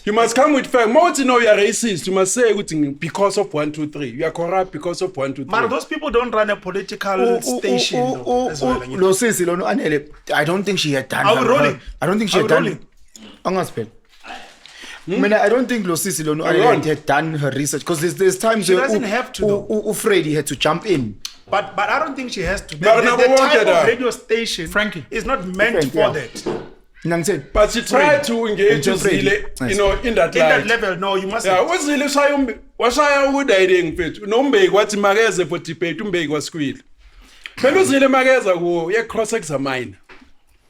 You must come with fact. More to know you are racist. You must say because of 1, 2, 3. You are corrupt because of 1, 2, 3. But those people don't run a political station. I don't think she had done. Are we rolling? I don't think she had done. I don't think Losisi had done her research because there's times she doesn't have to. Freddy had to jump in. But I don't think she has to. The type of radio station, Frankie, is not meant for that. But she tried to engage Zile, in that level. No, you must. Yeah, what's Zile washaya udayiding mfethu. Nombeki wathi makeze for debate umbeki waskwile. Phela uZile makeza ku ye cross examine.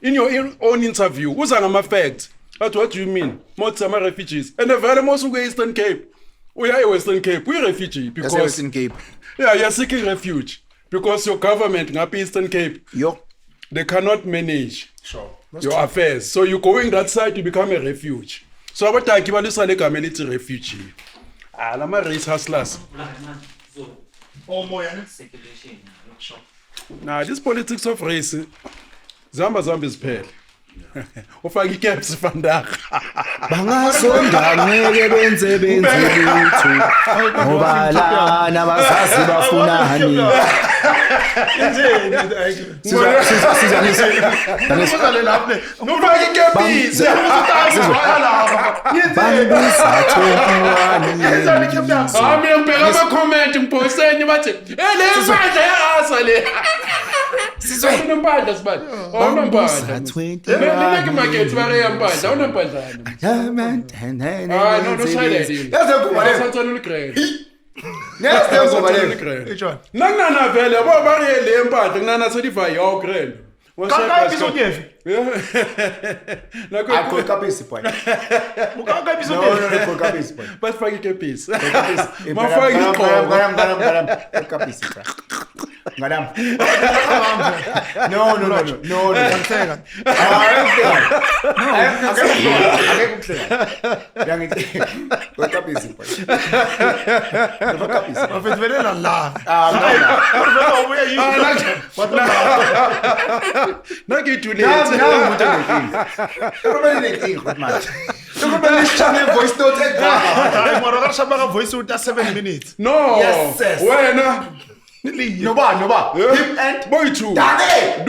In your own interview, uza ngama facts. But what do you mean? Most of refugees. And the very most of Eastern Cape. We are Western Cape. We're refugee because Western Cape. Yeah, you're seeking refuge because your government in Eastern Cape. They cannot manage your affairs. So you're going that side to become a refuge. So what I give a community refugee. I'm a race hustlers. Now this politics of race, Zamba is paid. Ufaki caps vandag. Bangasonda ngeke benze lutho. Ngoba la nabasazi bafunani. Ufaki capis. Ami ngibheka ama comment ngiposteni bathi, "Le manje yasa le." Sizwe umpanda sibani. Unompanda. Neke market bare yampanda, unompanda. No silence. Yaze kuba le Santana uligrele. Yaze kuba le. Ejona. Nangana vele yabo bare le empanda kunana certify yo grele. Kaka episode Nakho kapisi point. Ukaka episode. No, kapisi point. Bas faki kapisi. Mafaki garam kapisi. Madam. No. voice note 7 minutes. No. Yes. Noba. Him and boy too. Dane.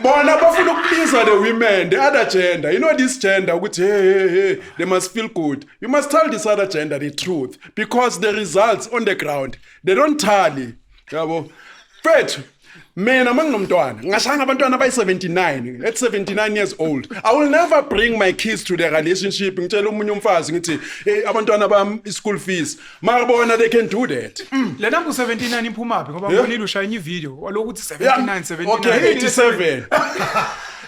Bona bafuna ukuplease the women, the other gender. You know this gender, which hey, they must feel good. You must tell this other gender the truth because the results on the ground they don't tally. Yabo. Fethu. Mina manginomntwana ngashanga abantwana abayi 79 at 79 years old. I will never bring my kids to the relationship ngitshela umunye umfazi ngithi abantwana bam school fees mabona they can do that. Le number 79 iphumaphi ngoba ngibonile ushaya ivideo walokuthi 79 Okay, 87.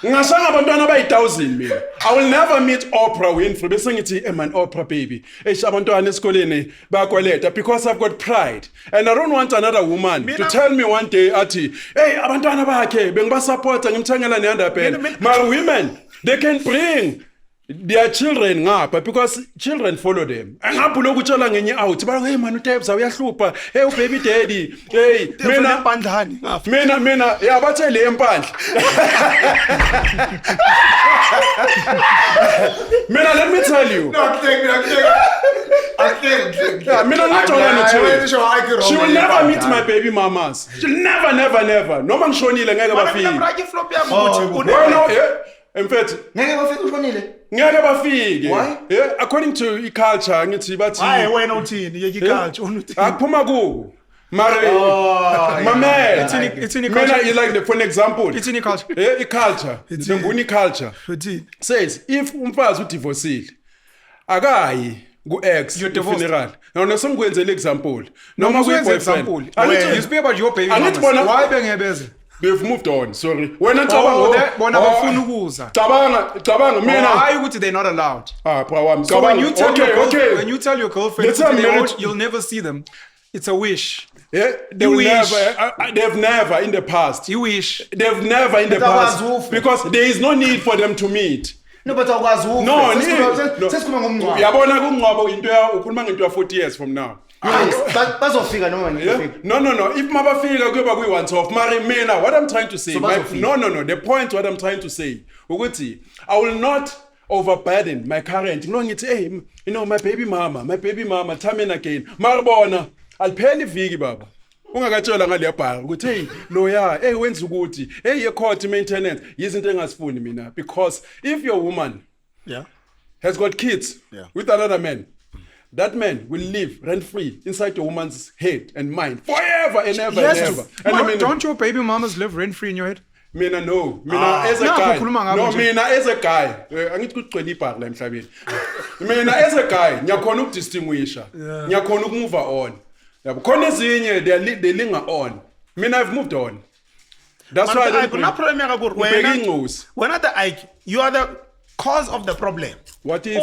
Ngashanga abantwana abayi 1000 mina. I will never meet Oprah Winfrey bese ngithi man Oprah baby. Abantwana esikoleni bayakweleta because I've got pride and I don't want another woman to tell me one day athi hey abantwana bakhe bengibasupporta ngimthengela neunderpants. My women they can bring their children ngapha because children follow them. Ngapho lokutshela ngenye out ba hey man uTebs uyahlupha hey baby daddy hey mina empandlani mina yabathe le empandla. Mina let me tell you. She will never meet my baby mamas. She'll never. Noma ngishonile ngeke bafike. In fact, ngeke bafike. Yeah, according to culture ngithi bathi hayi wena uthini yeke culture unuthini akuphuma ku mare mama it's in culture like for an example it's in culture culture nguni culture says if umfazi udivorceile akayi ku-ex funeral nona sengikwenzela example noma ku-example you speak about your baby why bengebeze. They've moved on. Sorry. When I bona bafuna ukuza. Cabanga mina. Why would they not allowed? So when you tell your girlfriend you'll never see them, it's a wish. Yeah, they've never in the past. You wish. They've never in the past because there is no need for them to meet. No, but awukwazi ufe. No. Sesikhuluma ngomncwabo. Uyabona kungcwabo into ukhuluma ngento 40 years from now. Bazofika noma ngifika. No. If mabafika kuyoba kuyi once off. Mari mina what I'm trying to say. The point what I'm trying to say ukuthi I will not overburden my current. You know, it's, hey, you know, my baby mama, time and again. Marabona, I'll pay vigi baba. Ungakatshola ngale bhaka ukuthi hey lawyer hey wenza ukuthi hey your court maintenance izinto engasifuni mina, because if your woman has got kids with another man, that man will live rent free inside your woman's head and mind forever and ever and ever. And I mean, don't your baby mamas live rent free in your head? Mina no, mina as a guy. No, mina as a guy. Angithi kugcwele ibhaka la emhlabeni. Mina as a guy ngiyakhona ukudistinguisha. Ngiyakhona ukumove on. Yabo khona ezinye they linger on. Mina I've moved on. That's why I don't problem yakho when at the Ike you are the cause of the problem. What if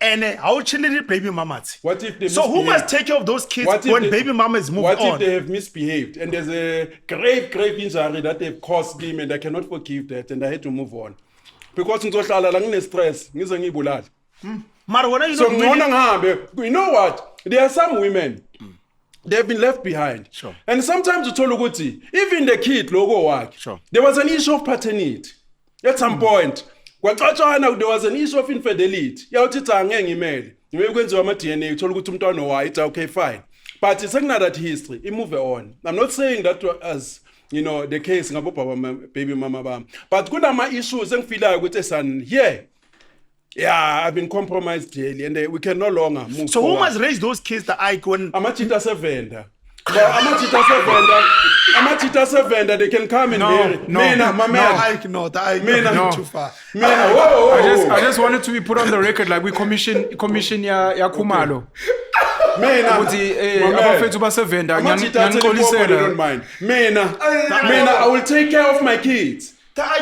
and how children baby mamas? What if they so who must take care of those kids when baby mamas move on? What if they have misbehaved and there's a grave injury that they've caused him and I cannot forgive that and I had to move on because ngizohlala la ngine stress ngize ngibulala. So you know what, there are some women they've been left behind. Sure. And sometimes you told ukuthi even the kid logo work. Sure. There was an issue of paternity at some point. There was an issue of infidelity. Yawuthi angeke ngimele. Ngikwenziwa ama DNA uthola ukuthi umntwana white, okay fine. But it's not that history. It move on. I'm not saying that as you know the case ngabo baba baby mama bam. But kunama issues engifilayo ukuthi son here. Yeah, I've been compromised daily and we can no longer move so forward. Who must raise those kids the icon? Amachita sevenda. Amachita sevenda, they can come and marry. Too far. I just wanted to be put on the record like we commission ya Khumalo. Abafethu basevenda ngiyanixolisela. Mina I will take care of my kids.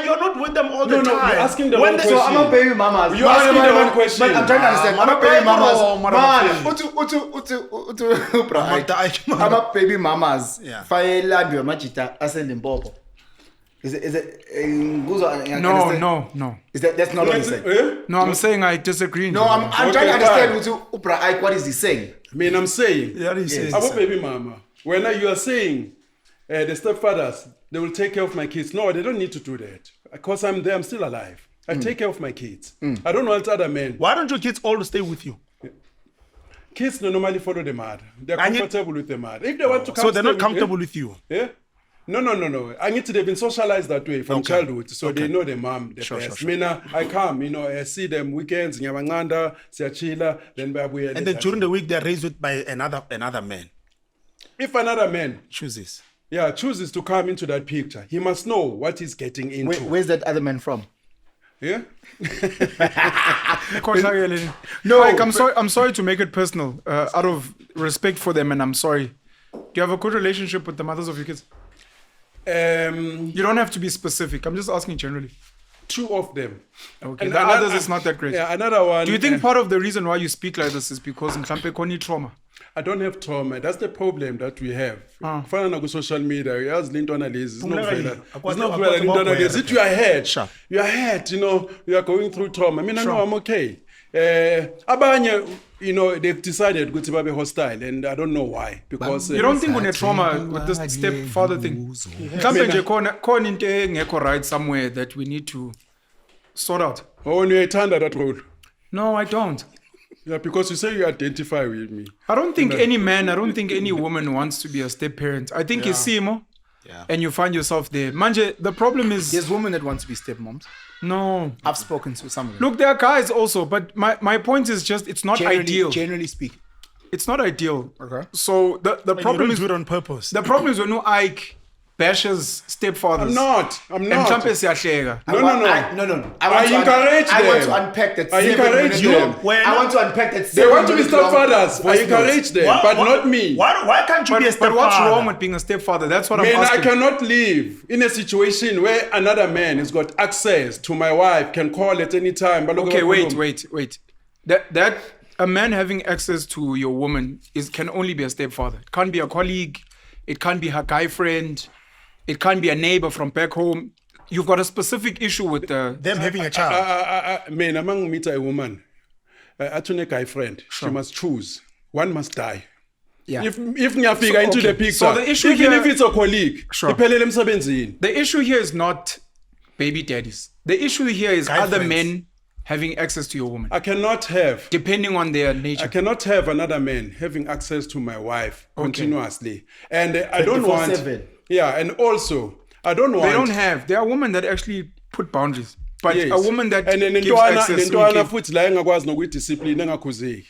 You're not with them all the time. No, you're asking the wrong question. So I'm a baby mamas. You're asking the wrong question. But I'm trying to understand. I'm a baby mamas. I'm a baby mamas. Fayelambio machita ascend in Bobo. Is it No. Is that's not what he's saying? No, I'm saying I disagree. No, I'm trying to understand what is he saying? I'm saying. Yeah, he says. I'm a baby mama. When you are saying the stepfathers, they will take care of my kids. No, they don't need to do that. Because I'm there, I'm still alive. I take care of my kids. I don't want other men. Why don't your kids all stay with you? Kids don't normally follow the mother. They're comfortable with the mother. If they want to come, so they're not comfortable with you? Yeah. No. They've been socialized that way from childhood, so they know the mom the best. Sure. Mina, I come, I see them weekends, ngiyabanganda, siyachila, then bayabuya. And then during the week they're raised by another man. If another man chooses to come into that picture, he must know what he's getting into. Where's that other man from? Yeah. No, like, I'm sorry to make it personal, out of respect for them, and I'm sorry. Do you have a good relationship with the mothers of your kids? You don't have to be specific. I'm just asking generally. 2 of them. Okay. And the others is not that great. Yeah, another one. Do you think part of the reason why you speak like this is because mhlampe khona trauma? I don't have trauma. That's the problem that we have. Kufana na ku social media, yazi lentwana lezi. It's not fair. You are hurt. You are hurt, you are going through trauma. No, I'm okay. Abanye, they've decided to be hostile, and I don't know why. Because you don't think une trauma with this stepfather thing? Mhlampe nje khona into engekho right somewhere that we need to sort out. Oh, uyayithanda that role? No, I don't. Yeah, because you say you identify with me. I don't think any man, I don't think any woman wants to be a step parent. I think it's Simo. Yeah. And you find yourself there. Manje, the problem is... There's women that want to be stepmoms. No. I've spoken to some of them. Look, there are guys also, but my point is just, it's not ideal. Generally speaking. It's not ideal. Okay. So the problem is... do it on purpose. The problem is when Ike bashes stepfathers. I'm not. And mhlampe siyahleka. No. I encourage them. I want to unpack that. I encourage them. I want to unpack that. They want to be stepfathers. I encourage them, but not me. Why can't you be a stepfather? But what's wrong with being a stepfather? That's what I'm asking. I cannot live in a situation where another man has got access to my wife, can call at any time. Okay, wait. That a man having access to your woman can only be a stepfather. It can't be a colleague. It can't be her guy friend. It can't be a neighbor from back home. You've got a specific issue with them having a child. Man, among meet a woman, a guy friend, she must choose. One must die. Yeah. If ngiyafika into the picture, so the issue even if it's a colleague, sure. iphelele emsebenzini. The issue here is not baby daddies. The issue here is other men having access to your woman. I cannot have, depending on their nature. I cannot have another man having access to my wife continuously. And I don't want... 24/7. Yeah, and also, I don't want... They don't have. There are women that actually put boundaries. But Yes. a woman that and gives access... nentwana futhi la engakwazi nokuyidiscipline engakhuzeki.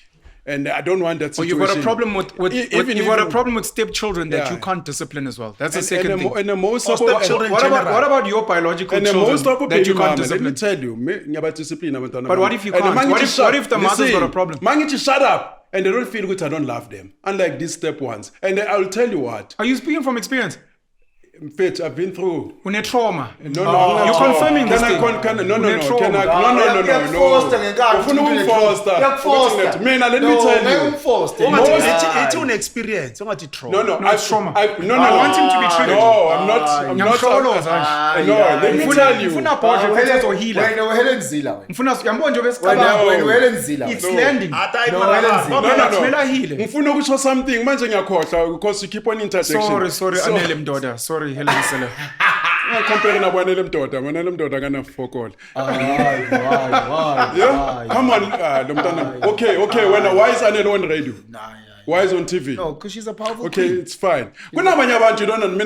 And I don't want that situation. You've got a problem with Even you've got a problem with stepchildren that Yeah. you can't discipline as well. That's the second thing. And the most of stepchildren What about your biological and the children most of that baby you can't mama, let me discipline? tell you, ngiyabadiscipline abantwana. But what if you And can't? mangithi What if the mother's listen, got a problem? Mangithi shut up. And they don't feel good, I don't love them. Unlike these step ones. And I will tell you what. Are you speaking from experience? In fact, I've been through. Une trauma. No, no, You're confirming this thing. No. Foster. Man, let me tell you. It's an experience. No, it's trauma. I want him to be triggered. No, I'm not. No, let me tell you. It's landing. Ngifuna ukusho something manje ngiyakhohlwa because you keep on interjection. Sorry, Anele Mdoda. Sorry, Helen Seller. Compare na Anele Mdoda kana fokol. Yeah? Come on, Lomtana. Okay, why is Anele on radio? Why is on TV? No, because she's a powerful Okay, queen. it's fine. Kunabanye abantu I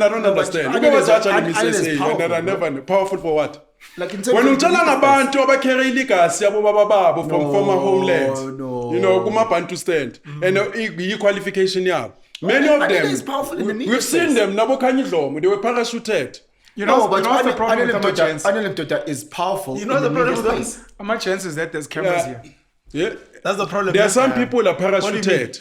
don't understand. Anele is And I never powerful for what? Like in When terms of utshela ngabantu abakhera ilegacy yabo baba babo from former homelands, no. you know, kuma-Bantu stand, and i-qualification yabo. Many of Anele them, is powerful in the media we've seen space. them, nabo Khanyi Dlomo, they were parachuted. You know but what's the problem with AMAGENTS? Anele Mdoda is powerful. You know in the media problem with space. How much chance is that there's cameras Yeah. here? Yeah. That's the problem. There are some people are parachuted.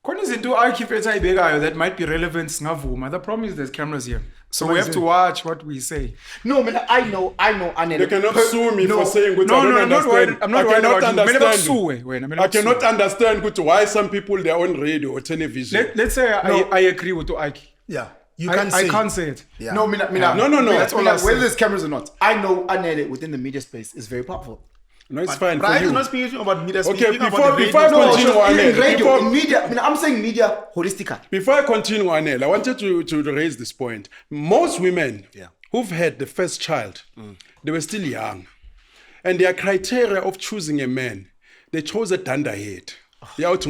Khona izinto ayikhiphetha ayibekayo that might be relevant singavuma. The problem is there's cameras here. So we have to watch what we say. No, man, I know Anele. They cannot sue me for saying good. No, I don't I'm not worried. understand. I'm not I worried cannot about you. understand. I cannot understand good why some people they're on radio or television. Let's say I agree with Ike. Yeah. You I can't say. can't say it. Yeah. No, No. That's all I say. whether there's cameras or not. I know Anele within the media space is very powerful. No, it's fine But for I you. was not speaking about media. Okay, speaking before about the I radio. continue, Anele, In radio, before- in media. I'm saying media holistically. Before I continue, Anele, I wanted to raise this point. Most women who've had the first child, they were still young. And their criteria of choosing a man, they chose a dunderhead. Most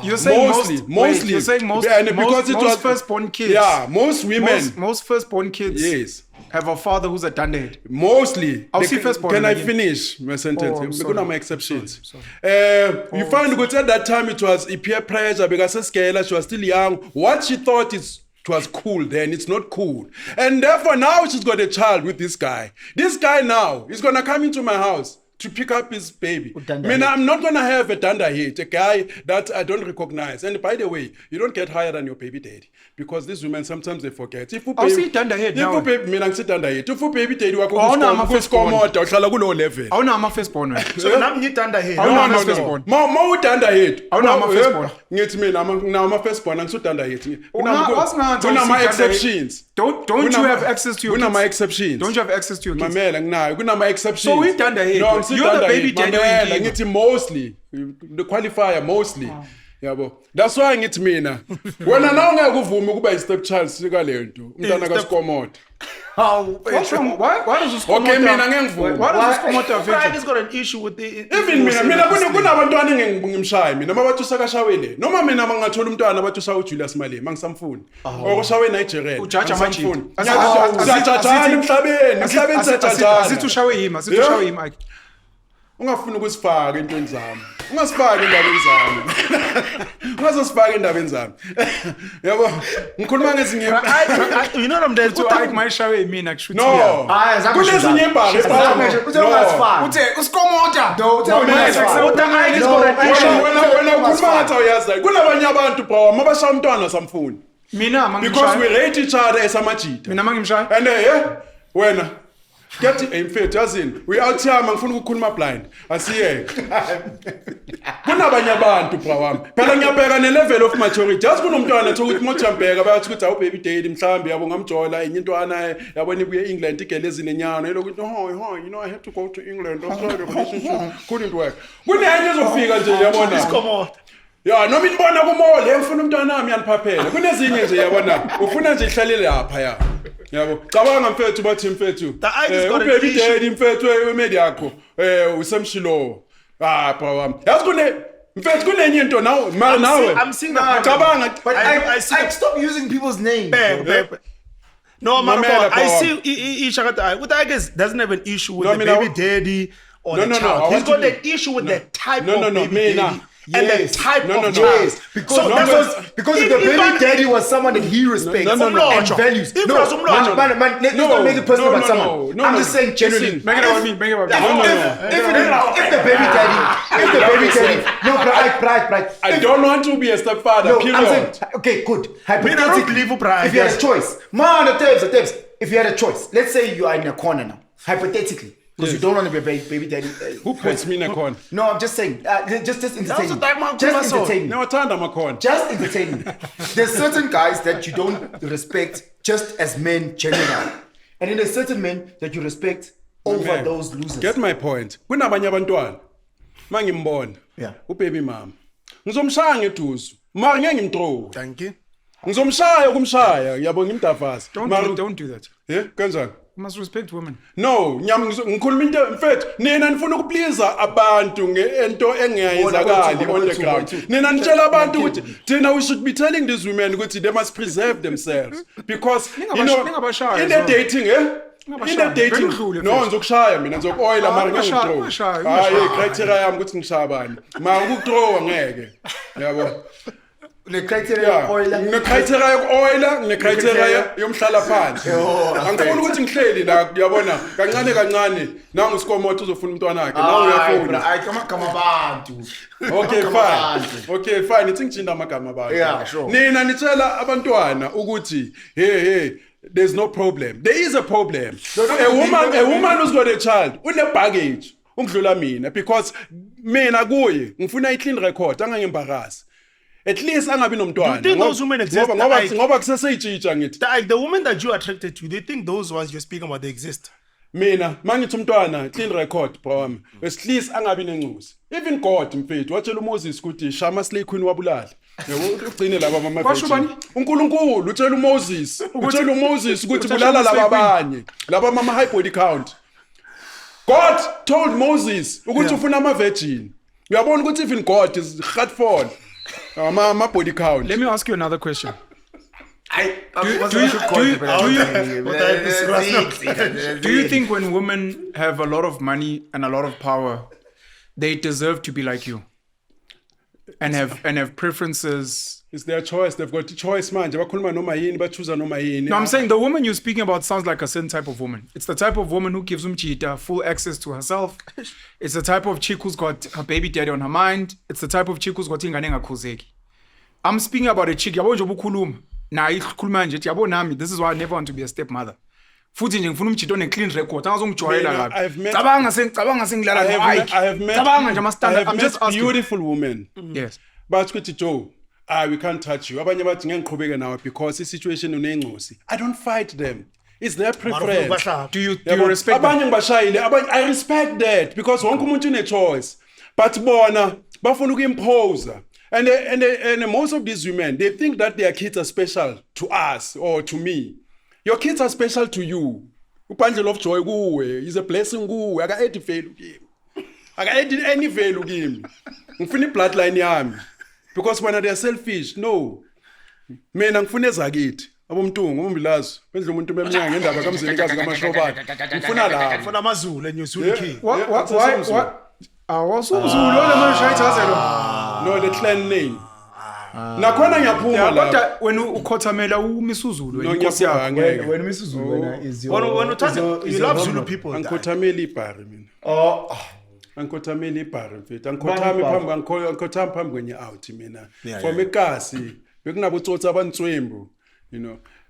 you're saying Mostly. You're saying most. Yeah, and because it was most firstborn kids. Yeah, most women. Most firstborn kids. Yes. Have a father who's a dunderhead. Mostly. I'll see firstborn Can I again. finish my sentence? Oh, I'm Because sorry. my exceptions. Sorry. You find that at that time it was peer pressure because she was still young. What she thought it was cool then, it's not cool. And therefore now she's got a child with this guy. This guy now is going to come into my house to pick up his baby. I mean, I'm not going to have a dunderhead, a guy that I don't recognize. And by the way, you don't get higher than your baby daddy. Because these women, sometimes they forget. I'll see dunderhead now. If you baby, sit dunderhead. If you baby daddy, level. I know I'm a firstborn. So now you under here. No. firstborn. More dunderhead. I know I'm a firstborn. Ngithi mina now I'm a firstborn and so dunderhead. Kunama exceptions. Don't you have access to your kids? Kunama exceptions. Don't you have access to your kids? Mamela nginayo kunama exceptions. So we dunderhead. No, You're the baby daddy. Mamela ngithi mostly. The qualifier mostly. Yabo. That's why ngithi mina. Wena na ungeke uvume ukuba i-stepchild sika lento. Umntana kaSikomoda. What's wrong? Why does this Okay, mina ngeke ngivuma. Why does this come out of Frank it? has got an issue with the. Even mina kunabantwana ngimshaye mina mabathi usakashawele noma mina mangathola umntwana bathi usawu Julius Malema mangisamfuni okushawe Nigeria Ujaja mangisamfuni manje. siyajajana emhlabeni siyajajana Asithi ushawe yima Ike. ungafuni ukusifaka entweni zami ungasifaka endabeni zami ungazosifaka endabeni zami yabo ngikhuluma ngezinye You know what I'm saying? To Ike my shawe mina kushuthi. no kunezinye imbali Uthe uSikomota. wena ukhuluma ngathi awuyazi kunabanye abantu bro mabashaya umntwana samfuni Mina because we mangimshaya. rate each other as amajita Mina mangimshaya. and wena get in fact yazini we out here ngifuna ukukhuluma blind asiye kunabanye abantu bro wami phela ngiyabheka ne level of maturity yazi kunomntwana ethi ukuthi mojampeka bayathi ukuthi awu baby daddy mhlambi yabo ngamjola enye intwana yabona ibuye England igele ezinenyana elokuthi you know I have to go to England couldn't work kunenye ezofika nje yabona Come on. ya noma inibona kumole ngifuna umntwana wami yaniphaphela kunezinye nje yabona ufuna nje ihlalele lapha ya Yabo. Cabanga mfethu bathi mfethu. Baby daddy mfethu wemedia yakho. Usemshilo. Bra wami. Yazi mfethu kunenye into nawe I'm seeing the problem. Cabanga but I stop using people's names. No, man, I see Ishakata. What I guess doesn't have an issue with the baby daddy or the child. He's got an issue with the type of baby daddy. And the type of child. Because if the baby daddy was someone that he respects and values. Let's not make it personal about someone. I'm just saying generally. Make it about me. If the baby daddy, pride. I don't want to be a stepfather. I'm saying, okay, good. Hypothetically, if you had a choice, the if you had a choice, let's say you are in a corner now, hypothetically. Because you don't want to be a baby daddy. Who puts me in a corner? No, I'm just saying. Just entertain me. No, Just entertain me. There's certain guys that you don't respect just as men generally. And then there's certain men that you respect over those losers. Get my point. Kunabanye abantwana. Mangimbona. Yeah. Ubaby mama. Ngizomshaya ngeduzu. Mara ngeke ngimthrow. Thank you. Ngizomshaya kumshaya. Yabona imdafasa. Don't do that. Yeah, kanjani? You must respect women. No, ngikhuluma into mfethu nina nifuna ukupleaser abantu ngento engiyayizakali on the ground. Nina nitshela abantu ukuthi thina we should be telling these women ukuthi they must preserve themselves because in the dating no ngizokushaya mina ngizokuoila mara ngeke hayi criteria yami ukuthi ngishaya bani mara ukuthrowa ngeke yabo criteria yokuoila criteria yomhlala phansi angifuni ukuthi ngihleli la uyabona kancane nangu isikomoto uzofuna umntwana wakhe nawe uyafuna ayikama abantu okay fine ithi ngijinda amagama abantu nina nitshela abantwana ukuthi hey there's no problem. There is a problem. A woman who's got a child une baggage ungidlula mina because mina kuye ngifuna i-clean record angangimbarasi. At least angabi nomntwana. Do you think those women exist? Ngoba kuseseyitshitsha ngithi. The women that you attracted to, do you think those ones you're speaking about they exist? Mina mangithi umntwana clean record bro wami. At least angabi nencusi. Even God mfethu watshela uMoses ukuthi shama slay queen wabulala. Yebo ugcine laba mama mfethu. uNkulunkulu utshela uMoses ukuthi bulala laba abanye. Laba mama high body count. God told Moses ukuthi ufuna ama virgin. Uyabona ukuthi even God is hurtful. My body count. Let me ask you another question. Do you think when women have a lot of money and a lot of power, they deserve to be like you and have preferences? It's their choice. They've got a choice, man. No, I'm saying the woman you're speaking about sounds like a certain type of woman. It's the type of woman who gives Umchita full access to herself. It's the type of chick who's got her baby daddy on her mind. It's the type of chick who's got ingane ngakuzeki. I'm speaking about a chick. This is why I never want to be a stepmother. Futhi nje ngifuna umjito on a clean record angazongijwayela kabi cabanga sengilala I'm just beautiful women. Yes. But kuthi Joe, we can't touch you. Abanye bathi ngeke ngiqhubeke nawe because the situation unengosi. I don't fight them. It's their preference. Do you respect abanye ngibashayile I respect that because wonke umuntu une choice. But bona bafuna ukuimpose. And most of these women, they think that their kids are special to us or to me. Your kids are special to you. Upandle of joy kuwe is a blessing kuwe. Aka-add value kimi. Aka-add any value kimi. Ngifuna bloodline yami. Because when they are selfish, no. Mina ngifuna ezakithi. Abomntungu, umbilazo. Bendle umuntu bemnyanga ngendaba kamzilikazi kamashobana. Ngifuna la. Ngifuna amazulu enyuzulu key. What? No, the clan name. Nakhona ngiyaphuma la. Kodwa wena ukhothamela uMisuzulu inkosi yakho. When Misuzulu wena is your you love Zulu people. Angikothamela ibhari mina. Angikothamela ibhari mfethu. Angikhothami phambi kwenye out mina. For mekasi bekunabo tsotsi abantswembu,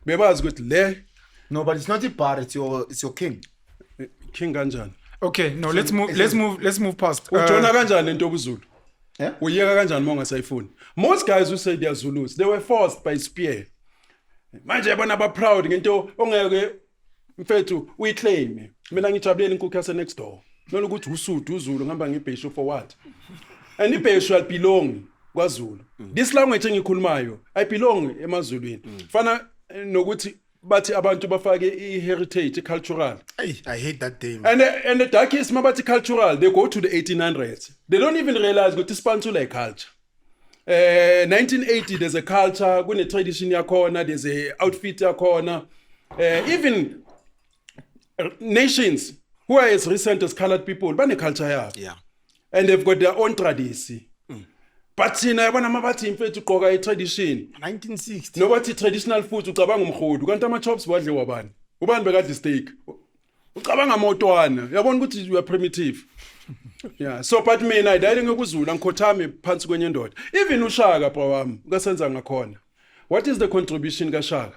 bebazi ukuthi le. No, but it's not ibhari, it's your king. King kanjani? Okay, no, let's move past. Ujona kanjani lento obuZulu? Yeah? Uyeka kanjani monga sayifuni? Most guys who say they are Zulus, they were forced by spear. Manje yabona ba proud ngento ongeke mfethu uyiclaim. Mina ngijabulela inkukhu yase next door. Noma ukuthi uSuthu uZulu ngihamba ngebheshu for what? And ibheshu I belong kwaZulu. This language engikhulumayo I belong emazulwini. Fana nokuthi bathi abantu bafake i-heritage, cultural. Hey, I hate that day. And the darkest mabathi cultural, they go to the 1800s. They don't even realize that it's pantula culture. 1980, there's a culture, kune tradition yakhona, there's a outfit yakhona. Even nations who are as recent as colored people, bane culture yabo. Yeah. And they've got their own tradition. But thina yabona mabathi mfethu ugqoka i-tradition. 1960. Nobathi traditional food ucabanga umkhodu kanti ama-chops wadliwa bani? Ubani bekadli steak? Ucabanga amotwana. Yabona ukuthi you are primitive. Yeah, so but mina ayidayile ngekuzulu angikhothami phansi kwenye ndoda. Even uShaka bro wami ukasenza ngakhona. What is the contribution kaShaka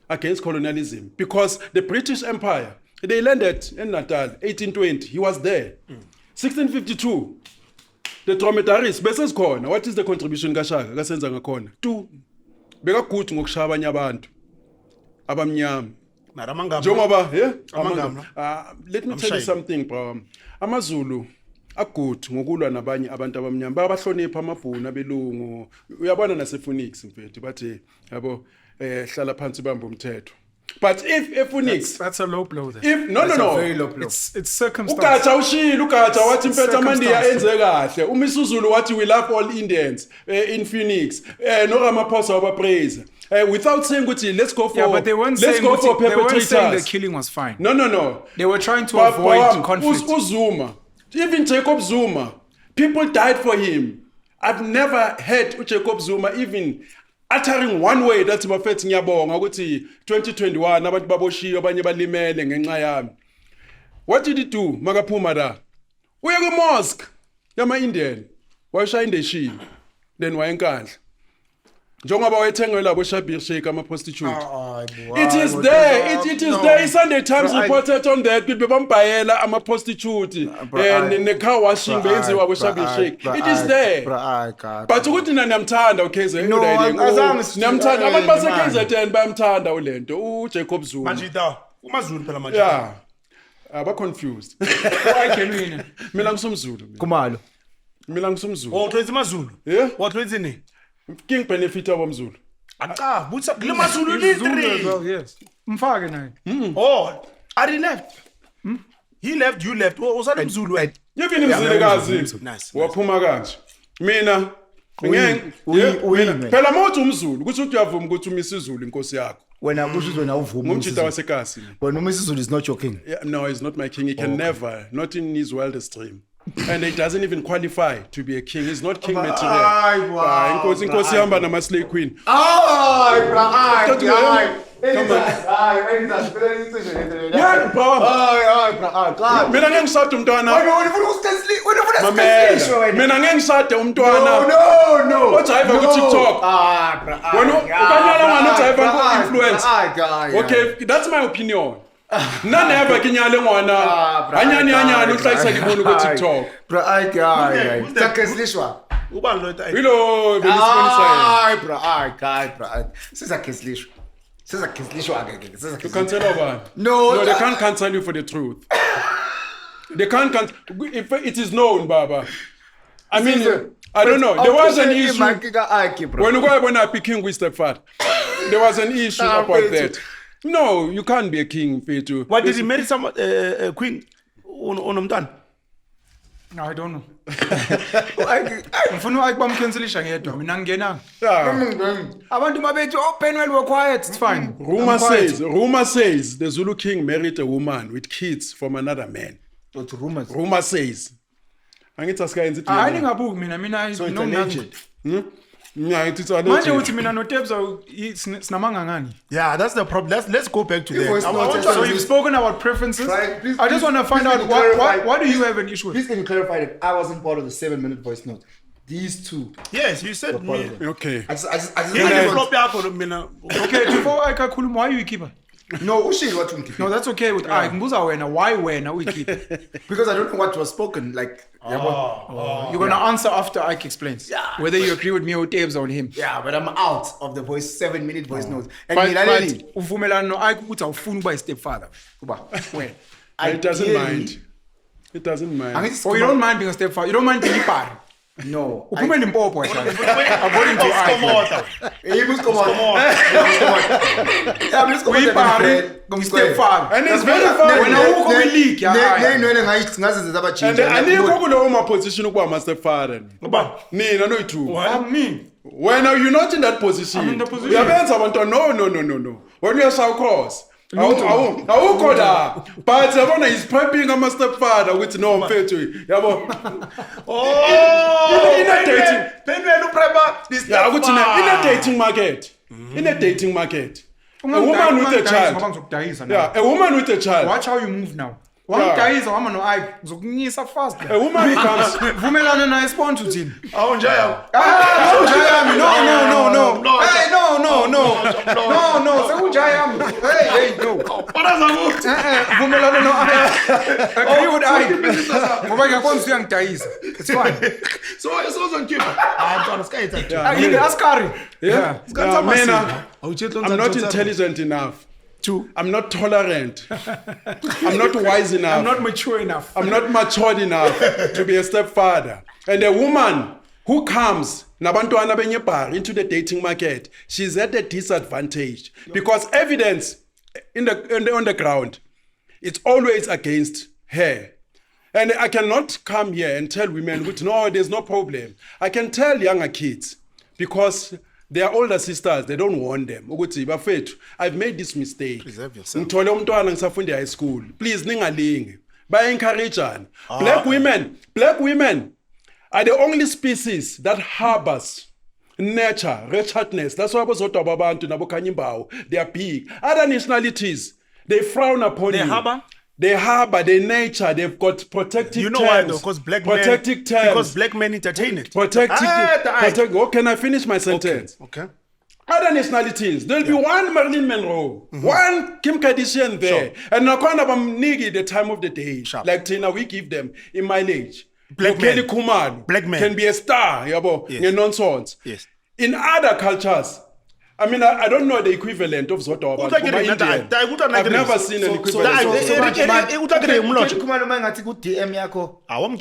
against colonialism? Because the British Empire, they landed in Natal 1820. He was there. 1652. The dromedaries bese sikhona. What is the contribution kaShaka kasenza ngakhona? 2. Bekagudu ngokushaya abanye abantu abamnyama. Njengoba let me tell you something bro. AmaZulu agood ngokulwa nabanye abantu abamnyama bayabahlonipha amabhunu abelungu. Uyabona nasePhoenix mfethu bathi yabo hlala phansi bamba umthetho. But if Phoenix, that's a low blow there. If no, Very low blow. It's circumstance. Ugatsha ushilo ugatsha wathi mfethu amandiya enze kahle. UMisuzulu wathi we love all Indians in Phoenix. No Ramaphosa wabapraise. Without saying ukuthi let's go for but they weren't let's saying go for they weren't saying the perpetrators. killing was fine. No. They were trying to avoid conflict. Zuma, even Jacob Zuma, people died for him. I've never heard Jacob Zuma even uttering one way that bafethi ngiyabonga ukuthi 2021 abantu baboshiwe abanye balimele ngenxa yami. What did he do? Makaphuma la. Uye ku mosque yama Indian. Washaya indeshini. Then wayenkandla. Njengoba wayethengelwa labo Shabir Sheikh ama prostitute. It is there. It is there. Sunday Times reported on that people bambayela ama prostitute and ne car washing benziwa abo Shabir Sheikh. It is there. But ukuthi nina niyamthanda uKaizer niyamthanda abantu base KZN bayamthanda ulento uJacob Zuma. Manje umaZulu phela manje. Yeah. Aba confused. Why can we? Mina ngisumzulu. Khumalo. Mina ngisumzulu. Wothwenza amaZulu. Yeah. Wothwenza ni? King benefit abamzulu. Acha, butsa kule maZulu li3. Yes. Mfake naye. Oh, Ari left. He left, you left. Usale mZulu wena. Yevini mzilikazi. Nice. Waphuma kanje. Mina phela mawuthi umZulu ukuthi uyavuma ukuthi umisizulu inkosi yakho. Wena kusho wena uvuma Ngumjita wasekasi. Wena uMisuzulu is not your king. Yeah, no, he's not my king. He can never, not in his wildest dream. And he doesn't even qualify to be a king. He's not king material. Inkosi ihamba nama slay queen. Mina ngeke ngishade umntwana. Mina ngeke ngishade umntwana. No. Ojayiva ku TikTok. Wena ukanyala ngani ojayiva ku influence. Okay, that's my opinion. None ever kinyale ngwana. Anyani uhlayisa libona ku TikTok. Sakheslishwa. Ubani lo tayi? Hello, benisibonisa. Bro. Sizakheslishwa. You cancel over. No, they can't cancel you for the truth. They can't if it is known, Baba. I mean, I don't know. There was an issue. When you go when I became with stepfather, there was an issue about that. No, you can't be a king, Peter. Why did he marry some queen on No, I don't know. Ngifuna ukubamcancelisha ngedwa mina ngingena. Abantu mabethu open well were quiet, it's fine. Rumor says the Zulu king married a woman with kids from another man. What rumors? Rumor says. Angithi asikayenzi ithi. Hayi ningabuki mina So it's a legend. Yeah, it's a manje legend. uthi mina noTebza sinamanga ngani? Yeah, that's the problem. Let's go back to that. So you've spoken about preferences. Right, please, I just want to find please out clarify. what do you have an issue with? Please can you clarify that I wasn't part of the 7-minute voice note. These two. Yes, you said me. Okay. I just Flop yakho mina. Okay, before I kakhuluma, why you keep her? No, ushilo what you No, that's okay with I. Ngibuza wena, why wena uyikhipha? because I don't know what was spoken. Like, You're gonna answer after Ike explains. Yeah. Whether you agree with me or Tabes on him. yeah, but I'm out of the voice 7-minute voice note. And But Milaleli, uvumelana no Ike ukuthi awufuni ukuba stepfather. Kuba wena. It doesn't ideally- mind. It doesn't mind. Angithi Or you don't mind being a stepfather. You don't mind being ipari. No. Uphuma Limpopo according to He must come on. stepfather. And it's very funny. When awukho kwi-league, And anikho kulowo ma-position ukuba ama-stepfather. Nina noyi-two. Me. When you're not in that position, I'm in the position. uyabenza abantwana no. When uyashaya cross, awukho la. But yabona he's prepping ama-stepfather ukuthi no mfethu, yabo. In a dating. Yeah, ukuthi in a dating market. In a dating market. A woman with a child. Yeah, a woman with a child. Watch how you move now. Wangidayisa wama no Ike ngizokunyisa fast. A woman becomes Vumelana naye sponsor uthini? Awunjaya. No. Hey, no. Sekunjayami. Hey, no. Vumelana no Ike. Agree with Ike. Ngoba ngiyakwazi uyangidayisa. It's fine. So uzongikhipha. Mntwana sikayithatha. Yini askari? Yeah. Mina I'm not intelligent enough. I'm not tolerant. I'm not wise enough. I'm not mature enough. I'm not matured enough to be a stepfather. And a woman who comes nabantwana benyebhari into the dating market, she's at a disadvantage because evidence on the ground, it's always against her. And I cannot come here and tell women, no, there's no problem. I can tell younger kids because their older sisters, they don't want them. Ukuthi bafethu, I've made this mistake. Preserve yourself. Ngithole umntwana ngisafunde high school. Please ningalingi. Encourage. Black women are the only species that harbors nature, wretchedness. That's why abozodwa babantu nabokanyimbawo, they are big. Other nationalities, they frown upon you. They harbor their nature. They've got protective You know terms. why though? Because black men entertain it. Oh, can I finish my sentence? Okay. Other nationalities, there'll be one Marilyn Monroe, one Kim Kardashian there, and nakhona bamniki the time of the day. Like Tina, we give them in mileage. Black Kelly men. Khumalo Black men. can be a star, yabo, nonsense. Yes. In other cultures, I mean, I don't know the equivalent of Zoto. I've never seen an equivalent. I'm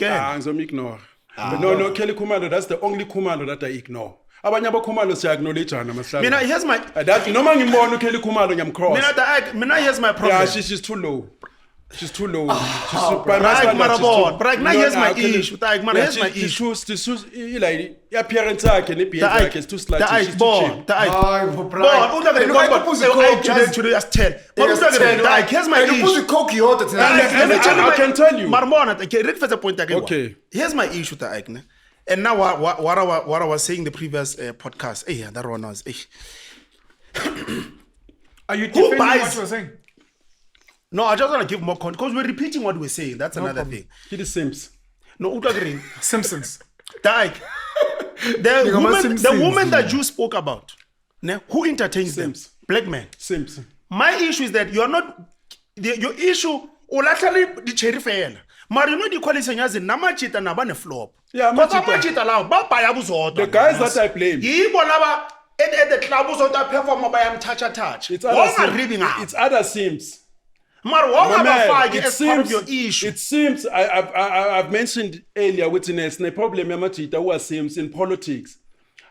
ignore. No, Kelly Khumalo, that's the only Khumalo that I ignore. Abanye Khumalo say acknowledge her. Mina, here's my. That no man ngimona Kelly Khumalo ngiyamcross. Mina, here's my problem. Yeah, she's too low. She's too low. But now here's my issue. Here's my issue. The appearance is too slight. She's too cheap. Here's my issue. I can tell you. Okay. Here's my issue. And now what I was saying in the previous podcast. Yeah, that one was. Are you defending what you were saying? No, I just want to give more context because we're repeating what we're saying. That's another thing. It is Sims. No, Utagrin. Simpsons. The woman that you spoke about, who entertains them? Black men. Sims. My issue is that you are not. Your issue, ulatali di cherry fair. Marino di quality nyazi namachita nabane flop. Yeah, the guys that I blame. At the club perform by touch. It's other Sims. As part of your issue. It seems I've mentioned earlier witness the problem yamachita who Sims in politics.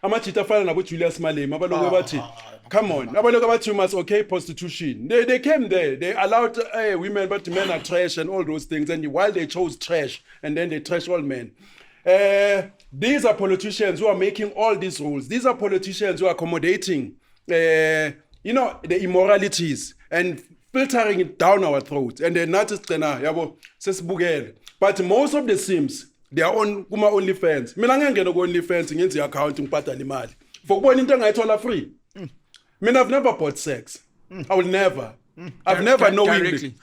Amachita fana nabo Julius Malema abaloku bathi come on abaloku bathi you must okay prostitution. They came there. They allowed women but men are trash and all those things, and while they chose trash and then they trash all men. These are politicians who are making all these rules. These are politicians who are accommodating the immoralities and filtering it down our throats, and they're not just but most of the Sims, they are on Kuma OnlyFans. Mina ngengena ku OnlyFans ngenza account ngibhadala imali. For kubona into engayithola free. Mina I've never bought sex. I will never. I've never knowingly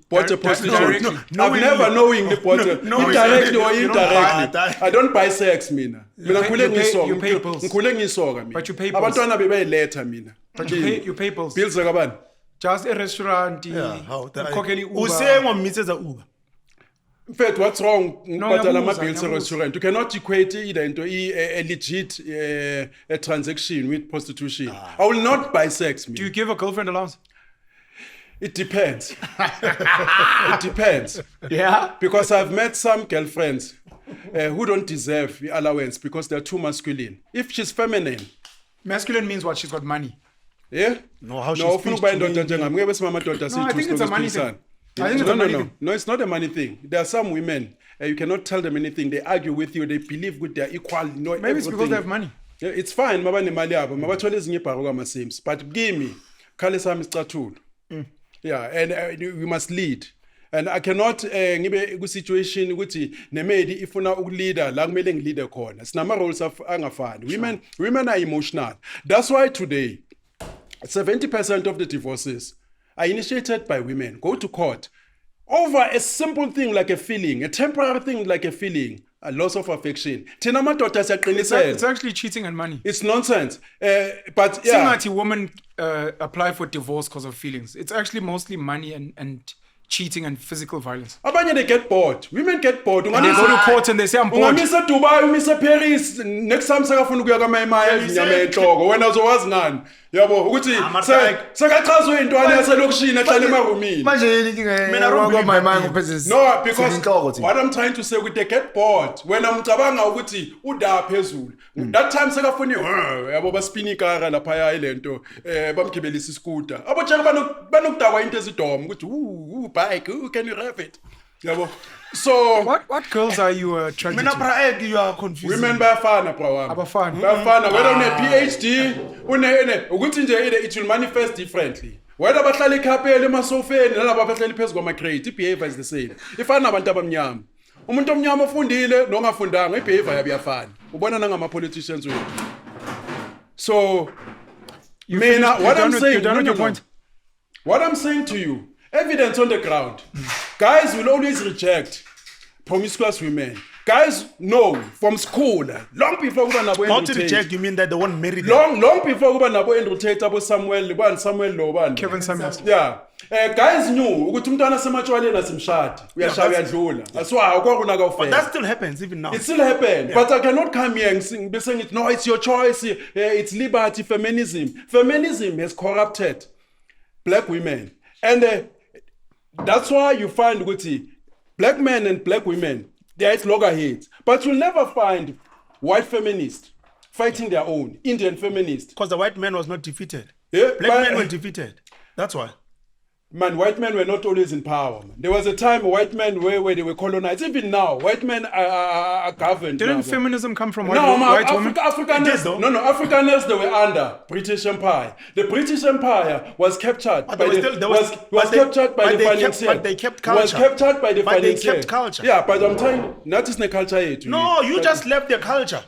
bought a prostitute. I've never knowingly bought a indirectly or indirectly. I don't buy sex mina. Mina you pay bills. But you pay bills. Abantwana bebeyiletha mina. But you pay bills. Bills zakabani? Just a restaurant. Uber. In fact, what's wrong with bills restaurant? You cannot equate either into a legit a transaction with prostitution. I will not buy sex. Do you give a girlfriend allowance? It depends. It depends. Yeah. Because I've met some girlfriends who don't deserve the allowance because they're too masculine. If she's feminine. Masculine means what? She's got money. Yeah? No, how she No, speaks I to me. think it's a money thing. I think it's a money thing. No, it's not a money thing. There are some women, you cannot tell them anything. They argue with you. They believe with their equal. No, Maybe it's because they have money. Yeah, it's fine. But give me. Yeah, and we must lead. And I cannot ngibe ku situation ukuthi nemedi ifuna ukuleader la kumele ngilide khona. Sinama roles angafani. Women are emotional. That's why today 70% of the divorces are initiated by women. Go to court over a simple thing like a feeling, a temporary thing like a feeling, a loss of affection. It's actually cheating and money. It's nonsense. But yeah. Singathi women apply for divorce because of feelings. It's actually mostly money and cheating and physical violence. Abanye they get bored. Women get bored. And they go to court and they say, I'm bored. Ungamisa Dubai, umisa Paris, next time sekafuna ukuya kwaMaya izinyama enhloko. Wena uzowazi ngani? Yabo ukuthi sekachazwe intwana yaselokishini ehlala emarumini. Manje No, because what I'm trying to say with they get bored. When I'm ngicabanga ukuthi uda phezulu. That time sekafuna yabo baspini ikara lapha ilento bamgibelisa iscooter. Abotshela banokudakwa into ezidoma ukuthi bike, can you have it? Yabo. So what girls are you attracted to? You are confused. Women bayafana bro wami. Abafana. Bayafana whether une PhD ukuthi nje it will manifest differently. Whether bahlala ekhapela emasofeni nalabo abahlala phezulu kwama crate, behavior is the same. Ifana nabantu abamnyama. Umuntu omnyama ofundile nongafundanga ibehavior yabo yafana. Ubona nangama politicians wethu. So what I'm saying to you, evidence on the ground. Guys will always reject promiscuous women. Guys know from school, long before kuba nabo Not to reject, you mean that they won't marry them? Long before kuba nabo enrotate abo Samuel lo Kevin Samuel. Yeah. Guys knew ukuthi umntwana sematshwaleni asimshadi. Uyashaya uyadlula. Asiwa akwakuna But that still happens even now. It still happens. Yeah. But I cannot come here and saying it. No, it's your choice. It's liberty, feminism. Feminism has corrupted black women. And that's why you find black men and black women, they are at loggerheads. But you'll never find white feminists fighting their own, Indian feminists. Because the white man was not defeated. Yeah, black men were defeated. That's why. Man, white men were not always in power. Man. There was a time white men where they were colonized. Even now, white men are governed. Didn't feminism come from white women? Afrikaners, Afrikaners, they were under British Empire. The British Empire was captured by the financiers. But they kept culture. Was captured by the financiers. They kept culture. Yeah, but I'm telling you, that is the culture. No, you just left the culture.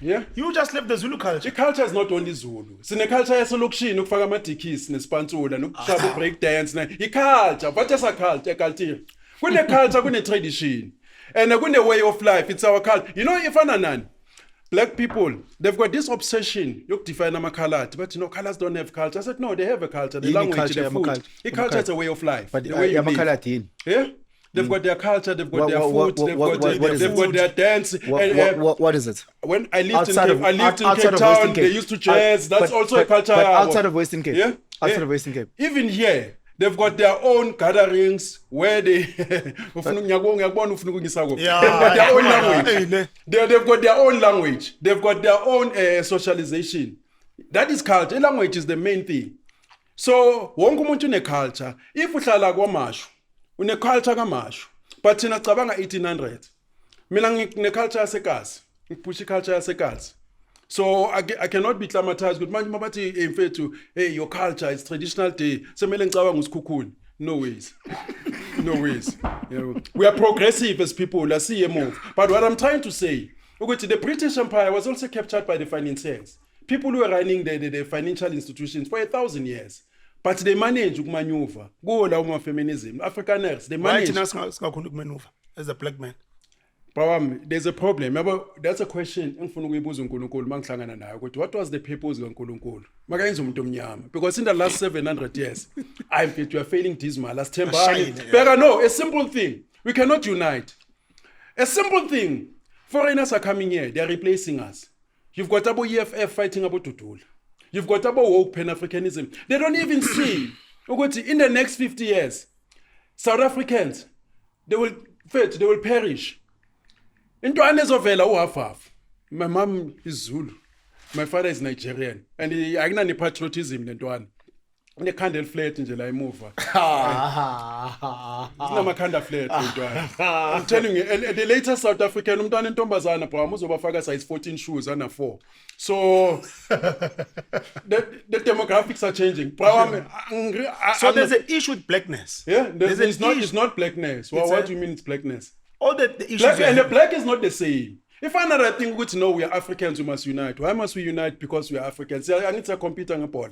Yeah, you just left the Zulu culture. The culture is not only Zulu. Sine culture yaselokishini ukufaka amadikisi nespantsula nokushaya break dance na culture. What is a culture? Culture. Kune culture, kune tradition. And kune way of life. It's our culture. You know, if black people, they've got this obsession. You define them a color, but you know, colors don't have culture. I said, no, they have a culture. The language, the food. The culture is a way of life. But the way you live. Yeah. They've got their culture, they've got their food, they've got their dance. What is it? When I lived in Cape Town, they used to jazz. That's also a culture. But outside of Western Cape. Yeah? Outside of Western Cape. Even here, they've got their own gatherings where they they've got their own language. They've got their own language. They've got their own socialization. That is culture. Language is the main thing. So, wonke umuntu une-culture. If uhlala kwaMashu, une-culture kaMashu. But thina cabanga 1800. Mina ngine-culture yaseKasi. Ngiphusha i-culture yaseKasi. So I cannot be traumatized. But manje mabathi mfethu, hey, your culture is traditional day. Semele ngicabanga usikhukhuni. No ways. No ways. We are progressive as people. I see a move. But what I'm trying to say, the British Empire was also captured by the financiers. People who were running the financial institutions for 1,000 years. But they managed to maneuver. Go along feminism. Afrikaners, they managed. Why maneuver as a black man? There's a problem. That's a question. What was the purpose of Nkulunkulu? Because in the last 700 years, I think you are failing dismal. Last time, no, a simple thing. We cannot unite. A simple thing. Foreigners are coming here. They are replacing us. You've got Abo EFF fighting about Tutul. You've got Abo woke Pan-Africanism. They don't even see in the next 50 years, South Africans, they will perish. Into anezovela half. My mom is Zulu. My father is Nigerian. And I know patriotism lentwana. The candle flat nje la imuva. It's candle flat lentwana. I'm telling you, and the later South African umntwana entombazana bro uzobafaka size 14 shoes ana 4. So the demographics are changing. So there's an issue with blackness. Yeah, it's not blackness. Well, what do you mean it's blackness? All the issues. The black is not the same. If another thing we know we are Africans, we must unite. Why must we unite? Because we are Africans. I need to compete on a ball.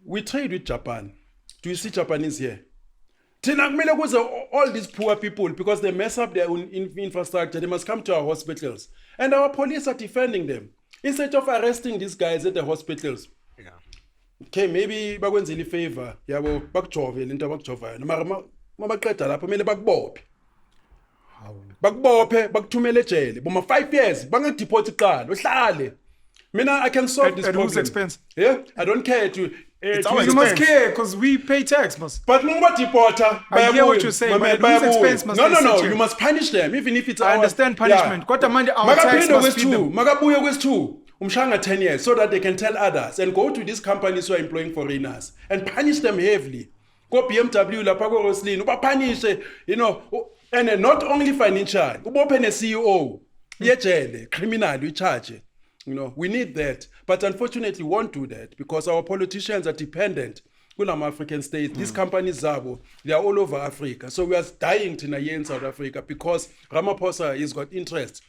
We trade with Japan. Do you see Japanese here? All these poor people, because they mess up their own infrastructure, they must come to our hospitals. And our police are defending them. Instead of arresting these guys at the hospitals. Yeah. Okay, maybe bakwenzile favor. Yabo bakujove lento bakujova. Mara mabaqeda lapho kumele bakubophe. Bakubophe, bakuthumele ejele. Boma 5 years, bangedeport iqala, uhlale. Mina I can solve this problem. At whose expense? Yeah, I don't care to. You must care because we pay tax, must. But Mumba deporter. I hear what you're saying. But at whose expense must No. You must punish them, even if it's. I understand punishment. Got the money. Our tax must feed them. Magabuye with 2. Umshanga 10 years, so that they can tell others and go to these companies who are employing foreigners and punish them heavily. Go BMW, la Pago Roslin, punish, and not only financial. Open a CEO, criminal, we charge. We need that. But unfortunately, we won't do that because our politicians are dependent on African states. These companies, Zabo, they are all over Africa. So we are dying here in South Africa because Ramaphosa has got interest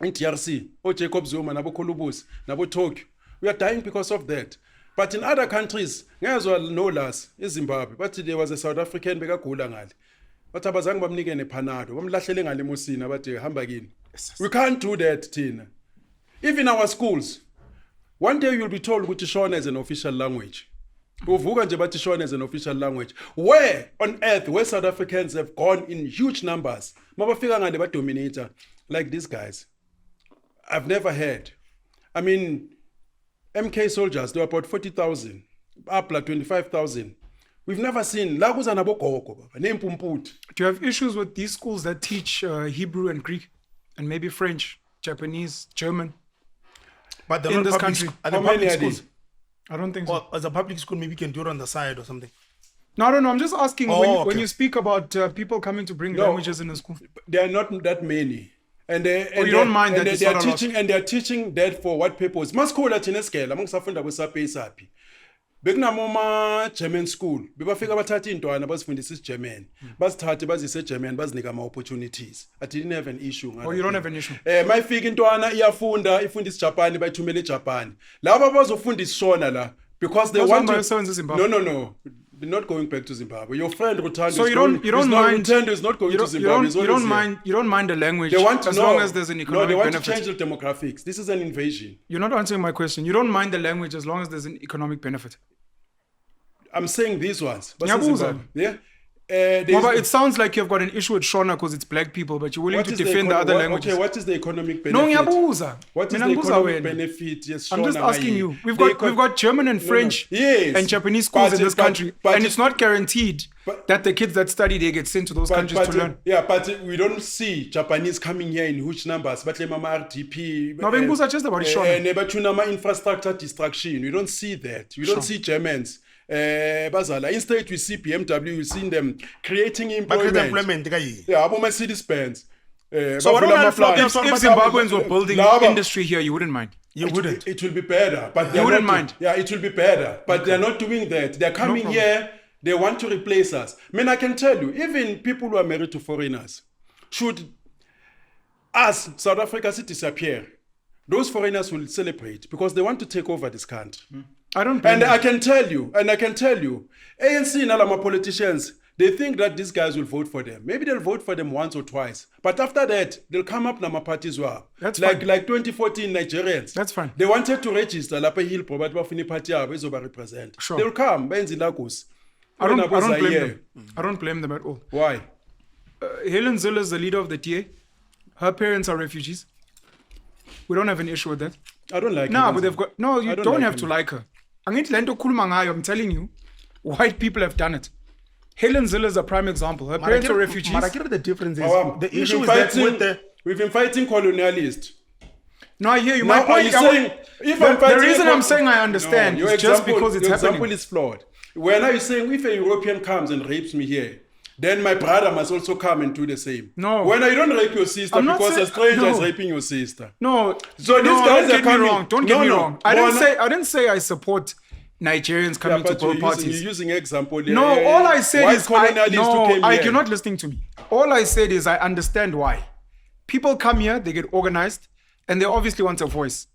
in TRC, or Jacob Zuma, Nabo Kolubus, Nabo Tokyo. We are dying because of that. But in other countries, as well, no less, in Zimbabwe, but there was a South African begagula ngali. But abazange bamnike nepanado, bamlahlele ngale musina bathi hamba kini. We can't do that, Tina. Even our schools. One day you'll be told ukuthi Shona is an official language. Uvuka nje bathi Shona is an official language. Where on earth, where South Africans have gone in huge numbers, mabafika ngale badominator like these guys. I've never heard. I mean, MK soldiers, there were about 40,000. Apla, 25,000. We've never seen. Do you have issues with these schools that teach Hebrew and Greek and maybe French, Japanese, German? But in this country, are they public schools? I don't think so. Well, as a public school, maybe you can do it on the side or something. No, I don't know. I'm just asking when you speak about people coming to bring languages in the school. There are not that many. And they don't mind that they are teaching, and they are teaching that for what purpose? Maskola tinescale among safunda kwesape isapi. Bekunamoma German school. Bebafika bathatha intwana bazifundisa German. Bazithathe bazise German bazinika ama opportunities. I didn't have an issue. Oh, you don't have an issue. Mayifika intwana iyafunda ifundisa Japan bayithumele Japan. Laba bazofundisa Shona la because they want to. No. We're not going back to Zimbabwe. Your friend Rutando so you don't mind Rutando is not going to Zimbabwe. You don't mind the language as long as there's an economic benefit. No, they want to change the demographics. This is an invasion. You're not answering my question. You don't mind the language as long as there's an economic benefit. I'm saying these ones. Yeah. But it sounds like you've got an issue with Shona because it's black people, but you're willing to defend the other languages. Okay, what is the economic benefit? No, ngiyabuza. What is the economic benefit? Yes, I'm just asking you. We've got German and French and Japanese schools in this country, and it's not guaranteed that the kids that study there get sent to those countries to learn. Yeah, but we don't see Japanese coming here in huge numbers. But RDP. No, bengibuza just about Shona. But infrastructure destruction. We don't see that. We don't see Germans. Bazala. Instead, we see BMW, we see them creating employment. Yeah, Mercedes-Benz. So if Zimbabweans were building industry here, you wouldn't mind? You wouldn't. It will be better. But you wouldn't mind? Yeah, it will be better. But they're not doing that. They're coming here, they want to replace us. I mean, I can tell you, even people who are married to foreigners, should us, South Africa, disappear, those foreigners will celebrate because they want to take over this country. I don't blame I can tell you, ANC and all my politicians, they think that these guys will vote for them. Maybe they'll vote for them once or twice. But after that, they'll come up na parties well. That's like fine. Like 2014 Nigerians. That's fine. They wanted to register Lapa Hill but bafuni party represent. Sure. They'll come, benzi Lagos. I don't blame them. I don't blame them at all. Why? Helen Zille is the leader of the TA. Her parents are refugees. We don't have an issue with that. I don't like her. No, but they've got you don't have to like her. I'm telling you, white people have done it. Helen Zille is a prime example. Her parents were refugees. The difference is the issue is that we've been fighting colonialists. No, I hear you. Now, My point the reason I'm saying I understand is just because it's happening. Your example is flawed. When are you saying if a European comes and rapes me here, then my brother must also come and do the same? No. When you don't rape your sister because a stranger is raping your sister. No. So these guys are coming. Don't get me wrong. I didn't say I support Nigerians coming to both parties. You're using example. No, all I said is you're not listening to me. All I said is I understand why. People come here, they get organized, and they obviously want a voice.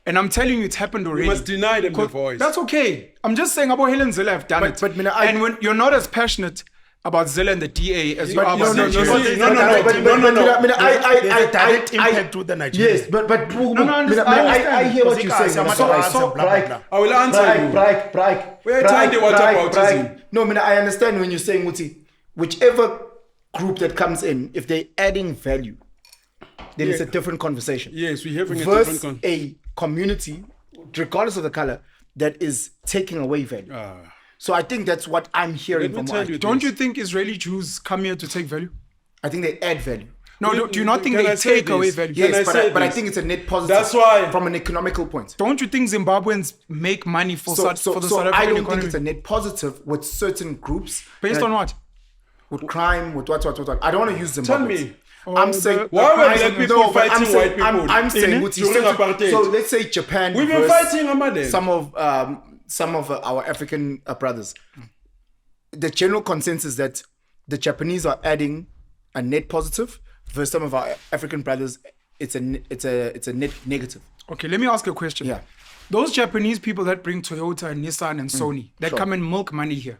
And I'm telling you, it's happened already. You must deny them the voice. That's okay. I'm just saying about Helen Zille have done it. And when you're not as passionate about Zille and the DA as you are about Nigerians. No. I direct impact to the Nigerians. Yes, but I hear what you're saying. I will answer you. We're trying to whataboutism. No, I understand when you're saying, Muti, whichever group that comes in, if they're adding value, then it's a different conversation. Yes, we're having a versus different a community, regardless of the color, that is taking away value. So I think that's what I'm hearing from you. Don't you think Israeli Jews come here to take value? I think they add value. No, do you not think they take away value? Yes, but I think it's a net positive. That's why, from an economical point. Don't you think Zimbabweans make money for the South African economy? I don't think it's a net positive with certain groups. Based on what? With crime, with what. I don't want to use Zimbabwe. Tell me. I'm saying why were black people fighting white people? I'm saying during apartheid. So let's say Japan. We've been fighting Amade. Some of our African brothers. The general consensus that the Japanese are adding a net positive versus some of our African brothers, it's a net negative. Okay, let me ask you a question. Yeah. Those Japanese people that bring Toyota and Nissan and Sony, that come and milk money here,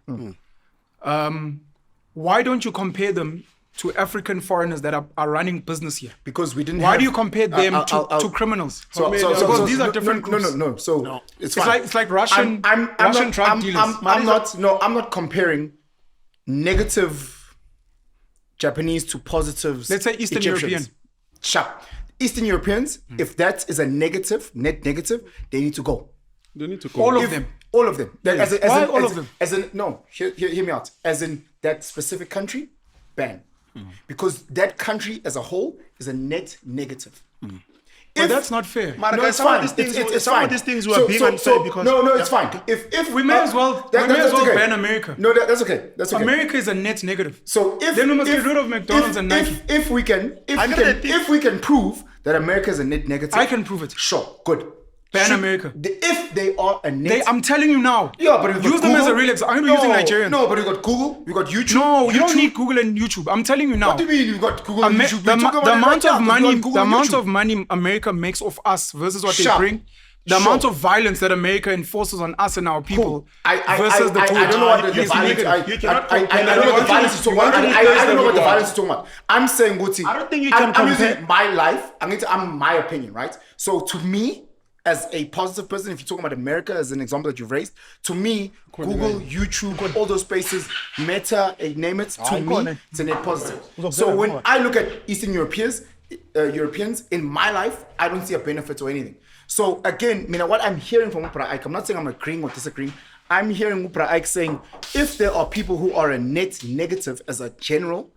why don't you compare them to African foreigners that are running business here? Because we didn't. Why do you compare them to criminals? Because these are different groups. No. It's fine. It's like Russian drug dealers. I'm not comparing negative Japanese to positive. Let's say Eastern European. Sharp. Eastern Europeans, if that is a negative, net negative, they need to go. They need to go. All of them. Yes. Why all of them? Hear me out. As in that specific country, ban. Because that country as a whole is a net negative. But that's not fair. No, it's fine. Some of these things were being unfair because... No, it's fine. If we may as well ban America. No, that's okay. America is a net negative. So then we must get rid of McDonald's and Nike. If we can prove that America is a net negative... I can prove it. Sure, good. Ban America. If they are a net... I'm telling you now. Yeah, but use them as a real example. I'm going to be using Nigerians. No, but you got Google, you got YouTube. No, you don't need Google and YouTube. I'm telling you now. What do you mean you got Google and YouTube? The amount of money America makes off us versus what they bring. The amount of violence that America enforces on us and our people versus the I don't know what the violence I don't know what the violence is talking about. I'm saying, Guti, I don't think you can I'm using my life. I'm my opinion, right? So to me, as a positive person, if you're talking about America as an example that you've raised, to me, Google, YouTube, all those places, Meta, name it, to me, it's a net positive. So when I look at Eastern Europeans, in my life, I don't see a benefit or anything. So again, what I'm hearing from Upra Ike, I'm not saying I'm agreeing or disagreeing. I'm hearing Upra Ike saying, if there are people who are a net negative as a general,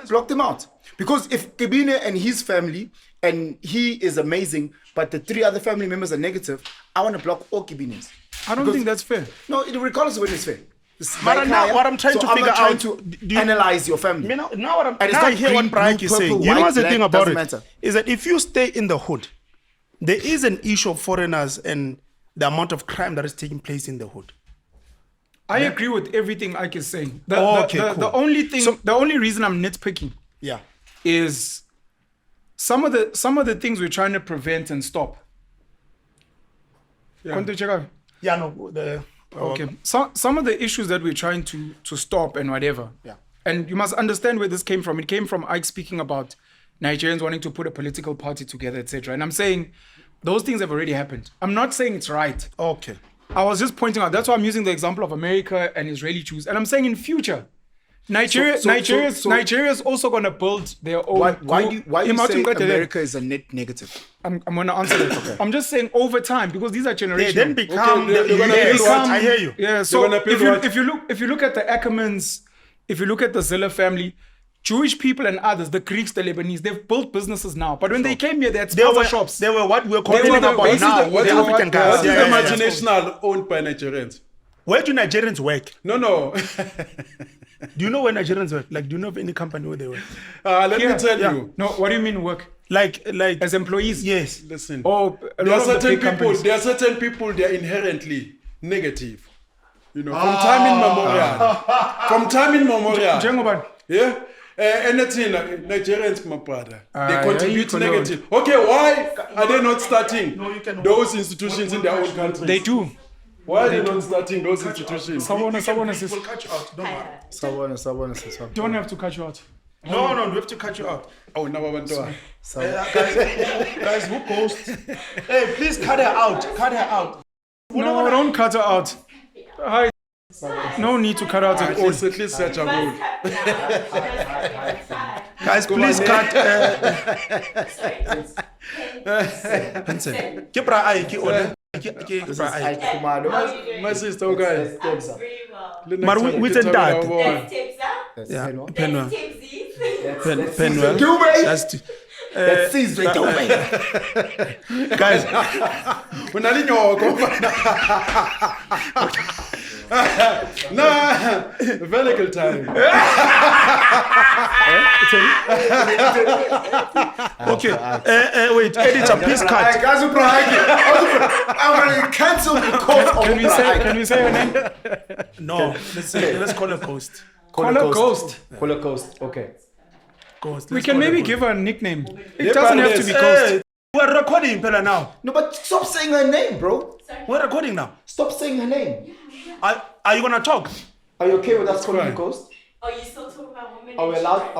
block them out. Because if Kebine and his family, and he is amazing, but the 3 other family members are negative, I want to block all Kebines. I don't think that's fair. No, regardless of whether it's fair. But now what I'm trying to figure out... to analyze your family. Now I hear what Brian is saying. You know what's the thing about it? Is that if you stay in the hood, there is an issue of foreigners and the amount of crime that is taking place in the hood. I agree with everything Ike is saying. The only reason I'm nitpicking is some of the things we're trying to prevent and stop. Okay. Some of the issues that we're trying to stop and whatever. Yeah. And you must understand where this came from. It came from Ike speaking about Nigerians wanting to put a political party together, etc. And I'm saying those things have already happened. I'm not saying it's right. Okay. I was just pointing out, that's why I'm using the example of America and Israeli Jews. And I'm saying in future, Nigeria's also going to build their own. Why do you say America is a net negative? I'm going to answer that. Okay. I'm just saying over time, because these are generations. They then become. I hear you. Yeah. So if you look at the Ackermans, if you look at the Zilla family, Jewish people and others, the Greeks, the Lebanese, they've built businesses now. But when they came here, they had spaza shops. They were what we're complaining about now. The African guys. What is the multinational owned by Nigerians? Where do Nigerians work? No. Do you know where Nigerians work? Like, do you know of any company where they work? Let me tell you. No, what do you mean work? Like as employees? Yes. Listen. Oh, there are certain people. They are inherently negative. You know, from time immemorial. Yeah. Anything Nigerians, my brother, they contribute negative. Okay, why are they not starting those institutions in their own countries? They do. Why are they not starting those institutions? Someone will cut you out. Don't worry. Don't have to cut you out. No, we have to cut you out. Oh, now I want to. Guys, who posts? Hey, please cut her out. No, don't cut her out. Hi. No need to cut out at all. At least such a rule. Guys, please cut. Penson. Kipra ai ki order. Khumalo. My sister, okay. Maar hoe is het dat? Yeah. Penwell. That's Caesar. Guys. No, very good time. Okay. Wait, editor, please cut. I'm going to cancel the call. Can we say her name? No, let's call her Ghost. Call her Ghost. Okay. Ghost. We can maybe give her a nickname. It doesn't have to be Ghost. We're recording, Pella, now. No, but stop saying her name, bro. We're recording now. Stop saying her name. Are you gonna talk? Are you okay with us calling you Ghost? Are you still talking about women? Are we allowed to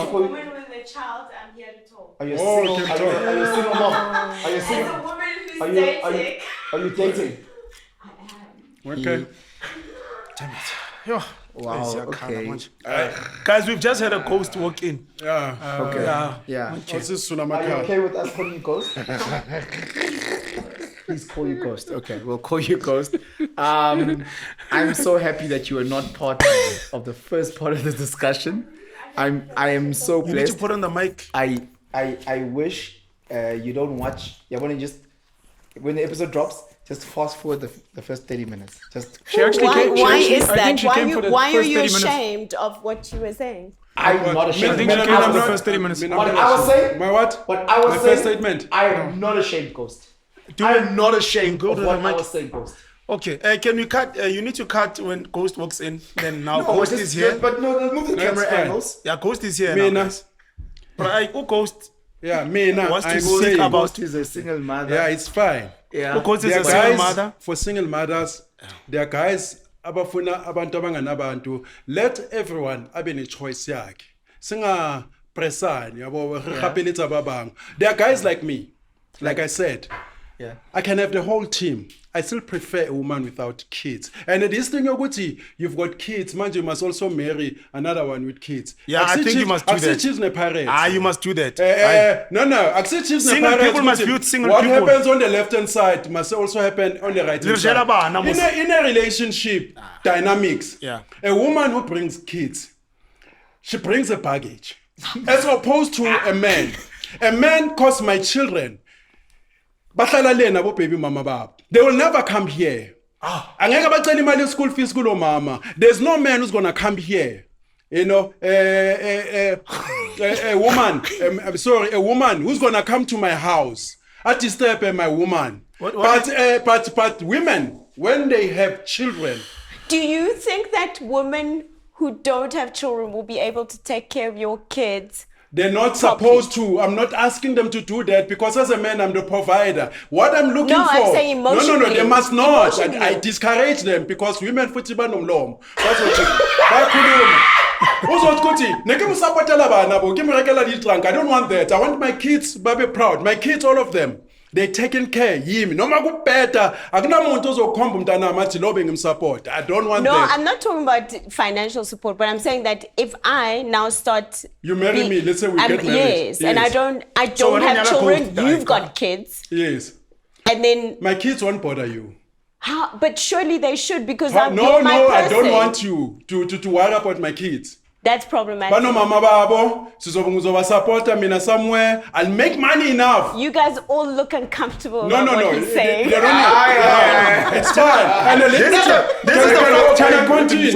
call you? Women with a child, I'm here to talk. Are you single? Are you single mom? Are you As single? a woman who's Are dating. you dating? I am. Okay. Damn it. Yo. Wow. Okay. Guys, we've just had a ghost walk in. Yeah. Okay. Yeah. Are you okay with us calling you Ghost? Please call you Ghost. Okay, we'll call you Ghost. I'm so happy that you are not part of the first part of the discussion. I am so blessed. You need to put on the mic. I wish you don't watch. You want to just when the episode drops, just fast forward the first 30 minutes. Just Why is that? Why are you minutes. ashamed of what you were saying? I'm not ashamed. I think she came for the first 30 minutes. What I was saying. My what? What I was My saying. first statement. I am not ashamed, Ghost. I am not ashamed Go of to the what I mic. was saying, Ghost. Okay, can we cut? You need to cut when Ghost walks in. Then now No, Ghost just- is here. But no, move the camera fine. angles. Yeah, Ghost is here Me now. na. Guys. But Ghost Yeah, me now. wants to I'm speak saying. about. Ghost is a single mother. Yeah, it's fine. Yeah. Ghost is There a are single guys mother. for single mothers. There are guys abafuna abantu abanganabantu. Let everyone abe ne-choice yakhe. Singa presani yabo regapeletsa ba bang. There are guys like me. Like I said. Yeah. I can have the whole team. I still prefer a woman without kids. And this thing yokuthi you've got kids, manje you must also marry another one with kids. Yeah, I think you must do that. You must do that. No. Single people must build single what people. What happens on the left-hand side must also happen on the right-hand side. In a relationship dynamics, Yeah. a woman who brings kids, she brings a baggage. As opposed to a man. A man calls my children. Bahlala lena bo baby mama babo. They will never come here. Angeke bacela imali school fees kulo mama. There's no man who's going to come here. You know, a woman, a woman who's going to come to my house. I disturb my woman. But women, when they have children. Do you think that women who don't have children will be able to take care of your kids? They're not supposed to. I'm not asking them to do that because as a man, I'm the provider. What I'm looking for. No, I'm saying emotionally. No, they must not. Emotionally. I discourage them because women futhi banomlomo. That's what you. Bayakhuluma. Uzothi neke musapotela bana bo ke mo rekela di-trunk. I don't want that. I want my kids babe proud. My kids, all of them. They're taking care yimi noma kubheda akunamuntu ozokhomba umntanami athi lo bengimsupport. I don't want No, that. I'm not talking about financial support, but I'm saying that if I now start You marry me, let's say we get married. Yes, and I don't So have children, both you've die. got kids. Yes. And then My kids won't bother you. how, but surely they should because No, I'm not my person. I don't want you to worry about my kids. That's problematic. Bano mama babo, sizoba supporter mina somewhere. I'll make money enough. You guys all look uncomfortable No, about no, what no. he's saying. They don't It's fine. And can I continue?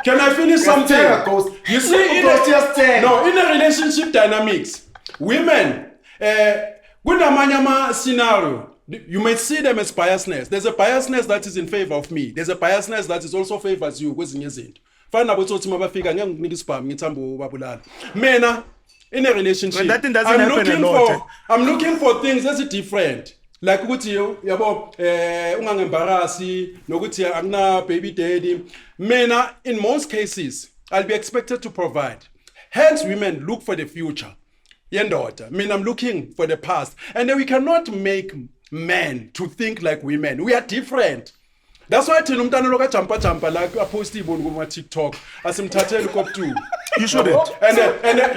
Can I finish something? You see, in a relationship dynamics, women, kunamanye scenario. You might see them as biasness. There's a biasness that is in favor of me. There's a biasness that is also favors you. Kwezinye izinto. Fana botsotsi mabafika ngeke ngikunike isibhamu ngithambo babulala. Mina in a relationship, When that thing doesn't happen a lot. I'm looking for things that's different. Like ukuthi yabo ungangembarasi nokuthi akuna baby daddy. Mina in most cases I'll be expected to provide. Hence women look for the future. Yendoda. I mean, I'm looking for the past. And then we cannot make men to think like women. We are different. That's why thina umntana lo kajampa like apost iboni kuma TikTok asimthathele kop too. You shouldn't. And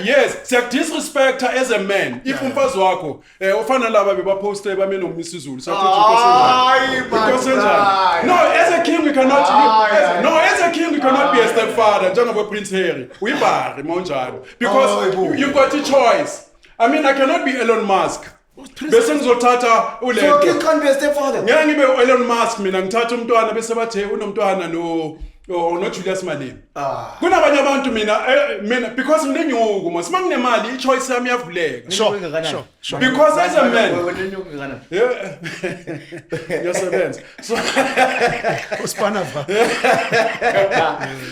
yes, siya disrespect her as a man. If umfazi wakho ufana laba bebaposte bame noMsizulu. No, as a king we cannot as a king we cannot be a stepfather njengoba Prince Harry. Uyibhari monjalo because you got a choice. I mean, I cannot be Elon Musk. Bese ngizothatha So a kid can't be a stepfather. ngeke ngibe Elon Musk mina ngithatha umntwana bese bathe unomntwana no Julius Malema. Kunabanye abantu mina because nginenyuku mos manginemali ichoice yami iyavuleka. Sure. Because as a man. Yasebenza.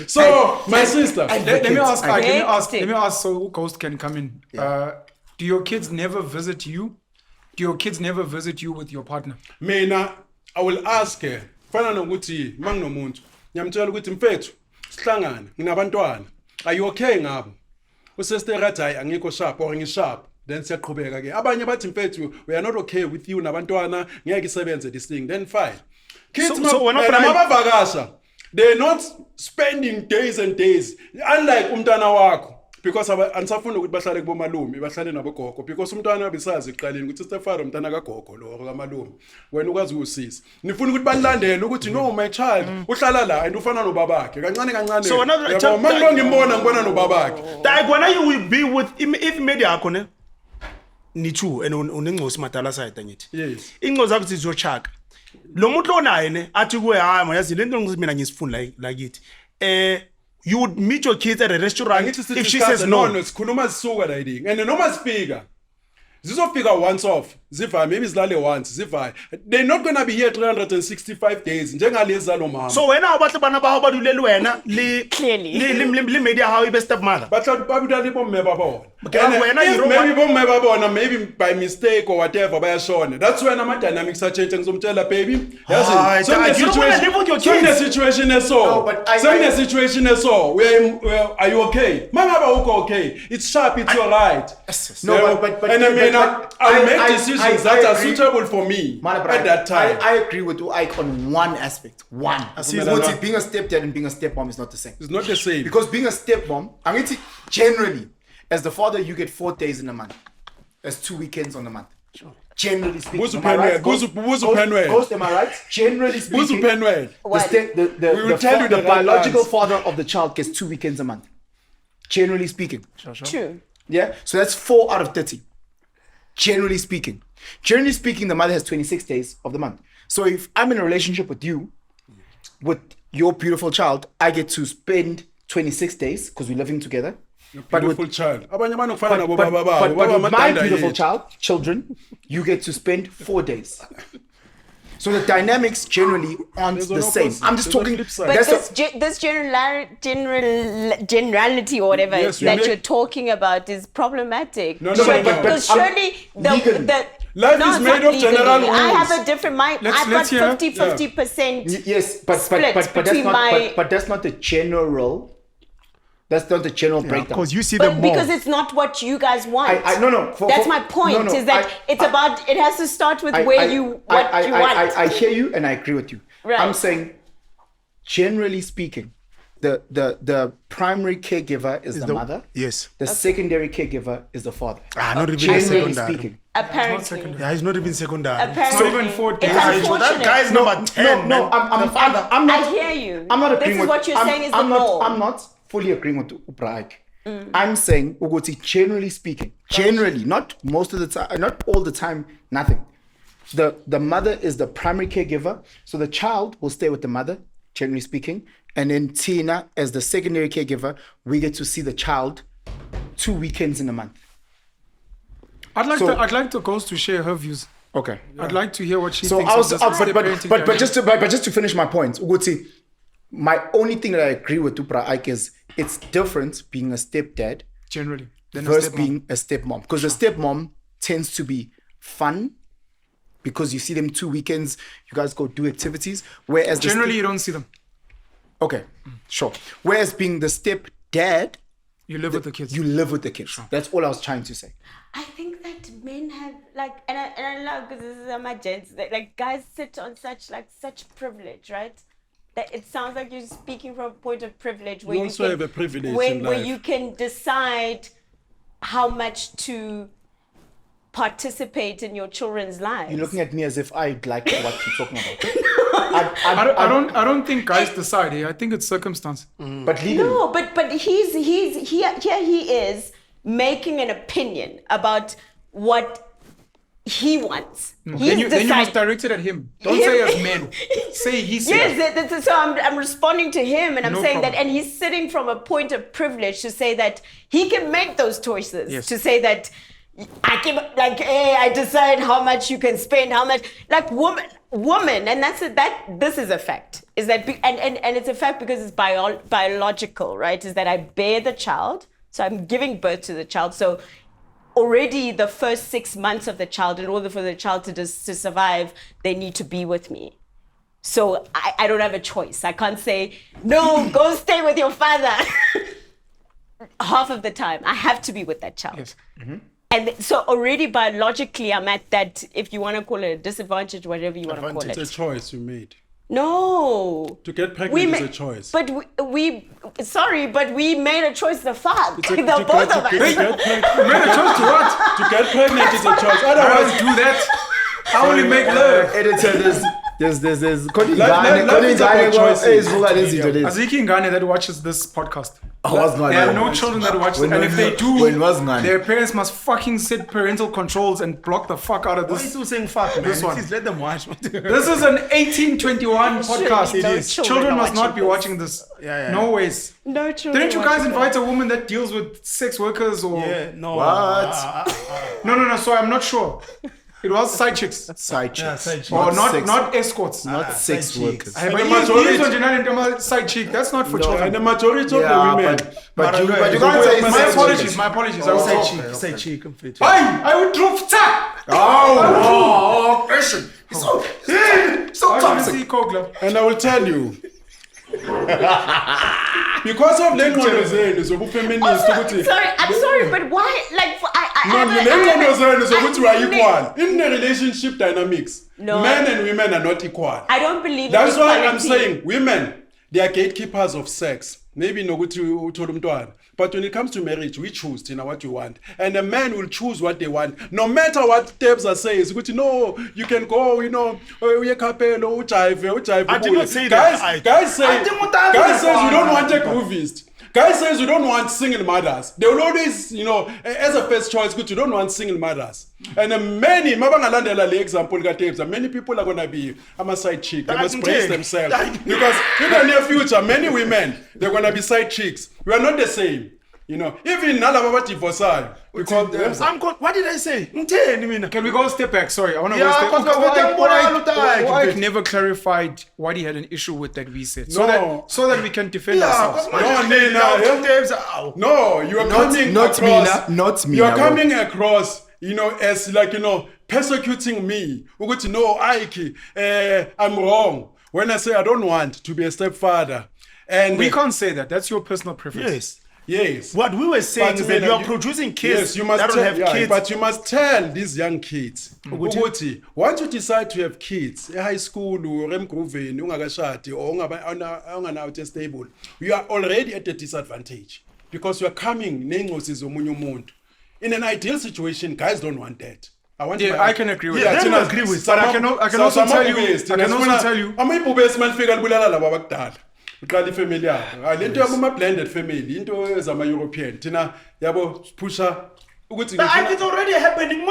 So my sister, Let me ask so Ghost can come in. Do your kids never visit you? Do your kids never visit you with your partner? mina I will ask her fana nokuthi manginomuntu ngiyamtshela ukuthi mfethu sihlangana nginabantwana are you okay ngabo usister rathi hayi angikho sharp or ngisharp then siyaqhubeka ke abanye bathi mfethu we are not okay with you nabantwana ngeke isebenze this thing then fine kids mabavakasha they're not spending days and days unlike umntana wakho because anisafuna ukuthi bahlale kubomalume bahlale nabogogo because umntwana besazi eqaleni ukuthi stepfather umntana kagogo lo kamalume wena ukwazi usisi nifuna ukuthi balilandele ukuthi no my child uhlala la and ufana nobabakhe kancane So another manje ngimbona ngibona nobabakhe like when you will be with if media yakho ne nichu and unengcosi madala side ngithi yes ingcozi yakho izochaka lo muntu onaye ne athi kuwe hayi mayazi lento mina ngisifuna la kithi you would meet your kids at a restaurant if she says no sikhuluma sisuka la yiding and noma speaker zizofika once off ziva maybe zilale once ziva they're not going to be here 365 days njengalezi zalo mama so wena abahle bana bawo badulele wena Clearly. li media how ibe stepmother bathi babudala bomme babona wena maybe bomme babona maybe by mistake or whatever bayashona that's when ama dynamics are changing ngizomtshela baby yazi so the situation is so the situation is so are you okay mangaba uko okay it's sharp it's all right No, but and I mean I'll make decisions that are suitable for me at that time. I agree with Ike on one aspect. One. Being a stepdad and being a stepmom is not the same. It's not the same. Because being a stepmom, I mean, generally, as the father, you get 4 days in a month. There's 2 weekends on a month. Generally speaking. Am I right? Ghost, am I right? Generally speaking, the biological father of the child gets 2 weekends a month. Generally speaking. True. Yeah? So that's 4 out of 30. Generally speaking, the mother has 26 days of the month. So if I'm in a relationship with you, with your beautiful child, I get to spend 26 days because we're living together. But with my beautiful children, you get to spend 4 days. So the dynamics generally aren't the same. I'm just talking. But this generality or whatever you're talking about is problematic. Because surely life is made of general rules. I have a different mind. I've got 50%. Yes, but that's not the general That's not the general breakdown. Because you see But them more. because it's not what you guys want. No. That's my point. Is that it has to start with what you want. I hear you and I agree with you. Right. I'm saying, generally speaking, the primary caregiver is the mother. Yes. The secondary caregiver is the father. Not even Generally secondary. speaking. Apparently. Yeah, he's not even secondary. Apparently. Not even 40. It's That unfortunate. guy's number 10. No, I'm not. I hear you. I'm not agreeing This is with. what you're saying is the norm. I'm not fully agreeing with Ubraik. I'm saying, Uguti, generally speaking, not most of the time, not all the time, nothing. The mother is the primary caregiver, so the child will stay with the mother, generally speaking, and then Tina, as the secondary caregiver, we get to see the child 2 weekends in a month. I'd like the ghost to share her views. Okay. I'd like to hear what she So thinks. I was, of this but just to finish my point, Uguti, my only thing that I agree with Tupra Ike is it's different being a stepdad generally than versus a stepmom. being a stepmom, because the stepmom tends to be fun because you see them 2 weekends, you guys go do activities, whereas Generally, you don't see them. okay, sure. Whereas being the stepdad, You live with the kids. you live with the kids. That's all I was trying to say. I think that men have and I love because this is AMAGENTS, that guys sit on such privilege, right? That it sounds like you're speaking from a point of privilege where You also have a privilege in where life. you can decide how much to participate in your children's lives. You're looking at me as if I like what you're talking about. I don't think guys decide. I think it's circumstance. But legally, No, but he's here he is making an opinion about what he wants. He's Then you must deciding. direct it at him. Don't Him- say as men. Say he said. Yes, so I'm responding to him and I'm No saying that, problem. and he's sitting from a point of privilege to say that he can make those choices. Yes. To say that I can, hey, I decide how much you can spend, how much, woman, and this is a fact. Is that, and it's a fact because it's biological, right? Is that I bear the child, so I'm giving birth to the child, so already the first 6 months of the child, in order for the child to survive, they need to be with me. So I don't have a choice. I can't say, no, go stay with your father. Half of the time, I have to be with that child. Yes. And so already biologically, I'm at that, if you want to call it a disadvantage, whatever you want to call It's a it. choice you made. No. To get pregnant is a choice. But we made a choice, the father, To the both of us. get You made a choice to what? to get pregnant is a choice. I Otherwise, don't do that. I only make love. editor, there's Life is about choices. Aziki Ngane that watches this podcast. was not There are there. no children that watch this. When And if they do, when was Ngane? their parents must fucking set parental controls and block the fuck out of Why are you this. still saying fuck, man? This one. Please let them watch. This is an 1821 podcast. Surely no children Children are must not watching be this. watching this. Yeah. No ways. No children. Didn't you guys watching invite a woman that deals with sex workers or? Yeah, no. What? No. So I'm not sure. It was side chicks. Side chicks. side chicks. Or sex- not escorts. not sex side workers. chicks. But the he's majority- on general side chick. That's not for and the children. majority of the Yeah, women. but you But can't say My sex apologies. workers. My apologies. I Say was cheek. Say cheek. I would drop tap. Oh, Christian. So toxic. And I will tell you. Because of le ngqondo zenu zobufeminist ukuthi I'm sorry, but why? le ngqondo zenu zokuthi we are equal in the relationship dynamics. No. Men and women are not equal. I don't believe That's in why I'm equality. saying women, they are gatekeepers of sex. Maybe nokuthi uthola umntwana. But when it comes to marriage, we choose what you want. And a man will choose what they want. No matter what Tebza says, no, you can go, uye kapelo, ujive. I did not say that. Guys say I didn't want we don't want a groovist. Guys says we don't want single mothers. They will always, as a first choice, you don't want single mothers. And many, mabangalandela le example ka many people are gonna be a side chick. They must brace themselves. Because in the near future, many women, they're gonna be side chicks. We are not the same. Even nalaba divorce. Because What did I say? Can we go a step back? Sorry, I want to Yeah, go a step because Why never clarified what he had an issue with that we said. So that we can defend Yeah, ourselves. No, you are coming not me, across. not me. You are coming across, as persecuting me. Ukuthi no, Ike, I'm wrong when I say I don't want to be a stepfather. And We can't say that. That's your personal preference. Yes. Yes. What we were saying But is that when you are you- producing kids Yes, you must that don't tell, have yeah, kids. but you must tell these young kids ukuthi once you decide to have kids high school or emgrooveni ungakashadi or ungana stable, you are already at a disadvantage because you are coming nengozi zomunye umuntu. In an ideal situation, guys don't want that. I can agree with Yeah, that. then I agree with But I can also tell you. Amabhubesi manifika libulala laba abakudala. Uqala ifamily yakho. Lento yakuma blended family, into ezama European. Thina yabo pusha ukuthi It's already happening.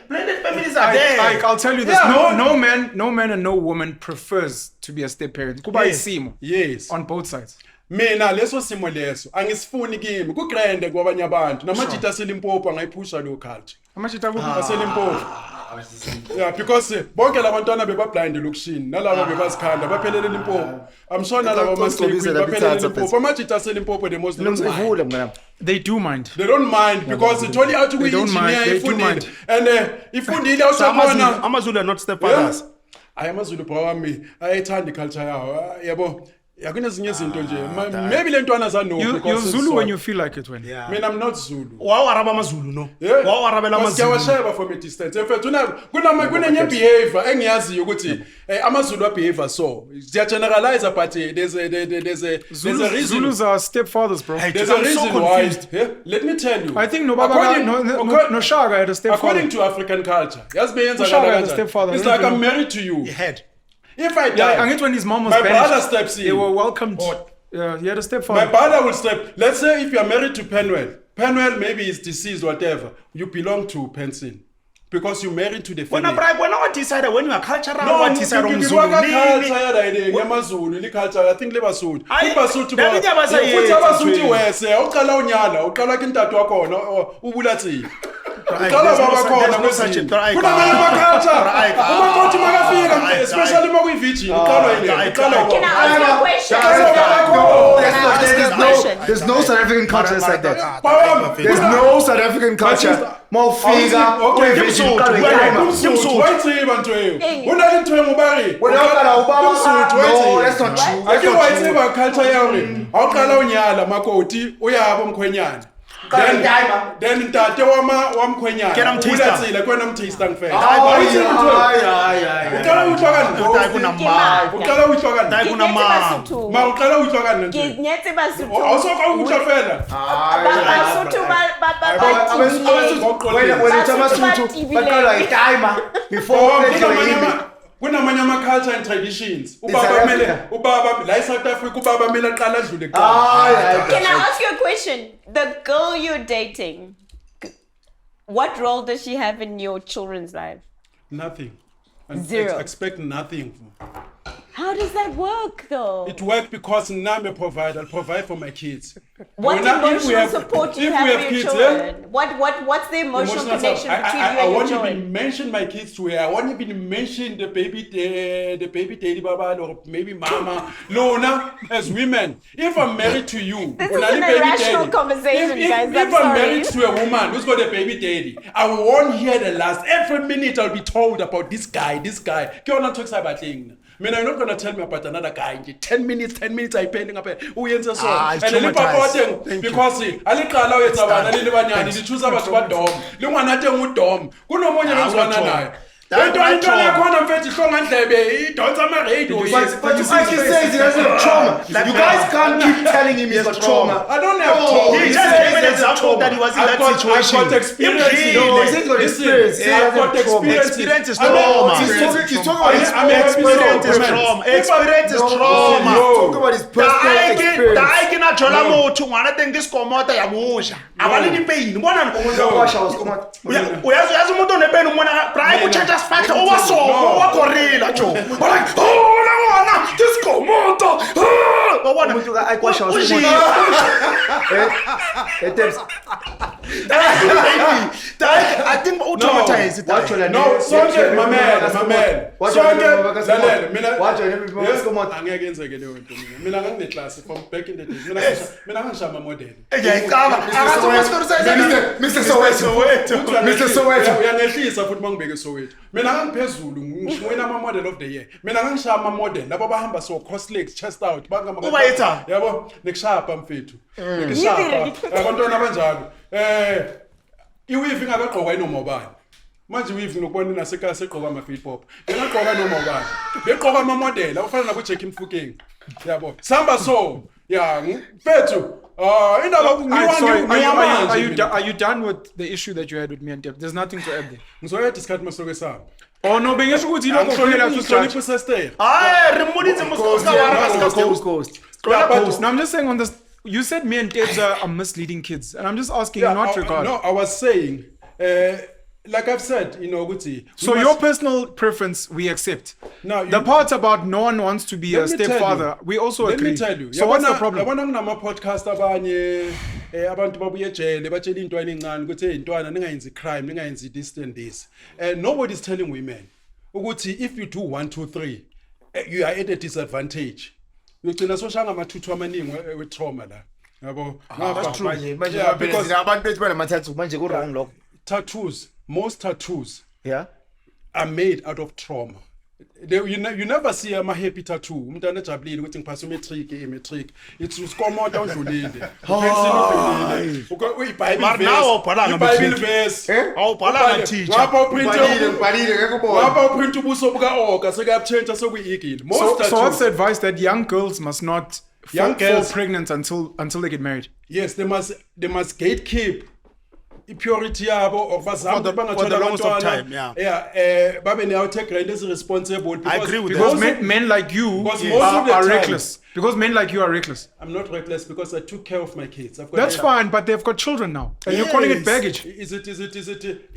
Blended families are there. I'll tell you this. Yeah, no man and no woman prefers to be a step parent. Kuba Yes. isimo. Yes. On both sides. Mina leso simo leso angisifuni kimi ku grand kwabanye abantu namajita selimpopo angayiphusha lo culture Amashita kuphi? aselimpopo. Yeah, because bonke labantwana bebablind lokushini nalabo bebazikhanda baphelele Limpopo. I'm sure nalabo baphelele Limpopo. Amajita selimpopo the most Ngivule mngana. They do mind. they don't mind because it's only out to They don't mind, engineer they do mind. and ifundile awusabona Amazulu are not stepfathers. ayamazulu bra wami ayithanda culture yawo yabo yakunezinye izinto nje maybe lentwana zano You're Zulu when you feel like it when. Yeah. mina I'm not Zulu. Wawaraba Amazulu no. Yeah. Wawarabela Amazulu. Siyawasheba from a distance. In fact, kunenye behavior engiyaziyo ukuthi amaZulu behavior so. They generalize but there's a reason. Zulus are stepfathers, bro. There's I'm a so reason why. confused. Yeah? Let me tell you. I think no Shaga had a stepfather. According to African culture, Shaga had a stepfather. It's like I'm married to you. He had. If I Yeah, die, and it when his mom was my banished, brother steps in. they were welcomed. Yeah, he had a stepfather. My brother will step. Let's say if you are married to Penwell maybe is deceased, whatever. You belong to Penson because you married to the family. When I decided when you are cultural, No, what decided on Zulu? Zulu culture I think lebasuthu Ayi, ibasuthu David Yabasa futhi yethu, abasuthu Thweni. wese uqala unyala uqala kintathu wakhona ubulathile uqala There's no baba such- khona there's no such a- kunamanye ama-culture Right. umakoti makafika Right. especially makuyi-virgin uqalwa yini Right. uqalwa Can I ask you a question? There's no South African culture that's like that. Power- There's no South African culture. Mawufika Okay, kwe-virgin, Msuthu, uqale wena, timer. umsuthu wayitsiba ntweyo unalintwengu bari Wena uqala ubaba. umsuthu No, wayitsiba that's not true. ake That's not true. wayitsiba culture yawo awuqala unyala makoti uyabo mkhwenyana Uqala timer. then ntate wamkhwenyana Kena mtaster. ulatsile kwena mtaster ngifela Hayi, Awuyitsiba ntweyo. hayi. uqala uyitwa kanti Hayi, kunama. uqala uyitwa kanti Hayi, kuna ma. ma uqala uyitwa kanti ntweyo Ngiyetse basuthu. awusoka ukutla fela Basuthu Wena uthi amasuthu baqala i-timer before kunamanye ama-culture and traditions South Africa. ubaba la eSouth Africa ubaba kumele aqala adlule Can I ask you a question? The girl you're dating, what role does she have in your children's life? nothing and Zero. expect nothing. How does that work though? It works because now I'm a provider. I'll provide for my kids. What If we emotional have- support do you if have we for have your kids, children? What's the emotional Emotional connection support. between I you and your won't children? even mention my kids to her. I won't even mention the baby daddy baba or maybe mama. Lona, as women, if I'm married to you, This when is I an baby irrational daddy, conversation, if, guys. If I'm I'm sorry. married to a woman who's got a baby daddy, I won't hear the last. Every minute I'll be told about this guy. You're not talking about things. I mean, I'm not gonna tell me about another guy. 10 minutes I pending up. Uyenza so. it's And then traumatized. because aliqala wethu abana leli banyani lithusa abantu badom. Lingwana teng udom. Kunomunye lozwana naye. Into yakhona mfethu ihlonga ndlebe idonsa ama radio. But you says he doesn't have trauma. You guys can't keep telling him he's got trauma. I don't have No, trauma. He just gave an example that he was in I've that got situation. experience. No, he says he's got experience. He I've doesn't got have trauma. Experience is I mean, trauma. He's talking about his Experience is trauma. Experience is trauma. He's talking about his personal experience. Taiki na jola motho ngwana teng ke skomota ya mosha. Abale di pain. Bona uyazi umuntu onepain umona braai ku change factor owaso owakorela jo. Like oh la ngwana ke skomota. Wabona Umuntu ayikwasha I think traumatized. No, sonke mamela. Angeke yenzeke leyo nto mina. Mina ngangineclass from back in the days. Mina ngangishaya ama model. Mr. Soweto. Uyangehlisa futhi mangibeke Soweto. Mina ngangiphezulu ngishwina ama-model of the year mina ngangishaya ama-model labo bahamba so cross legs chest out Ubayetha? yabo nikushapa mfethu nikushapa abantwana abanjalo iwivi ingakagqokwa inoma ubani manje iwivi ngokubona nasekhaya segqoka ama-fit pop ngingagqoka noma ubani begqoka ama-model ufana nabo-Jackie Mfukeng yabo samba so ya mfethu Are you done with the issue that you had with me and Deb? There's nothing to add there. ngizoyeda isikhathi masoke sami Oh no, bengisho ukuthi yilokho kuphela ngihlonipha usester No, I'm just saying on this. You said me and Debs are misleading kids, and I'm just asking in what regard. No, I was saying, like I've said, Guti. So your personal preference, we accept. Now, the part about no one wants to be a stepfather, we also agree. Let me tell you. So what's the problem? Yabona kunama podcast abanye abantu babuye ejele batshela intwana encane ukuthi intwana ningayenzi crime, ningayenzi this and this. Nobody is telling women ukuthi if you do 1 2 3, you are at a disadvantage. Ugcina soshanga amathuthu amaningi we trauma la. Yabo. That's true. Because abantu bethu banamathathu manje ku wrong lokho. Tattoos, most tattoos are made out of trauma. You never see a happy tattoo. Umntana ejabulile ukuthi ngiphasa imatric. It's uskomoda udlulile. iBible verse. Awubhalanga teacher. Wapha uprint ubuso buka oga sekuyatshentsha sokuyigile. So what's the advice that young girls must not fall pregnant until they get married? Yes, they must gatekeep purity yabo for the longest of time, babe take is responsible I agree with because men like you are reckless. Because men like you are reckless. I'm not reckless because I took care of my kids. That's fine, but they've got children now, and you're calling it baggage. Is it?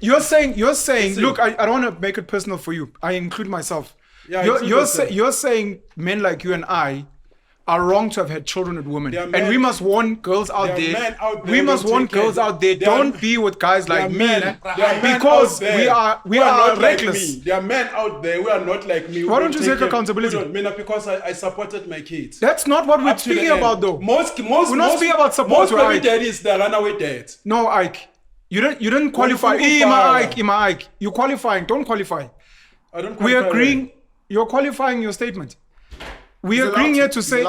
You're saying. Look, I don't want to make it personal for you. I include myself. You're saying men like you and I are wrong to have had children with women, and we must warn girls out there. We must warn girls out there. Don't be with guys like me, because we are reckless. There are men out there who are not like me. Why don't you take accountability? Because I supported my kids. That's not what we're speaking about, though. We're not speaking about support. Most baby daddies, they're runaway dads. No, Ike, you didn't qualify. Ike, you're qualifying. Don't qualify. I don't qualify. We're agreeing. You're qualifying your statement. We're agreeing here to say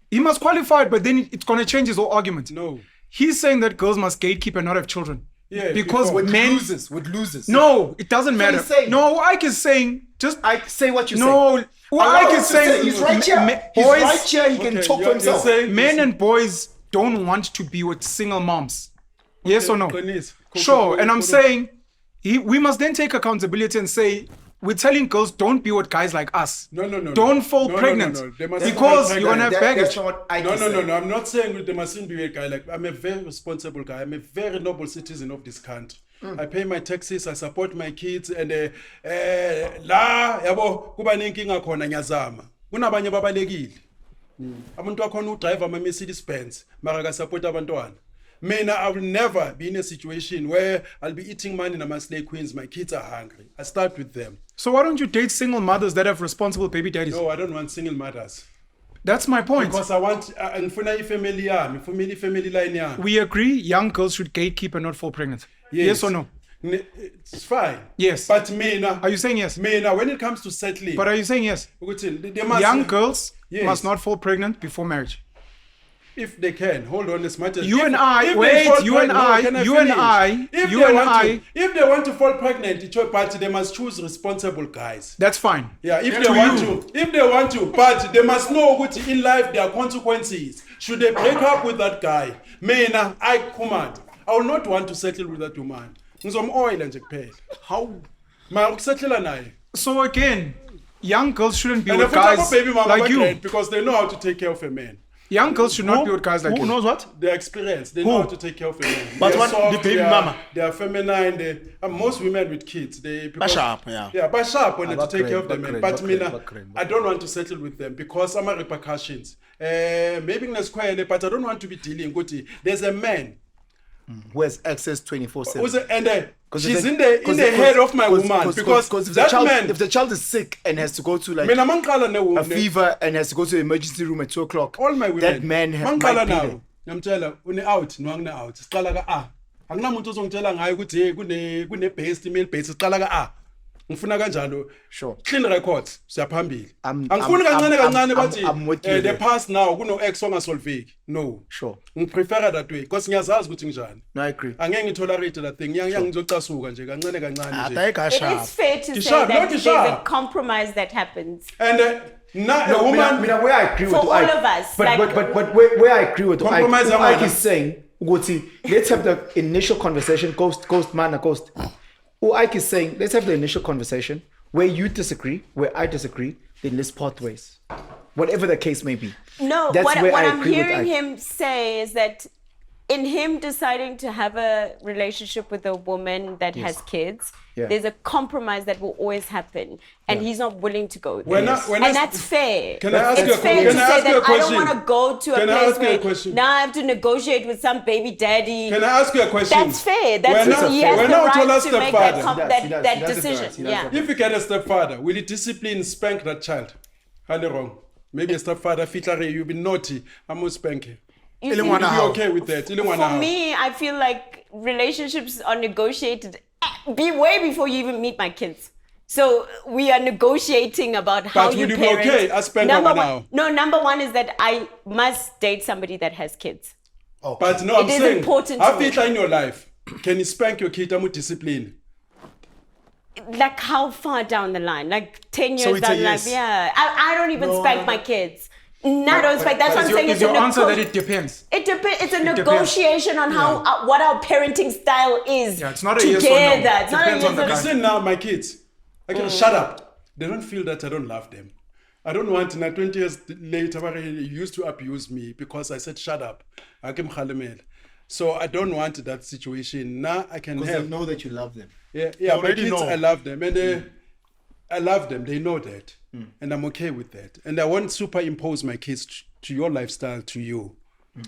he must qualify, but then it's going to change his whole argument. No. He's saying that girls must gatekeep and not have children. Yeah, because men losers. No, it doesn't matter. No, Ike is saying Ike, say what you say. No, Ike is saying he's right here. He's right here. He can talk for himself. Men and boys don't want to be with single moms. Yes or no? Sure. And I'm saying we must then take accountability and say, we're telling girls don't be with guys like us. No. Don't fall pregnant because you're gonna have baggage. No. I'm not saying they mustn't be with a guy like. I'm a very responsible guy. I'm a very noble citizen of this country. I pay my taxes. I support my kids. And la yabo kuba nenkinga khona ngiyazama. Kunabanye babalekile. Abantu akhona udriver ama Mercedes Benz mara ka support abantwana. Mina, I will never be in a situation where I'll be eating money in my slave queens. My kids are hungry. I start with them. So why don't you date single mothers that have responsible baby daddies? No, I don't want single mothers. That's my point. Because I want family line. We agree young girls should gatekeep and not fall pregnant. Yes or no? It's fine. Yes. But Mina. Are you saying yes? Mina, when it comes to settling. But are you saying yes? Young girls must not fall pregnant before marriage. If they can, hold on as much as If they want to fall pregnant, it's your party. They must choose responsible guys. That's fine. Yeah, if they want to, but they must know what in life there are consequences. Should they break up with that guy? Mina, I will not want to settle with that woman. Oil and how? So again, young girls shouldn't be with guys like you because they know how to take care of a man. Young girls should not be with guys like you. Who knows what? They're experienced. They know how to take care of a man. But what the baby mama? They are feminine. Most women with kids, they sharp, when they take care of the men. But I don't want to settle with them because some are repercussions. Maybe in a square, but I don't want to be dealing with it. There's a man who has access 24/7. And she's in the head of my woman because if the child is sick and has to go to like a fever and has to go to the emergency room at 2:00, all my women, that man might be there. Ngiyamtshela out no out siqala ka akunamuntu ozongitshela ngayo ukuthi kune best email base siqala ka ngifuna kanjalo Sure. clean records siyaphambili I'm- angifuni I'm- kancane I'm- kancane I'm- bathi I'm with you the there. past now kuno ex ongasolveki no Sure. ngiprefer that way because ngiyazazi ukuthi njani No, I agree. angeke ngitolerate that thing ngizocasuka nje kancane kancane nje It is fair to say Sharp, that not there's sharp. a compromise that happens. and a No, woman where I agree For with all Ike, of us, but like- but where I agree with Ike, Compromise Ike amana. is saying, ukuthi, let's have the initial conversation. Ghost man, ghost. Ike is saying, let's have the initial conversation where you disagree, where I disagree. Then let's part ways, whatever the case may be. No, That's what where I I'm agree with hearing Ike. him say is that in him deciding to have a relationship with a woman that has kids, Yeah. there's a compromise that will always happen, and he's not willing to go there. When I- and that's fair. Can I ask it's you a fair question? to Can I say ask you a that I don't question? want to go to Can I a place ask you a where question? now I have to negotiate with some baby daddy. Can I ask you a question? That's fair. That's When he I- has when the I told right us to the make father- that He does decision. the right. Yeah. if you get a stepfather will he discipline spank that child highly wrong maybe a stepfather fitlare you've been naughty I'm gonna spank you You Ele see, ngwana be hao. okay with that Ile ngwana For hao. me, I feel like relationships are negotiated be way before you even meet my kids. So we are negotiating about how But you will you be parent. okay? I spend number one one, now. no, number one is that I must date somebody that has kids. But no, I'm It is saying, important how to me. fitla in your life? Can you spank your kid and discipline? Like how far down the line? Like 10 So years it's a down the line? yes. Yeah. I don't even spank my kids. I don't spank. That's what I'm saying. Is your answer that it depends? It depends. It's a depends. negotiation on how what our parenting style is. Yeah, it's not a together. yes or no. It's not a Depends yes on the or no. guy. Listen now, my kids. I can shut up. They don't feel that I don't love them. I don't want now 20 years later you used to abuse me because I said shut up. I came khalemel. So I don't want that situation. Now I can Because have they know that you love them. yeah, my already kids, know. I love them, and I love them. They know that, and I'm okay with that. And I won't superimpose my kids to your lifestyle to you,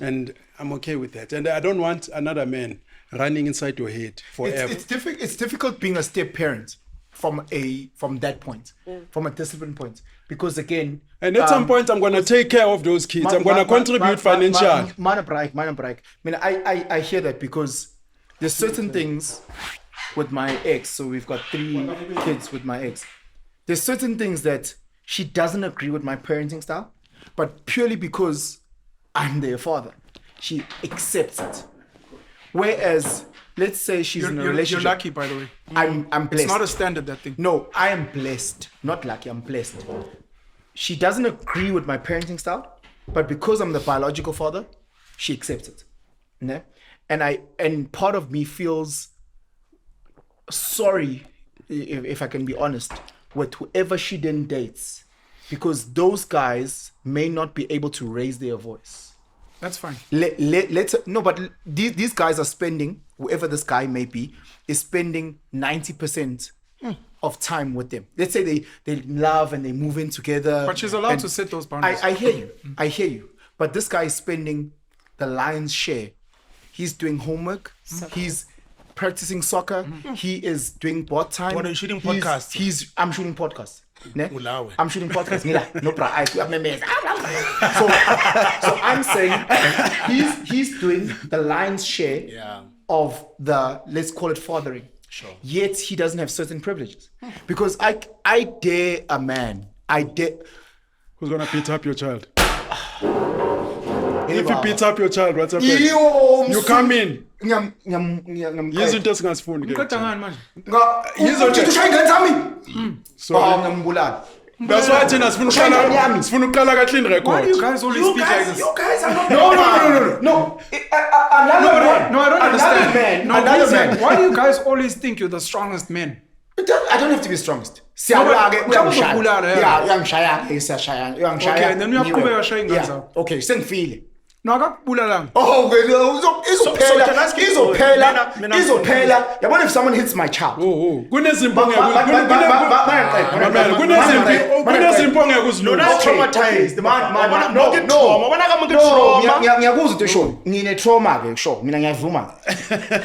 and I'm okay with that. And I don't want another man running inside your head forever. It's difficult being a step parent from that point, from a discipline point, because again. And at some point, I'm gonna take care of those kids. I'm gonna contribute financially. Man break. I mean, I hear that because there's certain things with my ex. So we've got 3 kids with my ex. There's certain things that she doesn't agree with my parenting style, but purely because I'm their father, she accepts it. Whereas, let's say she's in a You're relationship. lucky, by the way. I'm blessed. It's not a standard, that thing. No, I am blessed. Not lucky, I'm blessed. She doesn't agree with my parenting style, but because I'm the biological father, she accepts it. Ne? And part of me feels sorry, if I can be honest, with whoever she then dates, because those guys may not be able to raise their voice. That's fine. But these guys are spending, whoever this guy may be, is spending 90% of time with them. Let's say they love and they move in together. But she's allowed and to set those boundaries. I hear you. But this guy is spending the lion's share. He's doing homework. He's practicing soccer. He is doing board time. What are you shooting podcasts? I'm shooting podcasts. Ne? Ulawe. I'm shooting podcasts. No, bro. So I'm saying he's doing the lion's share of the, let's call it fathering. Sure. Yet he doesn't have certain privileges. Because I dare a man. Who's gonna beat up your child? If you beat up your child, what's happening? You come in. Yizinto esingasifuni ke. Uqeda ngani manje? Sorry. That's why thina sifuna uqala ka clean Why do you record. guys always speak like this? You guys are not. No. Another man. No, I don't understand. Man. No, Another listen, man. why do you guys always think you're the strongest men? I don't have to be strongest. Okay, then uyaqhubeka shaya ingane zakho. Okay, sengifile. No, akakubulalanga. Oh, mina- izophela. Yabona if someone hits my child. Kunezimpo ngeke uzilungise. That's traumatized. Ngiyakuzwa ukuthi sho ngine trauma ke sho mina ngiyavuma.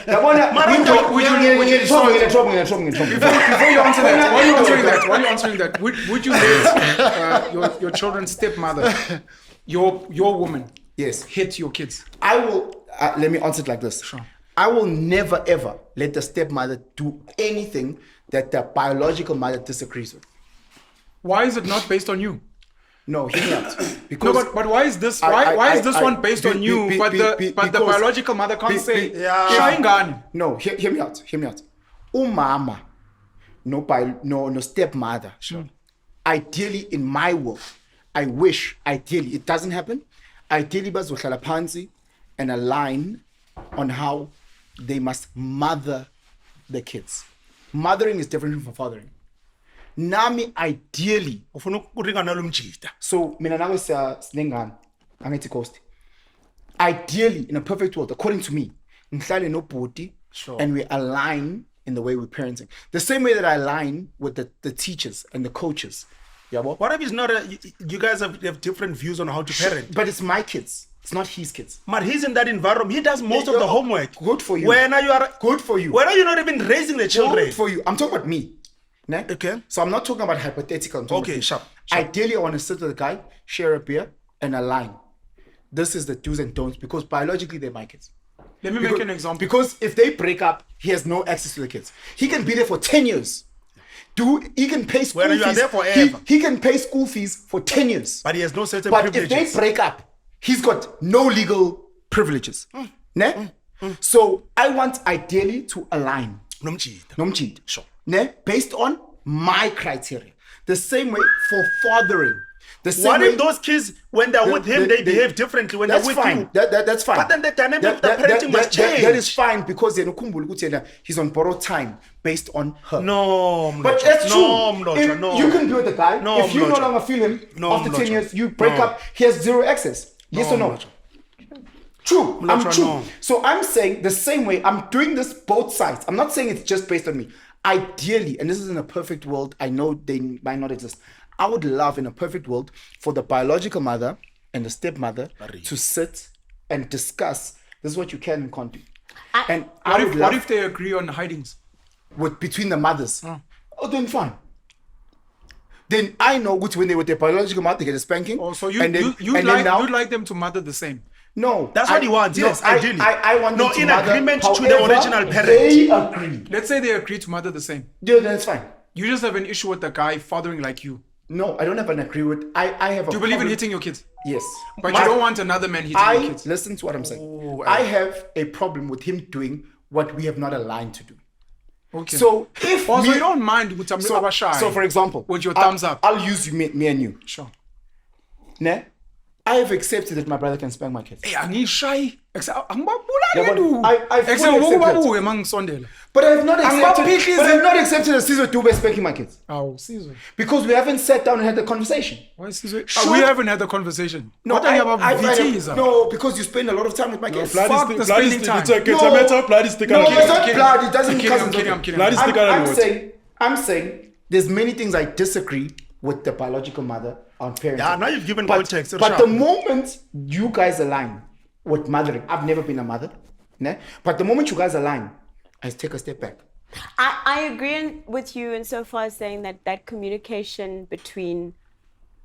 Yabona ngine trauma. Before you answer that, while you're answering that, would you let your children's stepmother, your woman, Yes. hit your kids? I will let me answer it like this. Sure. I will never ever let the stepmother do anything that the biological mother disagrees with. Why is it not based on you? No, hear me out. Because No, but why is this? Why is this one based on you? But the biological mother can't say. Shayingani. No, hear me out. Hear me out. Umama, no stepmother. Sure. Ideally, in my world, I wish ideally it doesn't happen. Ideally, bazohlala phansi and align on how they must mother the kids. Mothering is different from fathering. Nami ideally. So mina nawe sinengane angithi Coast. Ideally, in a perfect world, according to me, ngihlale nobhuti and we align in the way we're parenting. The same way that I align with the teachers and the coaches. Yeah, what if it's not you guys have different views on how to parent? But it's my kids. It's not his kids. But he's in that environment. He does most of the homework. Good for you. When are you good for you? When are you not even raising the children? Good for you. I'm talking about me. Né? Okay. So I'm not talking about hypothetical. I'm talking about sharp. Ideally, I want to sit with a guy, share a beer, and align. This is the do's and don'ts because biologically they're my kids. Let me make an example. Because if they break up, he has no access to the kids. He can be there for 10 years. He can pay school fees. You are there forever. He can pay school fees for 10 years. But he has no certain privileges. But if they break up, he's got no legal privileges. So I want ideally to align. Nomchid. Sure. Based on my criteria. The same way for fathering. What if those kids, when they're with him, they behave differently when they're with you? That's fine. But then the dynamic of the parenting must change. That is fine because he's on borrowed time based on her. No, but that's true. Mlotshwa, no. You can be with the guy. No, if you no longer feel him, after 10 years, you break up, he has zero access. Yes or no? Mlotshwa. True. I'm true. No. So I'm saying the same way. I'm doing this both sides. I'm not saying it's just based on me. Ideally, and this is in a perfect world, I know they might not exist. I would love in a perfect world for the biological mother and the stepmother to sit and discuss this is what you can and can't do. What if they agree on hidings? Between the mothers. Oh, then fine. Then I know which when they with their biological mother they get a spanking. Oh, so you'd like them to mother the same. No, that's what he wants. Yes, ideally. I want them to in mother, agreement however, to the original parent. They agree. Let's say they agree to mother the same. Yeah, that's fine. You just have an issue with the guy fathering like you. No, I don't have an agree with. I have. Do you believe in hitting your kids? Yes, but you don't want another man hitting your kids. Listen to what I'm saying. I have a problem with him doing what we have not aligned to do. Okay. So if so you don't mind with so for example, with your thumbs up, I'll use me and you. Sure. Ne? I have accepted that my brother can spank my kids. Hey, I'm shy. I But I have not accepted that Sizwe Dube is spanking my kids. Oh, Sizwe. Because we haven't sat down and had the conversation. Why Sizwe? We haven't had the conversation. No, what are you about VTs? No, because you spend a lot of time with my kids. Fuck the spending time. No, it's not blood. It doesn't count. I'm saying there's many things I disagree with the biological mother on parenting. Yeah, now you've given context. But the moment you guys align with mothering, I've never been a mother. Ne? But the moment you guys align, I take a step back. I agree with you insofar as saying that communication between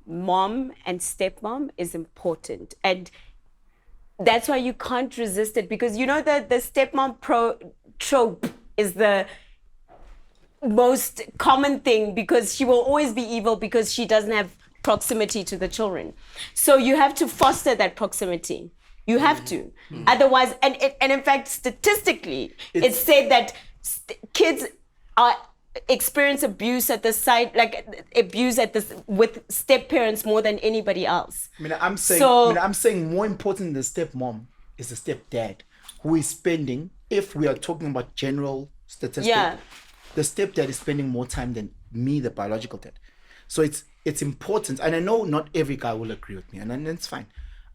mom and stepmom is important. And that's why you can't resist it, because you know the stepmom trope is the most common thing, because she will always be evil because she doesn't have proximity to the children. So you have to foster that proximity. You have to. Otherwise, and in fact, statistically, it's said that kids experience abuse at the site, like abuse at this with step parents more than anybody else. I'm saying more important than the stepmom is the stepdad, who is spending, if we are talking about general statistics, the stepdad is spending more time than me, the biological dad. So it's important, and I know not every guy will agree with me, and that's fine.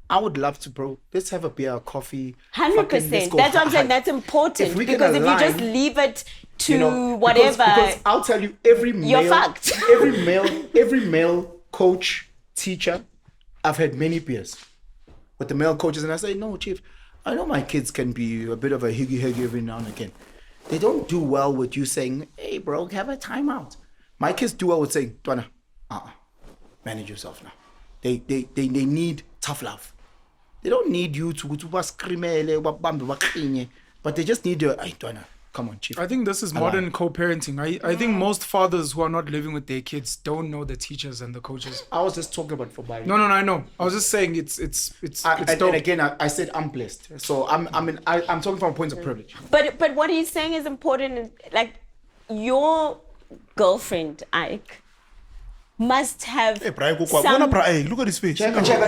I would love to, bro. Let's have a beer, coffee. 100%. That's what I'm saying. That's important, because if you just leave it to whatever, because I'll tell you, you're fucked. every male coach, teacher, I've had many beers with the male coaches, and I say, no, chief, I know my kids can be a bit of a higgy every now and again. They don't do well with you saying, hey, bro, have a timeout. My kids do well with saying, Dwana, manage yourself now. They need tough love. They don't need you to scream. but they just need to. I don't know. Come on, chief. I think this is modern co-parenting. I think most fathers who are not living with their kids don't know the teachers and the coaches. I was just talking about for Biden. No, I know. I was just saying it's and dope. again, I said I'm blessed, so I'm talking from a point of privilege. But what he's saying is important. Like your girlfriend, Ike, must have Hey, Bri, go some. look at his face. Check. Bri, Must have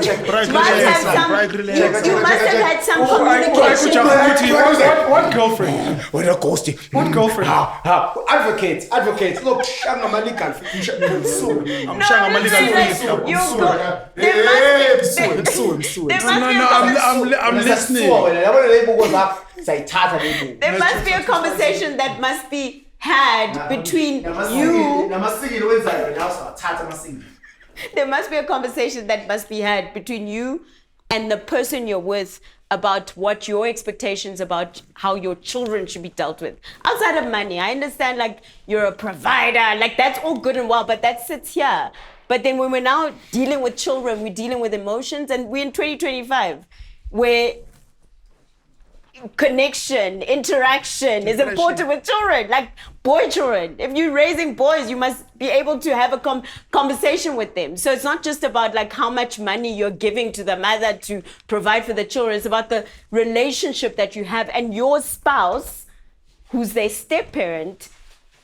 relax. some. Bri, You relax. must have had some communication. What girlfriend? What a ghosty. What girlfriend? Advocates. Look, I'm a legal. I'm showing my legal fees. There I'm listening. must be a conversation that must be had between you. There must be a conversation that must be had between you and the person you're with about what your expectations about how your children should be dealt with. Outside of money, I understand like you're a provider, like that's all good and well, but that sits here. But then when we're now dealing with children, we're dealing with emotions, and we're in 2025 where connection, interaction is important with children, like boy children. If you're raising boys, you must be able to have a conversation with them. So it's not just about like how much money you're giving to the mother to provide for the children. It's about the relationship that you have, and your spouse, who's their step parent,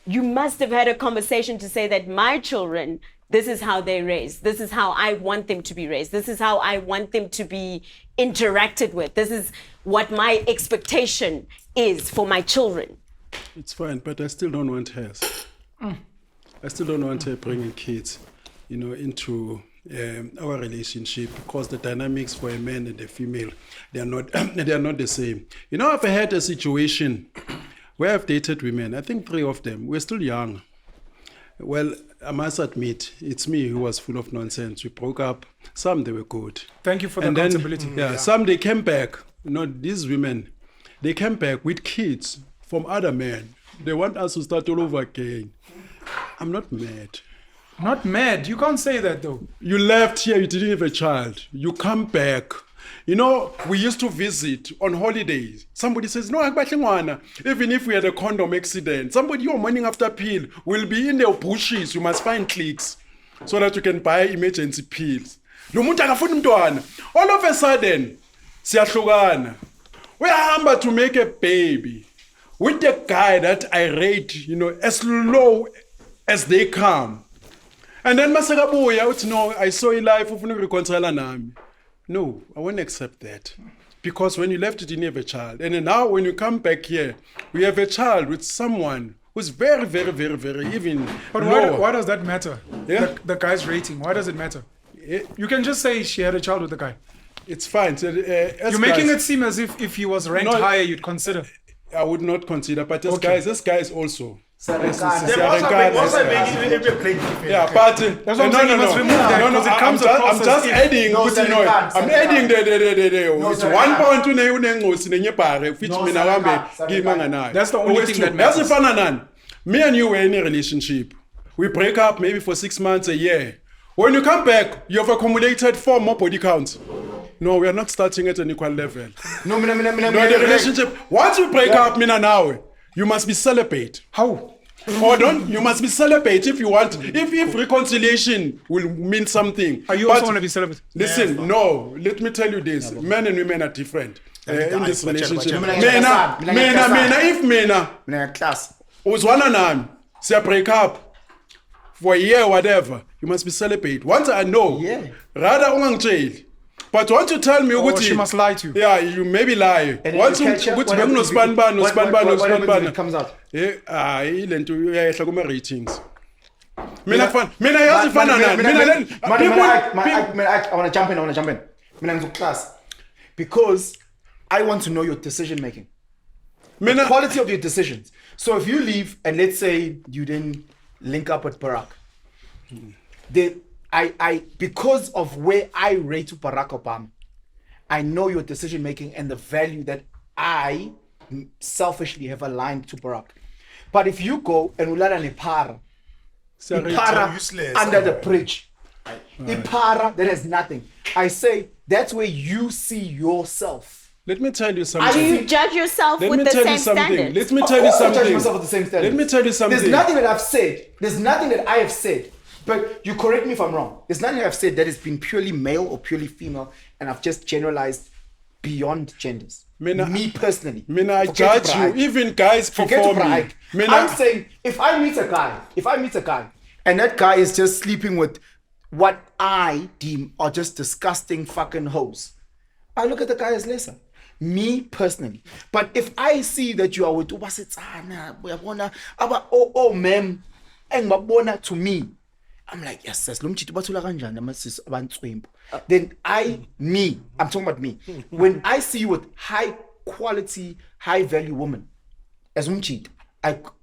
you must have had a conversation to say that my children, this is how they're raised. This is how I want them to be raised. This is how I want them to be interacted with. This is what my expectation is for my children. It's fine, but I still don't want hers. I still don't want her bringing kids, into our relationship, because the dynamics for a man and a female, they are not the same. I've had a situation where I've dated women. I think 3 of them. We're still young. Well, I must admit, it's me who was full of nonsense. We broke up. Some, they were good. Thank you for the And accountability. then, some, they came back. These women, they came back with kids from other men. They want us to start all over again. I'm not mad. Not mad. You can't say that though. You left here, you didn't have a child. You come back. We used to visit on holidays. Somebody says, no, even if we had a condom accident, somebody, your morning after pill will be in the bushes. You must find clicks so that you can buy emergency pills. All of a sudden, siyahlukana. Uyahamba to make a baby with the guy that I rate, as low as they come. And then masakabuya, no, I saw in life, ufuna reconcile nami. No, I won't accept that. Because when you left, you didn't have a child. And then now when you come back here, we have a child with someone who's very, very, very, very even But lower. why does that matter? Yeah? The guy's rating. Why does it matter? You can just say she had a child with the guy. It's fine. So, You're making it seem as if he was ranked higher, you'd consider. I would not consider, but this guy is also. They've also been even playing defense. Yeah, but That's what I'm saying, you must remove that, because it comes across I'm just as if- adding. No, sir, you can't, I'm sir, you adding No, it's sir, you 1 can't. point unengosi nenyepare which No, mina sir, you kambe can't, sir, you ngimanga can't. nayo. That's the only Always thing true. that matters. That's ifana nani. Me and you were in a relationship. We break up maybe for 6 months, a year. When you come back, you have accumulated 4 more body counts. No, we are not starting at an equal level. No, The relationship, once you break up, mina now, you must be celibate. How? Or you must be celibate if you want, if reconciliation will mean something. Are you But also want to be celibate? Listen, no, let me tell you this. Men and women are different in this relationship. If class. uzwana nami, siya break up for a year, whatever, you must be celibate. Once I know, rather ungangitsheli. But once you tell me, She must lie to you. Yeah, you maybe lie. And Once you catch her, put what happens if it- what happens if it comes out? ile nto uyayehla kuma ratings. Mina yazi fana nani. I want to jump in. Mina ngizo class. Because I want to know your decision making. The quality of your decisions. So if you leave and let's say you didn't link up with Barack, I because of where I rate Barack Obama, I know your decision making and the value that I selfishly have aligned to Barack. But if you go and ulala Ipara useless. under the bridge, Ipara that has nothing, I say that's where you see yourself. Let me tell you something. Do you judge yourself Let with me the tell same you something. standard? Let me Of tell you course I judge something. myself with the same standard. Let me tell you something. There's nothing that I've said. There's nothing that I have said. But you correct me if I'm wrong. There's nothing I've said that has been purely male or purely female, and I've just generalized beyond genders. Me personally. I judge you. Even guys Forget performing. to I'm saying if I meet a guy, and that guy is just sleeping with what I deem are just disgusting fucking hoes, I look at the guy as lesser. Me personally. But if I see that you are with ma'am, and to me, I'm like, yes, then I'm talking about me. When I see you with high quality, high value woman, as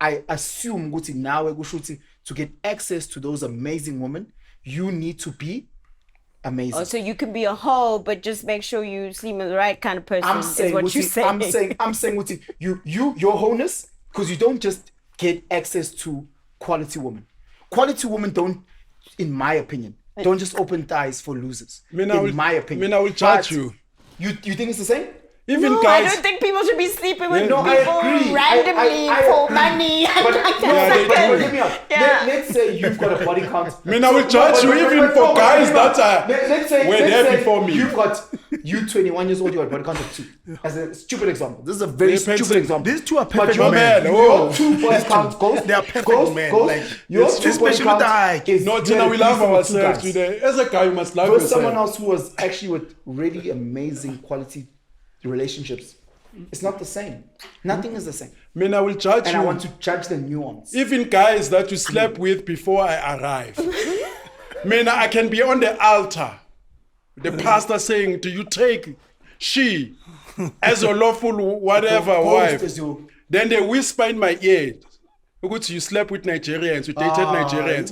I assume now to get access to those amazing women, you need to be amazing. Oh, so you can be a hoe, but just make sure you sleep with the right kind of person. I'm saying, is what you're saying. I'm saying, your wholeness, because you don't just get access to quality women. Quality women don't, in my opinion, don't just open thighs for losers. In my opinion. I will judge you. You think it's the same? Even No, guys. I don't think people should be sleeping with No, people I agree. randomly for money. But hear me out. Let's say you've got a body count. I will judge you even for guys that are Let's say before me. You've got, you 21 years old, you got a body count of 2. As a stupid example. This is a very stupid example. These two are But perfect your men. your 2 body counts goes. They are perfect men. Like, your it's 2 body especially with the eye. count is. No, Tina, we love ourselves today. As a guy, you must love Versus yourself. someone else who was actually with really amazing quality relationships. It's not the same. Nothing is the same. I will judge And you. I want to judge the nuance. Even guys that you slept with before I arrive. I can be on the altar. The pastor saying, do you take she as your lawful whatever wife? Then they whisper in my ear, you slept with Nigerians, you dated Nigerians.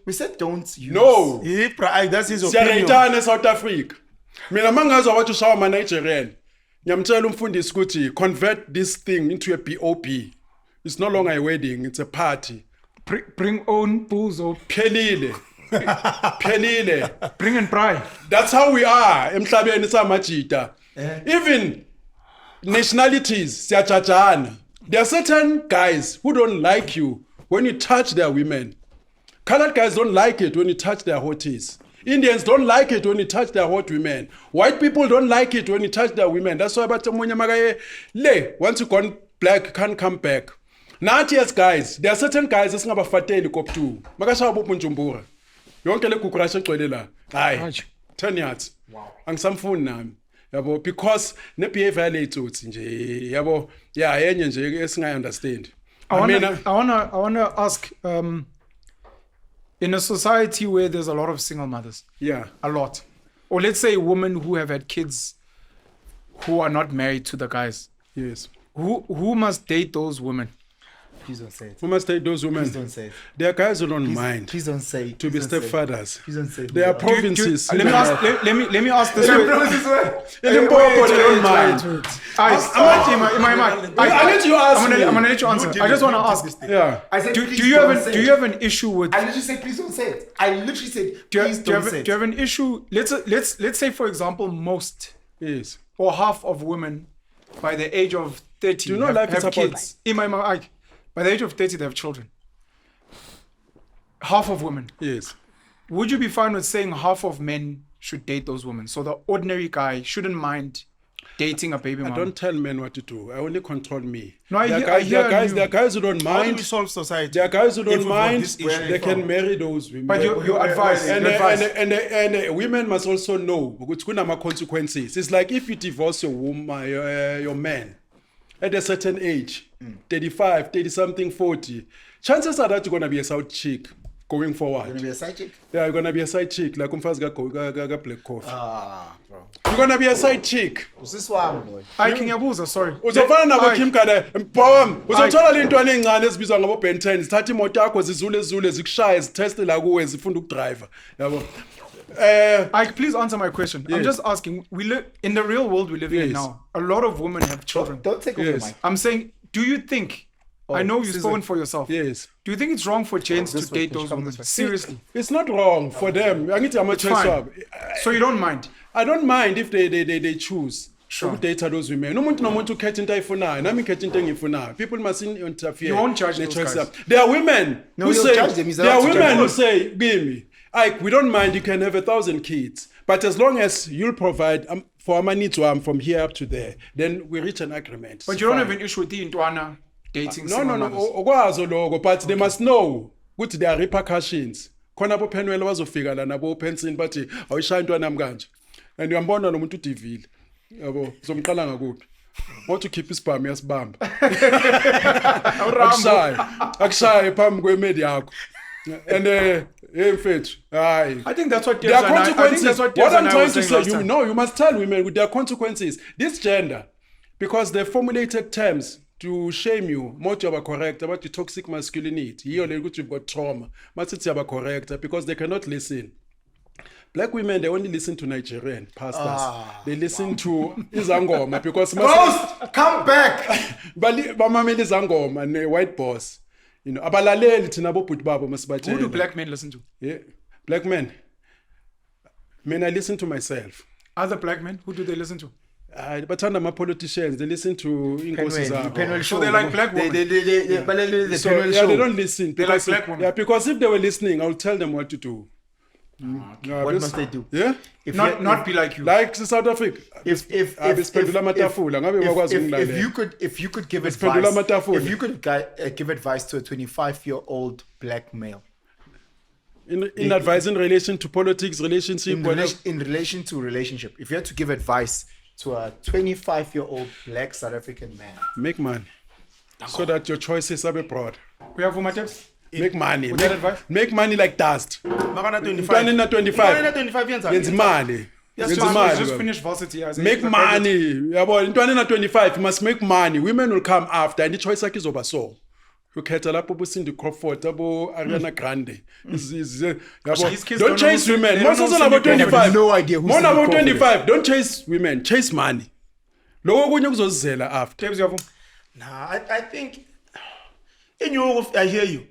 We said don't use. No. That's his opinion. Siyarejana South Africa. Mina mangazwa wathi ushawa ama Nigerian. Ngiyamtshela umfundisi ukuthi convert this thing into a BOP. It's no longer a wedding, it's a party. Bring own booze or Pelile. bring and pry. That's how we are. Emhlabeni samajita. Even nationalities siyajajana. There are certain guys who don't like you when you touch their women. Colored guys don't like it when you touch their hotties. Indians don't like it when you touch their hot women. White people don't like it when you touch their women. That's why once you gone black, can't come back. Now, yes, guys, there are certain guys that's not fateli koptu. Makasha bopu njumbura. Yonke le kukurasha kwele la. Aye. 10 yards. Wow. Angisamfuni nami. Yabo, because ne behavior late nje. Yabo, yeah, yenye nje esingayi understand. I wanna ask in a society where there's a lot of single mothers. Yeah. A lot. Or let's say women who have had kids who are not married to the guys. Yes. Who must date those women? Please don't say it. Who must date those women? Please don't say it. There are guys who don't mind Please don't say it. to be stepfathers. Please don't say it. There are provinces. Let me ask this way. In Limpopo, they don't mind. I need you ask me. I'm gonna let you answer. I just want to ask. Yeah. I said, Do please you don't say it. have an issue with? I literally said, please don't say it. I literally said, Do please don't say you it. have an issue? Let's say, for example, most Yes. or half of women by the age of 30 Do you know life is have about kids. By the age of 30, they have children. Half of women. Yes. Would you be fine with saying half of men should date those women? So the ordinary guy shouldn't mind dating a baby mom. I don't tell men what to do. I only control me. No, There are guys who don't How do we mind. solve society? There are guys who If don't we've got mind. this issue They can marry those women. But you advise. And women must also know because kuna consequences. It's like if you divorce your woman, your man at a certain age, 35, 30 something, 40, chances are that you're gonna be a side chick going forward. You're gonna be a side chick? Yeah, you're gonna be a side chick like umfazi ka Black Coffee. Bro. You're gonna be a side chick. What's this one, boy? Kinyabuza, sorry. Uzofana nabo Kim Kardashian. Bom, uzothola le ntwana encane ezibizwa ngabo Penson. Zithatha imoto yakho zizule zikushaye ziteste la kuwe zifunda ukudrive. Yabo. Please answer my question. I'm just asking. We live in the real world we live in now. A lot of women have children. Don't take over the mic. I'm saying, do you think? I know you've spoken for yourself. Yes. Do you think it's wrong for James to date those women? Seriously. It's not wrong for them. Fine. So you don't mind? I don't mind if they choose. ukudate those women. Umuntu nomuntu ukhetha into ayifunayo, nami ngikhetha into engiyifunayo. People mustn't interfere. You won't judge those guys. There are women No, who you'll say, judge them. He's there are allowed to women judge who them. say, give me, Ike, we don't mind, you can have 1,000 kids. But as long as you'll provide for my needs from here up to there, then we reach an agreement. But you don't have an issue with the Intwana dating No, single no, mothers. okwazo lokho, but they must know ukuthi there are repercussions. Khona abo Penwell bazofika la nabo Penson bathi awuyishaya intwana nami kanje. And uyambona nomuntu udivile. Yabo, uzomqala ngakuphi? Want to keep isibhamu yasibamba. Akushaya phambi kwemedia yakho. And hey mfethu, hayi. I think that's what There are Tiers and I- I consequences. think that's what What Tiers I'm and I trying was to saying say, last time. you must tell women with their consequences. This gender, because they formulated terms to shame you, more to correct about the toxic masculinity. Here, you've got trauma. Must correct because they cannot listen. Black women, they only listen to Nigerian pastors. They listen to Izangoma because Ghost, come back. bamamela Izangoma and white boss. You know, abalaleli thina bobhuti babo masibatshela. Who do black men listen to? Yeah, black men. Men, I listen to myself. Other black men? Who do they listen to? Bathanda my politicians, they listen to inkosi zabo. So they like black women. So, yeah, they don't listen. They like Because- black women. Yeah, because if they were listening, I would tell them what to do. What must they do? Yeah? Not be like you. Like South Africa. If Besiphendula amatafula, ngabe bakwazi ukungilalela. if you could give Besiphendula advice, amatafula. if you could give advice to a 25-year-old black male In advice in relation to politics, relationship, whatever. in relation to relationship, if you had to give advice to a 25-year-old black South African man, Make money. So that your choices are broad. We have Umateps? Make money. With that advice? Make money like dust. Makana 25. Mntwana ina 25. Makana 25 yenza. Yenza imali. Yes, Yenza man. imali. Just baba. finished varsity. As a- Make as a money. graduate. Yabo, intwana ina 25, you must make money. Women will come after and the choice yakhe izoba so. Ukhetha lapho bo Cindy Crawford, abo Ariana Grande. Yabo, These kids don't don't chase know- women. they Most don't of know them about Cindy Crawford. 25. They have no idea who More Cindy about Crawford is. 25. Don't chase women. Chase money. Lokho kunye kuzozizela after. Tips, you have Nah, I think I hear you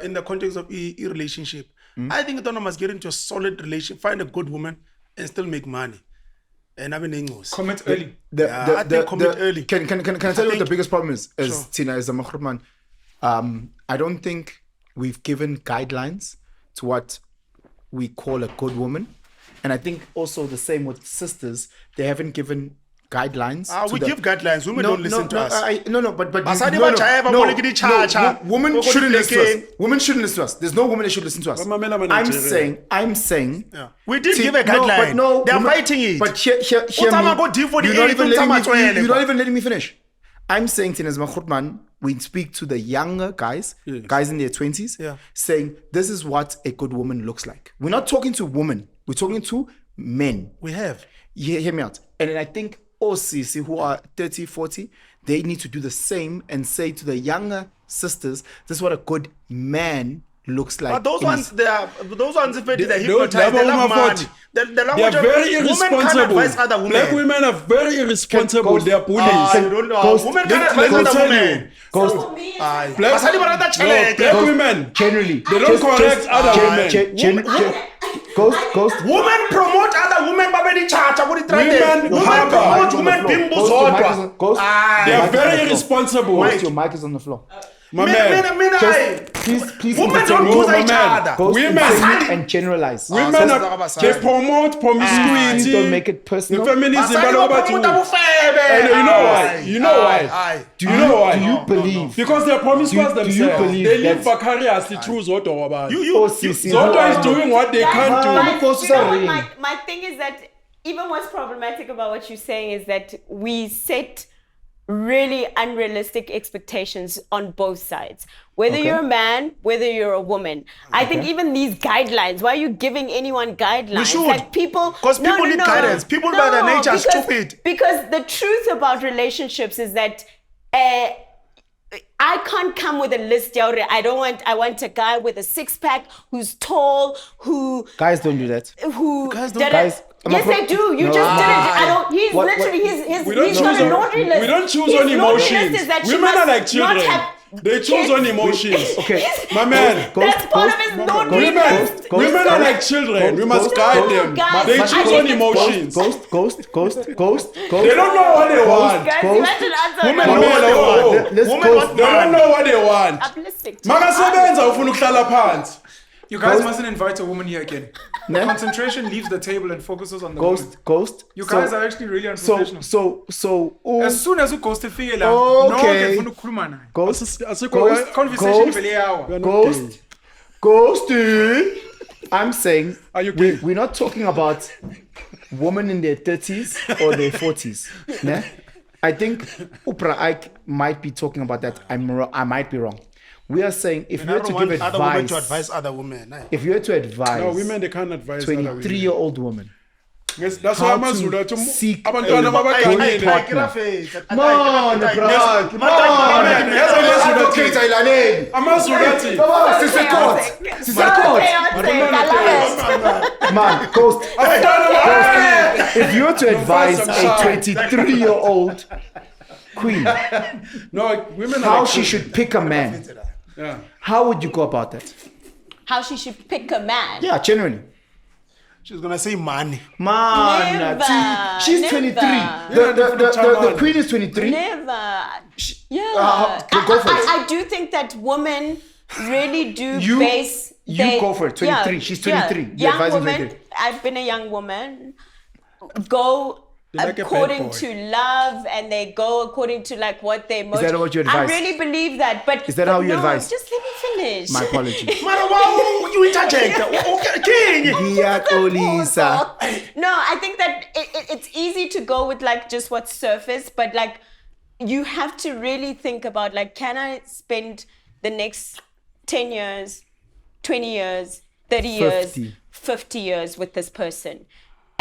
in the context of a relationship. I think Donna must get into a solid relationship, find a good woman, and still make money. And I've been Commit early. I think commit early. Can I tell you what the think- biggest problem is? As Sure. Tina, as a Makhurman, I don't think we've given guidelines to what we call a good woman. And I think also the same with sisters, they haven't given guidelines. to We the- give guidelines. Women don't listen to us. But Basadi no, bajaya no, babolekile cha-cha. women Boko shouldn't listen to us. dibeke. Women shouldn't listen to us. There's no woman that should listen to us. Bamamela I'm saying. Yeah. We did give a guideline. They are fighting it. But hear Uthama go D48, You're not even uthama letting me- tswele, you're bro. not even letting me finish. I'm saying, Tinez Makhutman, we speak to the younger guys, guys in their 20s, Yeah. saying this is what a good woman looks like. We're not talking to women. We're talking to men. We have. Hear me out. And then I think OCC who are 30, 40, they need to do the same and say to the younger sisters, this is what a good man looks like. But those in ones, his- they're They hypnotized. They love money. The They language are of very women can't irresponsible. advise other women. Black women are very irresponsible. Ghost- They are bullies. You don't know. Ghost- Women Let- can't let advise me other tell women. you. Ghost- So for me, Aye. Black, Basadi barata no, chelete. black women. Generally. They don't correct other women. Ghost. Women promote other women babedi chacha kuri trade. Women Women promote women bimbo zodwa. Ghost. They are Mic is on very the floor. irresponsible. Ghost, your mic is on the floor. My man. Please Women entertain don't me. use my each man. other. Ghost, Women- entertain me and generalize. Women so are, it's they about promote promiscuity. Please don't make it personal. The feminism. Basadi baloba bathi- bapromote ubufebe. And you know why? You know why? Aye. Do you know why? Do you believe? Because they're promiscuous Do you themselves. believe They live that- vicariously through Zoto Wabani. You OCC. Zoto is doing what they can't do. my, Ghost you know what sorry. my thing is that even what's problematic about what you're saying is that we set really unrealistic expectations on both sides. Whether Okay. you're a man, whether you're a woman. I think even these guidelines, why are you giving anyone guidelines? We should. Like people... 'Cause people need guidance. People by their nature are stupid. Because the truth about relationships is that I can't come with a list. I want a guy with a six-pack who's tall, who Guys don't do that. Guys don't- did it- Guys, yes, I do. You No. just did it. I don't. He's What- literally We don't he's choose got a on- laundry list. we don't choose His on laundry emotions. list is that she Women are must like not children. have- They choose on emotions. Okay. My man. That's part of his non-interest. Women are like children. We must guide them. guys, They I choose think on it's emotions. Ghost. They don't know what they want. Guys, you have to answer. Women no. know what they Oh, want. let's Women go- want They don't man. know what they want. I'm listening to Makasebenza ufuna ukuhlala phansi. You guys mustn't invite a woman here again. Ne? Concentration leaves the table and focuses on the woman. Ghost. You guys are actually really unprofessional. As soon as you ghost figure la, Okay. no ukukhuluma naye. Ghost. Conversation vele yawa. Ghost. I'm saying Are you gay? we're not talking about women in their 30s or their 40s. Ne? I think Upra Ike might be talking about that. I might be wrong. We are saying if you I were don't to want give other women advice, to advise other women. eh? if you were to advise No, women they can't advise other women. 23-year-old woman, Yes, that's why how amazulu to athi seek abantwana a babaganyile. good partner. Amazulu athi Man, Ghost. abantwana If you were to advise some a shine. 23-year-old queen No, women are how like she children. should pick a man, Yeah. how would you go about that? how she should pick a man. Yeah, generally. She's gonna say money. Man, Never, she's never. 23. Yeah, The queen is 23. Never. Yeah. go for it. I do think that women really do You- base. you go for it, 23. She's 23. You're Young advising woman. 23. I've been a young woman. Go They like a bad according boy. to love, and they go according to like what they most. that what you advise? I really believe that, but Is that how you no, advise? Just let me finish. My apology. Mara, wow, you interject. King. Diakolisa. No, I think that it's easy to go with like just what's surface, but like you have to really think about like, can I spend the next 10 years, 20 years, 30 years, 50 years with this person?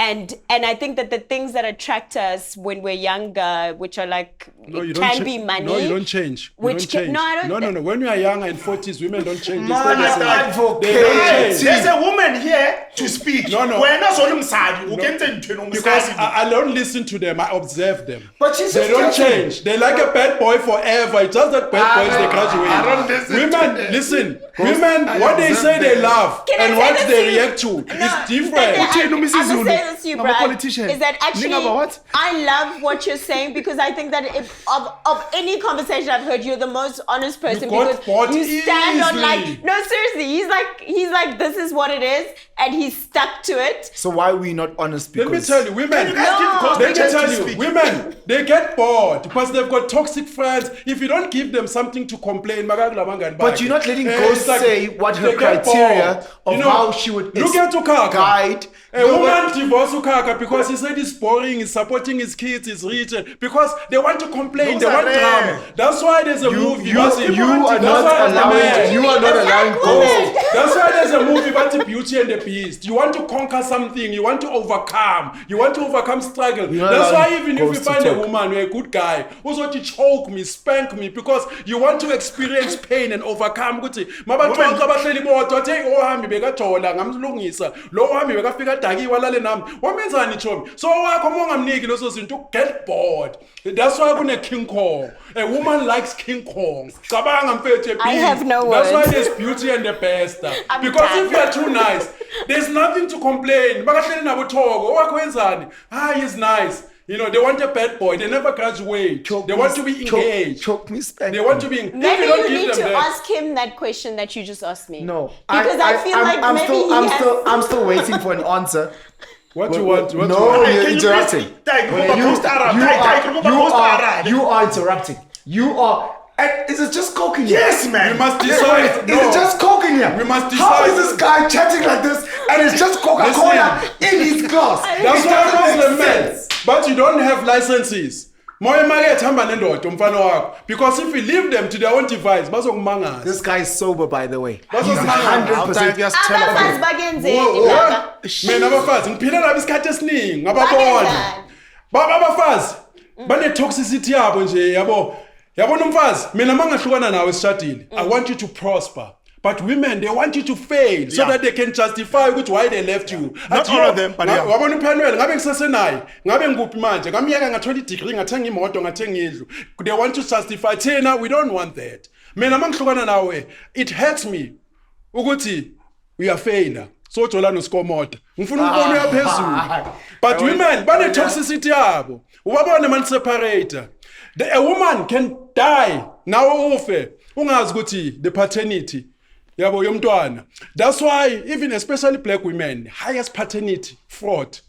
And I think that the things that attract us when we're younger, which are like, No, you it don't can cha- be money. No, you don't change. You Which don't can- change. no, I don't- No. When you are younger in 40s, women don't change. They Man, stay the same. advocate. They don't change. There's a woman here to speak. No. When I saw them sad, you can't tell Because I don't listen to them, I observe them. But she's They just don't judging. change. They like a bad boy forever. It's just that bad boys they graduate. I don't listen to Women, them. listen. Women, what they say they love Can I and say what this they to you? react to No, is different. I'm no, going Mrs. to Zulu. say this to you, I'm a Brad, politician. is that actually, Nigga, what? I love what you're saying because I think that of any conversation I've heard, you're the most honest person got because bought you stand on easily. like, no, seriously, he's like, this is what it is, and he's stuck to it. So why are we not honest? Let me Because tell you, women, you guys give Costa let me chance to tell you, speak? women, they get bored because they've got toxic friends. If you don't give them something to complain, But you're not letting Eh, Ghost it's like say what her they get criteria bored. of You know, how she would look at Ukaka. guide. A woman divorced Ukaka because he said he's boring, he's supporting his kids, he's rich, because they want to complain, Those they are want rare. drama. That's why there's a movie. you are not allowing. You are not allowing Ghost. That's why there's a movie about the Beauty and the Beast. You want to conquer something, you want to overcome struggle. You're not That's why allowing even if you Ghost to find a talk. woman, you're a good guy, who's going to choke me, spank me, because you want to experience pain and overcome. Ukuthi mabaxoxa abahleli bodwa athi hey ohambi bekajola ngamlungisa lo ohambi bekafika dakiwa lale nami wamenzani chomi so wakho mongamniki loso zinto get bored. That's why kune King Kong. A woman likes King Kong. Cabanga mfethu I have no That's why words. there's Beauty and the Beast. I'm Because done. if you are too nice, there's nothing to complain. Bakahleli nabo thoko wakho wenzani? He's nice. You know, they want a bad boy. They never graduate. They want to be engaged. Choke me, spank They want to me. be. If Maybe you don't you give need them to that, ask him that question that you just asked me. No, Because I feel like I'm maybe still, he I'm has- still, I'm still waiting for an answer. what you want? What No, you want? you're Can you interrupting. please- Dai, you post Arab. You are interrupting. You are. And is it just coke in here? Yes, man. We must decide. Is it just coke in here? We must How decide. is this guy chatting like this and it's just Coca-Cola in his glass? That's It why doesn't Muslim make men. sense. But you don't have licenses. Moya market hamba nendoda umfana wakho. Because if you leave them to their own device, bazokumangaza. This guy is sober, by the way. That's He's what I'm saying. 100%. Abafazi bakenzeni lapha. Mina abafazi ngiphila nabo isikhathi esiningi ngababona. Bakenzani? Baba abafazi bane toxicity yabo nje yabo. Yabona umfazi mina mangahlukana nawe sishadile. I want you to prosper. But women, they want you to fail so Yeah. that they can justify ukuthi why they left you. Not all of them, but yeah. Wabona uPhenwell ngabe ngisesenaye, ngabe ngikuphi manje? Ngamiyeka ngathola i-degree, ngathenga imoto, ngathenga indlu. They want to justify thina, we don't want that. mina mangihlukana nawe it hurts me ukuthi uyafaila so jolana usikomoda ngifuna ukubona uyaphezulu but women bane toxicity yabo ubabone man separator a woman can die nawe ufe ungazi ukuthi the paternity yabo yomntwana. That's why even especially black women, highest paternity fraud,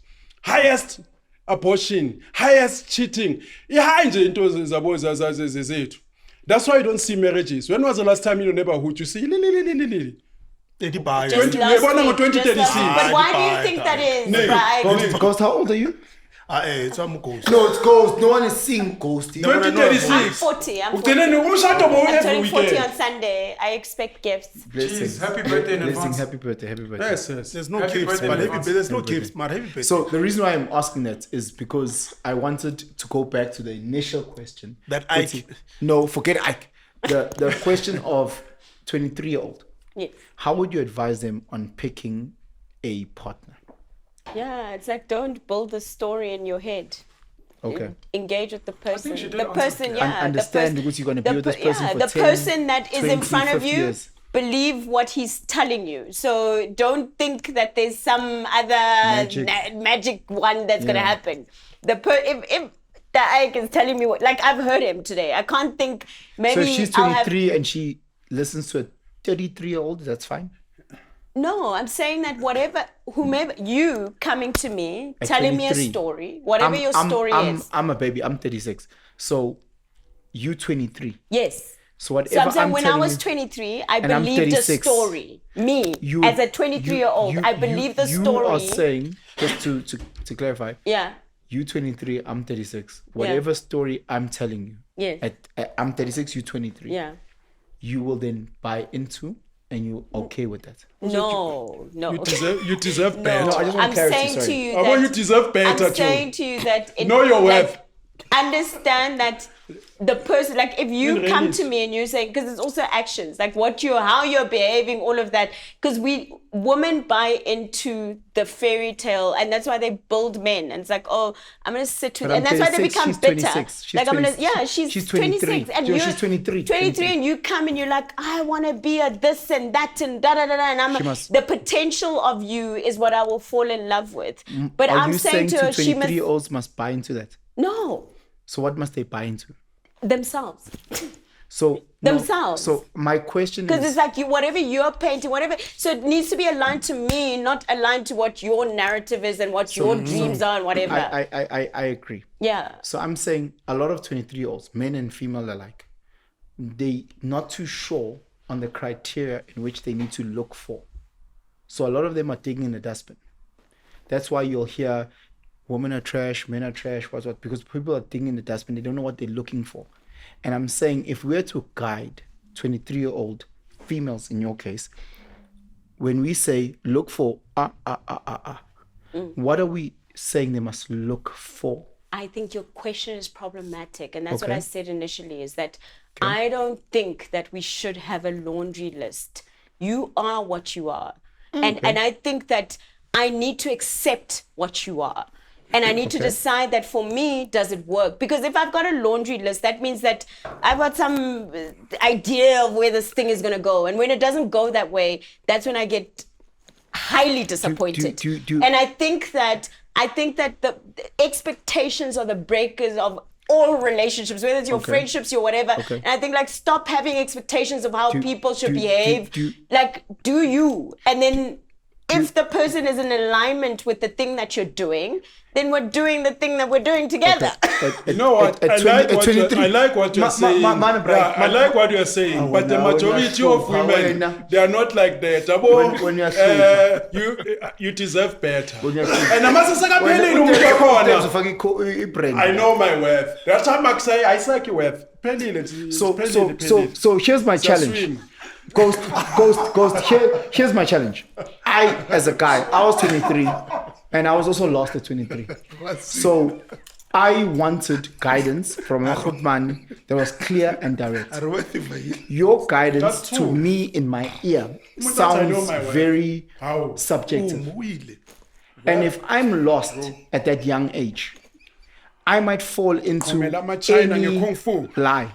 highest abortion, highest cheating. Ihigh nje into zabo zethu. That's why you don't see marriages. When was the last time in your neighborhood you see 2036? But why do you think that is? Ghost, how old are you? It's a ghost. No, it's Ghost. No one is seeing Ghost. 2036. I'm 40. I'm 40. I'm turning 40 on Sunday. I expect gifts. Jeez, happy birthday in advance. Happy birthday. Yes. There's no gifts, but there's no gifts, man. Happy birthday. So the reason why I'm asking that is because I wanted to go back to the initial question. That Ike. No, forget Ike. The question of 23-year-old. Yes. How would you advise them on picking a partner? Yeah, it's like don't build the story in your head. Okay. Engage with the person. she did The answer person, that. yeah. Understand because you're going to be with this person for the 10, person that is 20, in front of 50 you. years. Believe what he's telling you. So don't think that there's some other magic one that's gonna happen. If the Ike is telling me what, like I've heard him today. I can't think maybe. So she's 23 and she listens to a 33-year-old. That's fine. No, I'm saying that whomever you coming to me, telling me a 23. story, whatever your story is. I'm a baby. I'm 36. So you 23. Yes. So whatever So I'm saying when I telling was you, 23, I and I'm believed a 36, story. Me, as a 23-year-old, I believed the story. You are saying, just to clarify, Yeah. you 23, I'm 36. Whatever story I'm telling you, Yes. I'm 36, you 23. Yeah. You will then buy into and you're okay with that. No. You deserve better. No, I just want I'm clarity, saying sorry. to you I want you that deserve better I'm saying to you that Know your worth. Understand that the person, like if you come to me and you say, because it's also actions, like how you're behaving, all of that, because women buy into the fairy tale, and that's why they build men, and it's like, oh, I'm gonna sit with, and that's why they become bitter. She's 26, and she's 23. 23, and you come and you're like, I want to be a this and that and da da da da, and the potential of you is what I will fall in love with. But I'm saying to her, she 23-year-olds must buy into that. No. So what must they buy into? Themselves. So themselves. So my question is, because it's like whatever you're painting, whatever. So it needs to be aligned to me, not aligned to what your narrative is and what your dreams are and whatever. I agree. Yeah. So I'm saying a lot of 23-year-olds, men and female alike, they not too sure on the criteria in which they need to look for. So a lot of them are digging in the dustbin. That's why you'll hear women are trash, men are trash, what, because people are digging in the dustbin. They don't know what they're looking for. And I'm saying if we're to guide 23-year-old females, in your case, when we say look for what are we saying they must look for? I think your question is problematic. And that's what I said initially, is that I don't think that we should have a laundry list. You are what you are. And I think that I need to accept what you are. And I need to decide that for me, does it work? Because if I've got a laundry list, that means that I've got some idea of where this thing is going to go. And when it doesn't go that way, that's when I get highly disappointed. And I think that the expectations are the breakers of all relationships, whether it's your friendships, your whatever. And I think stop having expectations of how people should behave. Do you? And then if the person is in alignment with the thing that you're doing, then we're doing the thing that we're doing together. You know what? I like what you're saying. I like what you're saying. But the majority of women, they are not like that. You deserve better. And I know my worth. That's how I say I like your worth. So here's my challenge. Ghost. Here's my challenge. I, as a guy, I was 23, and I was also lost at 23. So I wanted guidance from a good man that was clear and direct. Your guidance to me in my ear sounds very subjective. And if I'm lost at that young age, I might fall into any lie.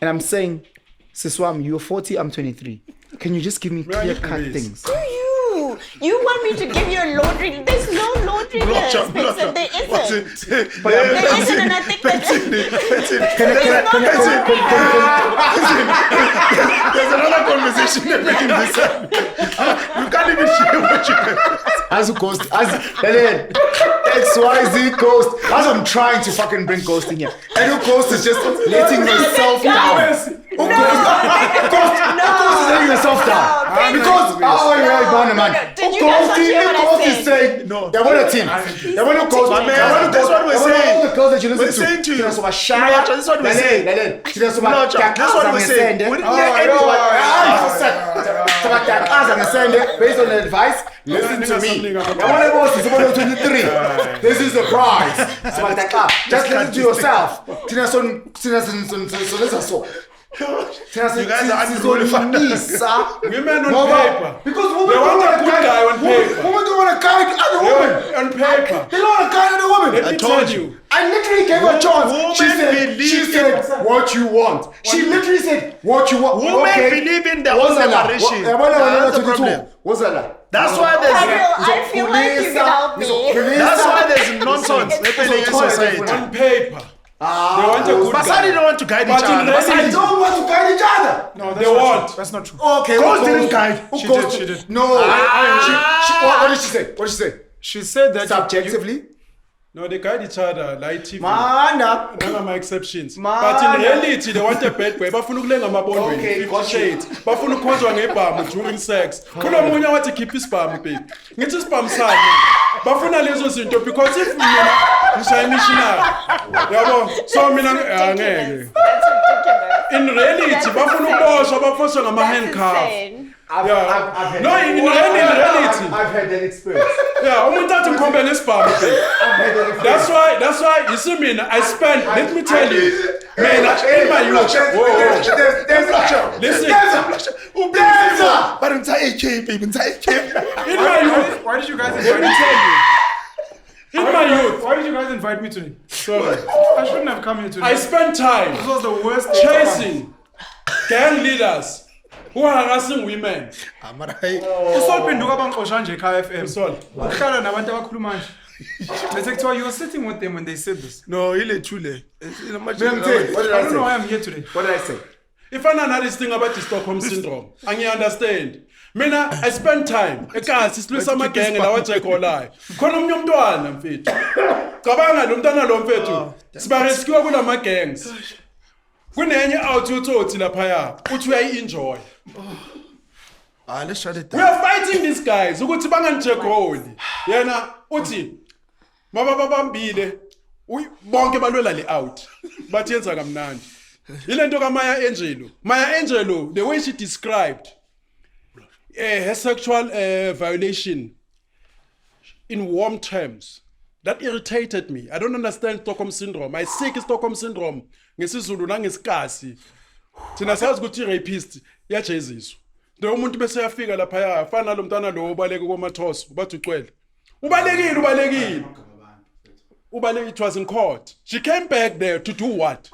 And I'm saying, Siswam, you're 40, I'm 23. Can you just give me clear-cut things? Do you? You want me to give you a laundry? There's no laundry list. Penson. There isn't. There isn't, and I think that... There's another conversation happening this time. You can't even share what you As a ghost, XYZ ghost. As I'm trying to fucking bring ghost in here. And ghost is just letting herself down. Ghost is letting herself down. Because, Ghost is saying, no, they want a team. They want a ghost. That's what we're saying. All the girls that you listen We're saying to you. That's what That's what we're saying. That's what we're saying. Based on the advice, listen to me. This is the prize. Just listen to yourself. You guys are unqualified. Women on paper. Because They want a good guy on paper. Women don't want to guide other women. On paper. They don't want to guide other women. Let me tell you. I literally gave her a chance. She Women said what you want. She literally said what you want. Women believe in their own separation. That's the problem. What's that? That's why there's... I feel like you can help me. That's why there's nonsense happening in society. On paper. They want a good guy. Basadi don't want to guide each But in other. reality- They don't want to guide each other. No, They want. That's not true. Okay, Ghost didn't guide. She did. No. What did she say? What did she say? She said that Subjectively? No, they guide each other like TV. Mana. None of my exceptions. Man. But in reality, they want a bad boy. Bafuna ukulenga amabondweni. Okay, 50 got you. shades. Bafuna ukhonzwa ngebhamu during sex. Kulo munye wathi keep isibhamu baby. Ngithi isibhamu sami. Bafuna lezo zinto because if mina ngishaya missionary. Yabo, so mina angeke. That's ridiculous. In reality, bafuna ukuboshwa bafoswa ngama handcuff. Insane. I've No, had in reality. I've had that experience. Yeah, umuntu athi ngikhombe nesibhamu baby. I've had that experience. That's why you see me. I spent. Let me tell you, man. In my youth, listen. But I'm tired, baby. I'm tired. In my youth, Why did you guys let invite me me? tell you. In my youth, Why did you guys invite me today? sorry, I shouldn't have come here today. I spent time This was the worst day chasing gang leaders who are harassing women. Usolphenduka bangixosha nje ekhaya FM. Sol. Uhlala nabantu abakhuluma nje. Bese kuthiwa you were sitting with them when they said this. No, ile chule. What did I I don't know why say? I'm here today. What did I say? If I know this thing about the Stockholm syndrome, and you understand. Mina, I spend time. Ekasi silwisa amagenge lawa jekolaya. Khona umunye umntwana mfethu. Cabanga lo mntwana lo mfethu. Siba rescue kula magangs. Kunenye out utsotsi lapha ya. Uthi uyayi-enjoy. Let's shut it We down. are fighting these guys ukuthi banganijegoli. Yena uthi mababambile bonke balwela le out. Bathi yenza kamnandi. Yilento kaMaya Angelou. Maya Angelou, the way she described her sexual violation in warm terms, that irritated me. I don't understand Stockholm syndrome. I seek Stockholm syndrome ngesizulu nangesikasi. Thina sazi ukuthi rapist yajeziswa. The umuntu bese yafika lapha ya fana lo mntwana lo ubaleke komathosi bathi ucwele. Ubalekile. It was in court. She came back there to do what?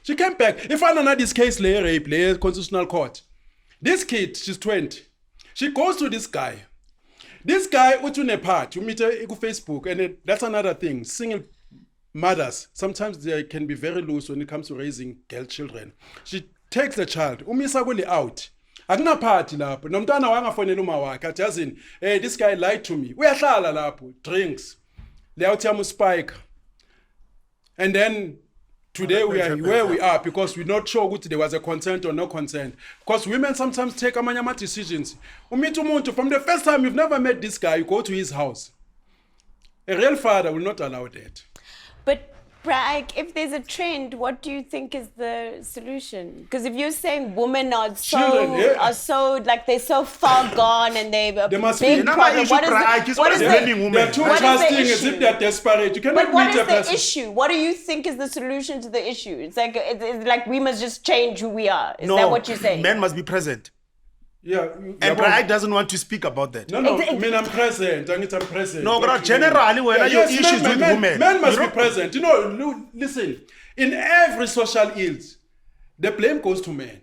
She came back. If I know this case, rape, constitutional court. This kid, she's 20. She goes to this guy. This guy, utune part, you meet her on Facebook, and that's another thing. Single mothers, sometimes they can be very loose when it comes to raising girl children. She takes the child, umisa kule out. Akuna party lapho. Nomntwana wangafonela uma wakhe athi yazini, hey, this guy lied to me. Uyahlala lapho, drinks. Leyawuthi spike. And then today we are where we are because we're not sure whether there was a consent or no consent. Because women sometimes take amanyama decisions. Umeet umuntu from the first time you've never met this guy, you go to his house. A real father will not allow that. But Bragg, if there's a trend, what do you think is the solution? Because if you're saying women are so like they're so far gone and they're a must big be problem. What is They're too trusting as if they're desperate. You cannot But what meet is a person. the issue? What do you think is the solution to the issue? It's like we must just change who we are. Is that what you're saying? Men must be present. Yeah. And Bragg doesn't want to speak about that. No, I mean I'm present. I'm present. No, but generally, when your issues with women. Men must be present. You know, listen, in every social ills, the blame goes to men.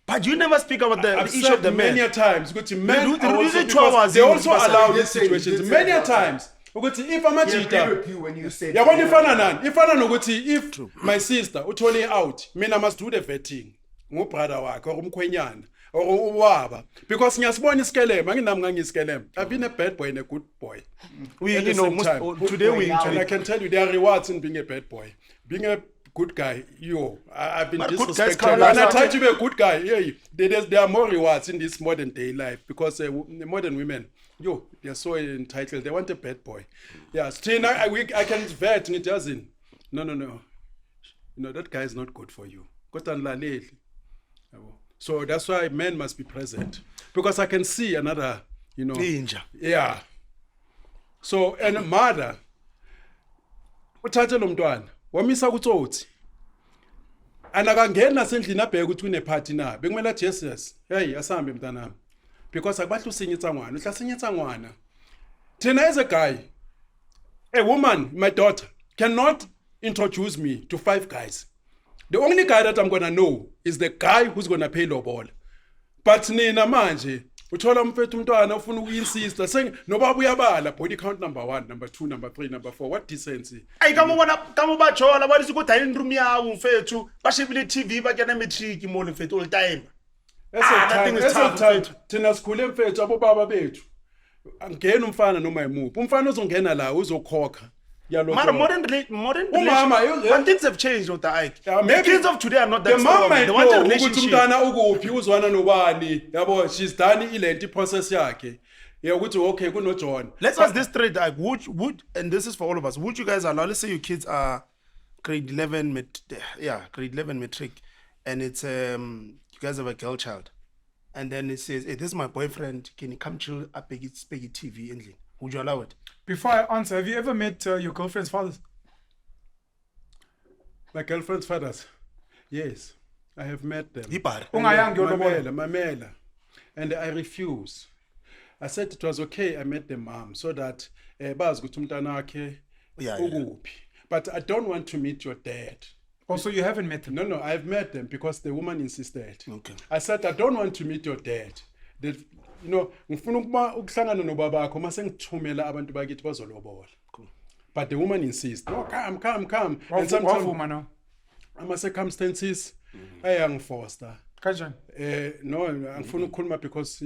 But you never speak about the I've issue said of the many men. a times ukuthi men You do are the also, 2 hours because they in also Pastor. allow You these did say- you situations did say many a that. times ukuthi if He agreed amajita with you when you said. yabona ifana nani ifana nokuthi if my sister uthole out mina must do the vetting ngubrother wakhe or umkhwenyana or ubaba because ngiyasibona iskelema anginami ngangiskelema I've been a bad boy and a good boy We, at you the know, same most, time. today we now. And I can tell you there are rewards in being a bad boy. Being a good guy, I've been But good guys disrespected. come And I last. try to be a good guy. There are more rewards in this modern day life because modern women, they're so entitled. They want a bad boy. Yeah, still I can vet and it doesn't. No. That guy is not good for you. So that's why men must be present because I can see another, Danger. yeah. So and mother uthathe lo mntwana wamisa kutsotsi anakangena sendlini abheke ukuthi une party na bekumela Jesus hey asambe mntanami because akubahla usinyitsa ngwana uhlasinyitsa ngwana thina as a guy a woman my daughter cannot introduce me to 5 guys. The only guy that I'm going to know is the guy who's going to pay lobola. But nina manje uthola umfethu umntwana ufuna ukuyinsista nobaba uyabala body count number 1 number 2 number 3 number 4 what decency. Ay kama bajola ba disi ku dining room yawo mfethu bashebile TV ba kena matric mo mfethu all time. That thing is tough, mfethu. Thina sikhule mfethu abobaba bethu angena umfana noma yimuphi umfana uzongena la uzokhokha. Man, modern but things have changed with the Ike. The kids of today are not that the strong. mom might They want a know ukuthi relationship. umntana ukuphi uzwana nobani yabo she's done ilenti process yakhe ukuthi okay kuno John. Let's ask this straight, Ike. Would and this is for all of us. Would you guys allow? Let's say your kids are grade 11 matric, and it's you guys have a girl child, and then it says, "Hey, this is my boyfriend. Can you come chill at Peggy TV ending?" Would you allow it? Before I answer, have you ever met your girlfriend's fathers? My girlfriend's fathers, yes, I have met them. Mamela. And I refuse. I said it was okay. I met the mom so that bazi ukuthi umntana wakhe ukuphi. But I don't want to meet your dad. Also, you haven't met them? No, I've met them because the woman insisted. Okay. I said I don't want to meet your dad. Ngifuna ukuhlangana nobabakho mase ngithumela abantu bakithi bazolobola. But the woman insists. No, come. And sometimes ama circumstances ayangifoster. Kanjani? No, angifuna ukukhuluma because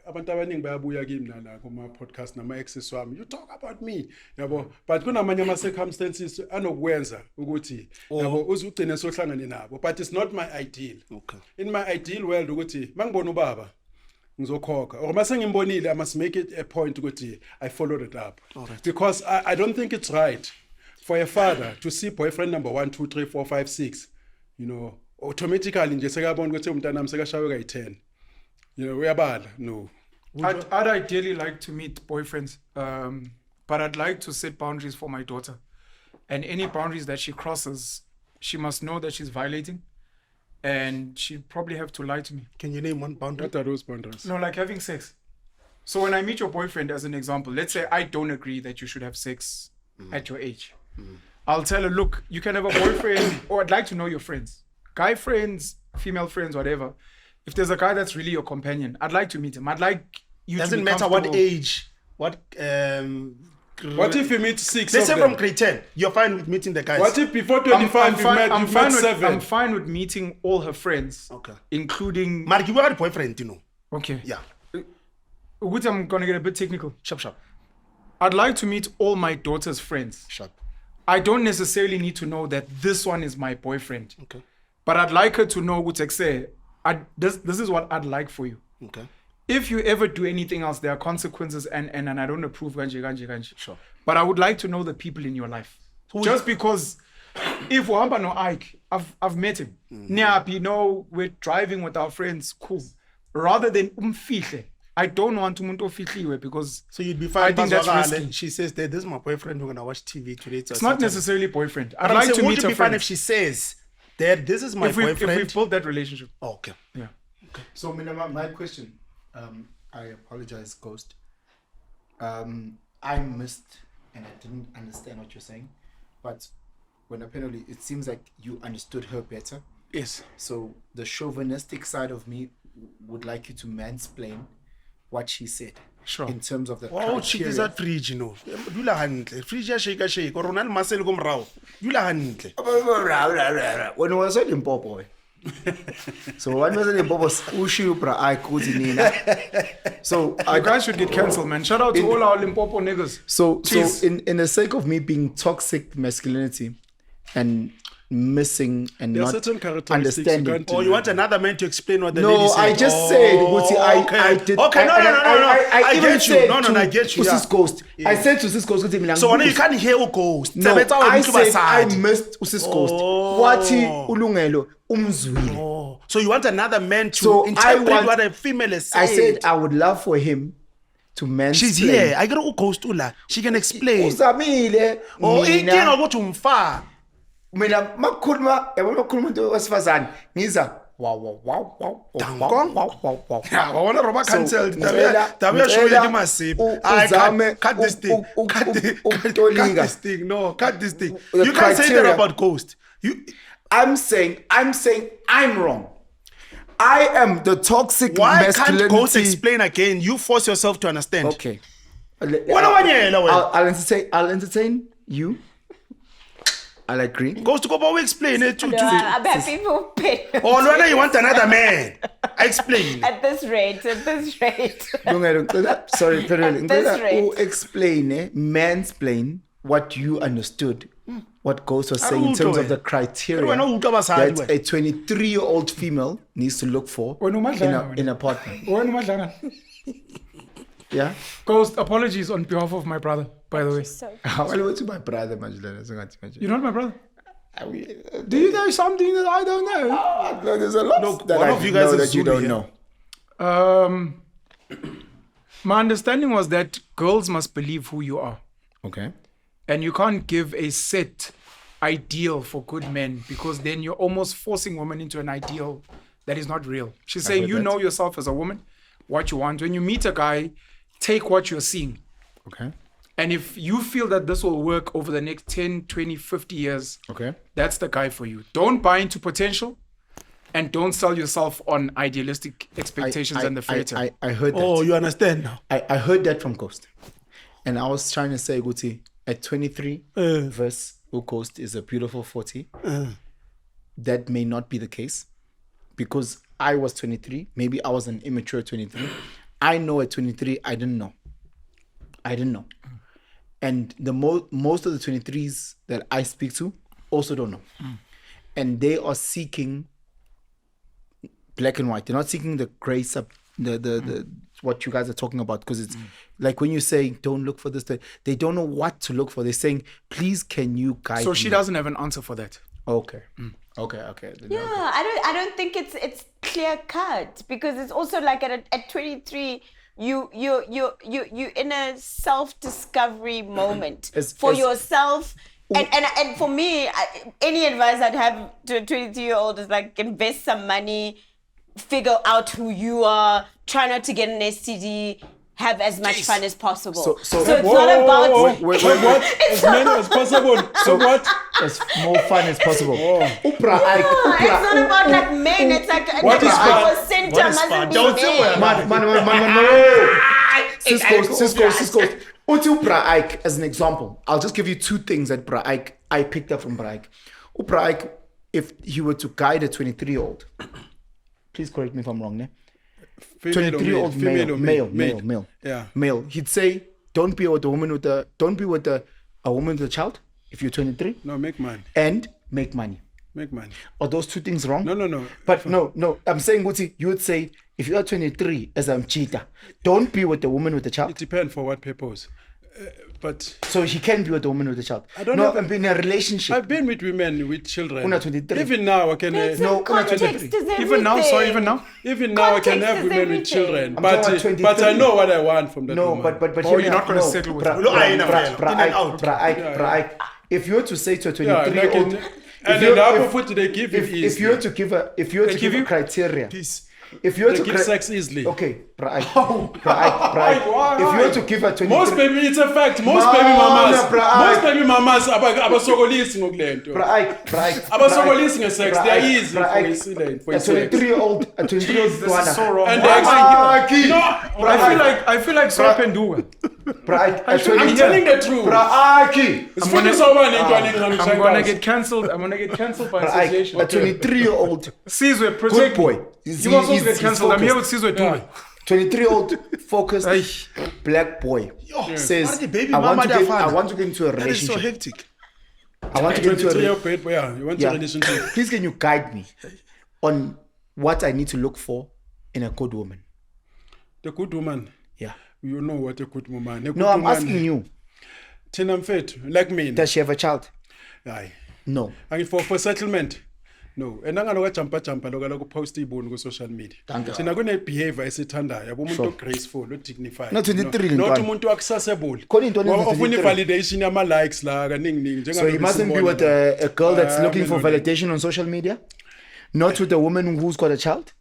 abantu abaningi bayabuya kimi la kuma podcast nama exes wami. You talk about me, yabo. But kunamanye ama circumstances anokwenza ukuthi yabo uzugcine sohlangane nabo. But it's not my ideal. Okay. In my ideal world ukuthi mangibona ubaba ngizokhokha or mase ngimbonile I must make it a point ukuthi I followed it up. Right. Because I don't think it's right for a father to see boyfriend number 1 2 3 4 5 6 automatically nje sekabona ukuthi umntanami sekashaywe kayi10 uyabala no. I'd ideally like to meet boyfriends, but I'd like to set boundaries for my daughter, and any boundaries that she crosses, she must know that she's violating, and she'd probably have to lie to me. Can you name one boundary? What are those boundaries? No, like having sex. So when I meet your boyfriend, as an example, let's say I don't agree that you should have sex at your age. I'll tell her, look, you can have a boyfriend, or I'd like to know your friends, guy friends, female friends, whatever. If there's a guy that's really your companion, I'd like to meet him. I'd like you Doesn't to be matter what comfortable. age, what if you meet 6 let's say of them? from grade 10, you're fine with meeting the guys. What if before 25 you've met 7? I'm fine with meeting all her friends. Okay. Including. Mark, you are the boyfriend, you know. Okay. Yeah. Which I'm gonna get a bit technical. Sharp. I'd like to meet all my daughter's friends. Sharp. I don't necessarily need to know that this one is my boyfriend. Okay. But I'd like her to know, this is what I'd like for you. Okay. If you ever do anything else, there are consequences, and I don't approve ganje. Sure. But I would like to know the people in your life. Just because if Wamba no Ike, I've met him. Nyap, we're driving with our friends, cool. Rather than umfihle. I don't want umuntu ofihliwe because so you'd be fine. I think that's risky. She says that this is my boyfriend, we're gonna watch TV today. It's not necessarily boyfriend. I'd like like to meet her her fine friends. if she says that this is my boyfriend. If we've built that relationship. Oh, okay. Yeah. Okay. So my question, I apologize, Ghost. I missed and I didn't understand what you're saying, but when apparently it seems like you understood her better. Yes. So the chauvinistic side of me would like you to mansplain what she said. Sure. In terms of the Oh, chick is that fridge, you know. Dula handle. Fridge ya shake. Or Ronald Marcel go mrao. Dula handle. When I was in Popo. So when I was in Popo, Ushu pra I could nina. So You guys should get cancelled, man. Shout out to all our Limpopo niggas. So Cheers. in the sake of me being toxic masculinity and missing and There are not certain characteristics you understanding. can't Oh, you want another man to explain what the No, lady said? I just said, Guti, I did. Okay, no. I even get you. said No, to I get you. Sis Yeah. Coast. I said to Sis Coast, Guti, mina So you ngikuza. can't hear who goes. No, I said I missed Sis Coast. Wathi ulungelo umzwile. Oh, so you want another man to So interpret what a female has said? I said I would love for him to mansplain. She's here. I got to ghost Ula. She can explain. Uzamile. Oh, inkinga ukuthi umfa. Mina makhuluma umuntu wesifazane ngiza wow. I want to roba cancelled. Ngicela Tabia show you masip. uzame Cut this thing. Cut ukutolinga. this thing. No, cut this thing. The You can't say that criteria. about ghost. I'm saying I'm wrong. I am the toxic Why masculinity. can't ghost explain again? You force yourself to understand. Okay. I'll entertain you. I'll agree. Ghost to go explain it too. I'm happy for pay. Oh, no, you want another man. Explain. At this rate. Sorry, At this rate. explain, mansplain what you understood, what Ghost was saying in terms of the criteria that a 23-year-old female needs to look for in a partner. Yeah? Ghost, apologies on behalf of my brother, by the way. Well, what's my brother, You're not my brother. Do you know something that I don't know? No, there's a lot that one I of you guys know is that you Zulu, don't yeah? know. My understanding was that girls must believe who you are. Okay. And you can't give a set ideal for good men because then you're almost forcing women into an ideal that is not real. She's saying you know yourself as a woman, what you want. When you meet a guy, take what you're seeing. Okay. And if you feel that this will work over the next 10, 20, 50 years, Okay. that's the guy for you. Don't buy into potential and don't sell yourself on idealistic expectations and the fairy tale. I heard that. Oh, you understand now? I heard that from Ghost. And I was trying to say, Guti, at 23, verse Ghost is a beautiful 40. That may not be the case because I was 23. Maybe I was an immature 23. I know at 23, I didn't know. And the most of the 23s that I speak to also don't know. And they are seeking black and white. They're not seeking the gray the what you guys are talking about, because it's like when you say don't look for this, they don't know what to look for. They're saying, please, can you guide So me? she doesn't have an answer for that. Okay. Okay. Yeah, I don't think it's clear cut because it's also like at 23 you in a self-discovery moment for yourself. And for me, any advice I'd have to a 22-year-old is like invest some money, figure out who you are, try not to get an STD, have as much fun as possible. So it's not about Wait. As many as possible. So what? As more fun as possible. it's not about like men. It's like What is fun? our center What is mustn't fun? be Don't men. Cisco. Uti Upra Ike, as an example, I'll just give you two things that I picked up from Upra Ike. If he were to guide a 23-year-old, please correct me if I'm wrong, 23-year-old male. Yeah. Male. He'd say, don't be with a woman with a woman with a child if you're 23. No, make money. And make money. Make money. Are those two things wrong? No. But no. I'm saying, Guti, you would say, if you are 23 as a cheater, don't be with a woman with a child. It depends for what purpose. But So he can be with a woman with a child. I don't know. know. I'm in a relationship. I've been with women with children. Una 23. Even now, I can. Context is everything. Even now, Even now, I can Context have is women with everything. children. I'm talking about 23. But I know what I want from that No, woman. but Oh, you're not going to settle with her. If you were to say to a 23-year-old, And then the other foot they give if you were to give a criteria, Peace. If you were they to give sex easily. okay, if you were to give her 23, Most baby, it's a fact. Most baby mamas abasogolisi ngokulento. Abasogolisi ngesex. They are easy for a 23-year-old This is so wrong. And Why? they I feel like Sopenduga. I'm telling the truth. I'm gonna get cancelled. I'm gonna get cancelled by association. a 23-year-old Sizwe, good protect boy. me. You must also get cancelled. I'm here with Sizwe Dube. 23-year-old focused Ay. black boy says, What the baby I mama want to get into a That is so relationship. hectic. I want to get into a 23-year-old babe, yeah, you want a relationship. Please can you guide me on what I need to look for in a good woman? The good woman. Yeah. You know what a good woman. A good No, I'm woman, asking you. Tina Mfethu, like me. Does she have a child? Aye. No. I mean, for settlement. No. And I'm going to jump look post ibone ku social media. Thina kune behavior esithandayo, umuntu graceful, dignified. No, 23 Not Ntwana. umuntu accessible. Khona into enza Ofuna 23. validation yama likes la kaningi So he mustn't be with a girl that's looking for validation on social media? Not with a woman who's got a child?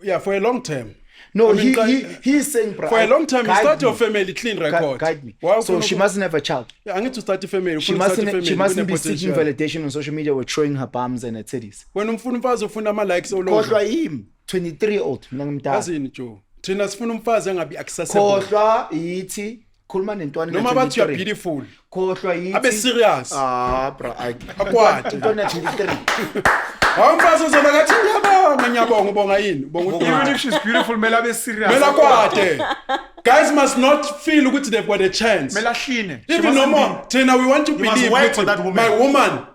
Yeah, for a long term. No, I mean, he's saying, for a long time, you guide start your me. family clean record. Guide me. Why So she mustn't have a child. Yeah, I need to start a family. She mustn't be seeking validation on social media with showing her bums and her titties. When umfuna umfazi ufuna ama likes Kodwa him, 23-year-old, mina ngimdala. Azini Joe. Thina sifuna umfazi engabi accessible. Kodwa yithi khuluma nentwana Noma bathi you are beautiful. Kodwa yithi Abe serious. bro, Akwati. intwana 23. Awumfazi uzona ngathi ngiyabonga ubonga yini? Ubonga Even if she's beautiful, mela be serious. Mela kwade. Guys must not feel ukuthi they've got a chance. Mela hline. Even no more. Tina, we want to must believe work that for that woman. my woman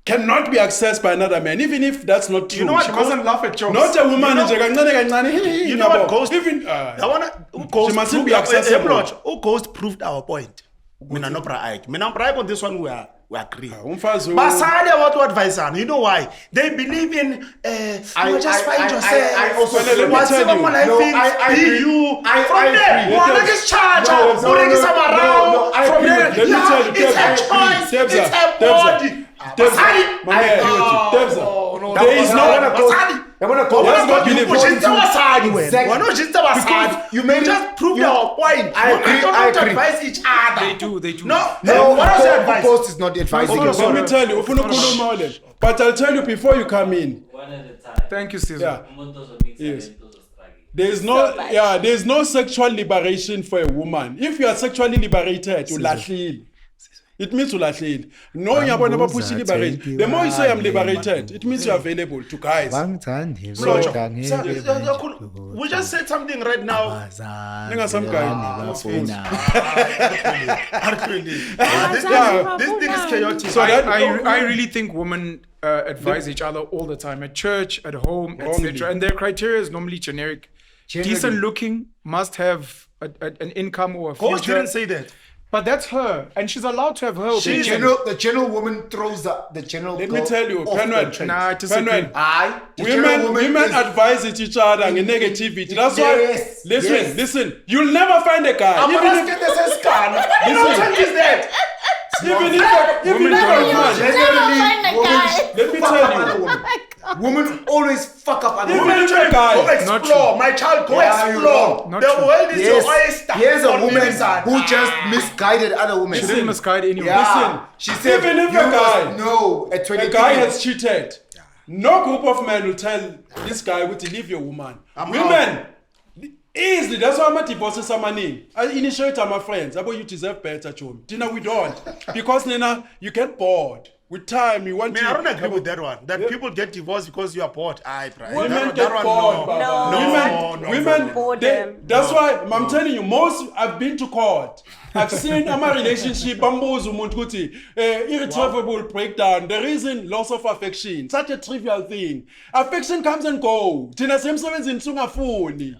cannot be accessed by another man, even if that's not true. You know what? She mustn't laugh at jokes. Not a woman nje kancane kancane. You know what Ghost? Even I wanna Ghost. She mustn't proved- be accessible. Who Ghost proved our point. Mina no Ike. Mina Ike on this one we agree. umfazi Basali about what advice on. You know why? They believe in just find yourself. I also Well, let me What's tell the you. one I No, think I be agree. you I from there. agree. Wanna just charge up, No, bring some around I from agree there. with you. Let me tell you, It's a Debza, choice. Debza, It's a body. Basali. my man, no, there is no Basali. I want to go. Let's go believe it. Exactly. We're not just our side. you made just proved our point. I agree, Don't I agree. advise each other. They do. No, No, what is your advice? post is not advising. No, Let me tell you, ufuna ukukhuluma ole. But I'll tell you before you come in. One at a time. Thank you, Sizwe. Yeah. Umuntu ozomix Yes. and uzostruggle. There's no sexual liberation for a woman. If you are sexually liberated, ulahlile. It means ulahlile. No, yabona bapushi liberation. The more you say I'm liberated, it means you're available to guys. Mlotshwa, we just said something right now. Nigga, some guy. This thing is chaotic. So that I really think women advise each other all the time at church, at home, etc. And their criteria is normally generic. Decent looking, must have an income or a Ghost future. didn't say that. But that's her, and she's allowed to have her opinion. The general woman throws the general. let me tell you, Nah, I disagree. women advise each other in negativity. That's why. Listen. You'll never find a guy. I'm gonna get this scan. What is that? Even if Women a don't man. Let me tell you. Women always fuck up other Even women. if a guy. Go explore, my child. Go explore. Not The true. world is your oyster. Here's a Not woman Penson. who just misguided other women. She didn't misguide anyone. Yeah. She said, even if you a guy- must know at A 23. guy has cheated. No group of men will tell this guy to leave your woman. Women, easily. That's why I'm a divorce money. I initiate my friends. About you deserve better, John. Tina, we don't. Because Nina, you get bored. With time, you want Man, to. I don't agree with that one. That people get divorced because you are bored. Women that get one, bored. no. Baba. No, Women. Boredom. That's why I'm telling you. Most I've been to court. I've seen a relationship bambozo umuntu ukuthi irretrievable breakdown. The reason loss of affection. Such a trivial thing. Affection comes and goes. Thina semsebenzini singafuni.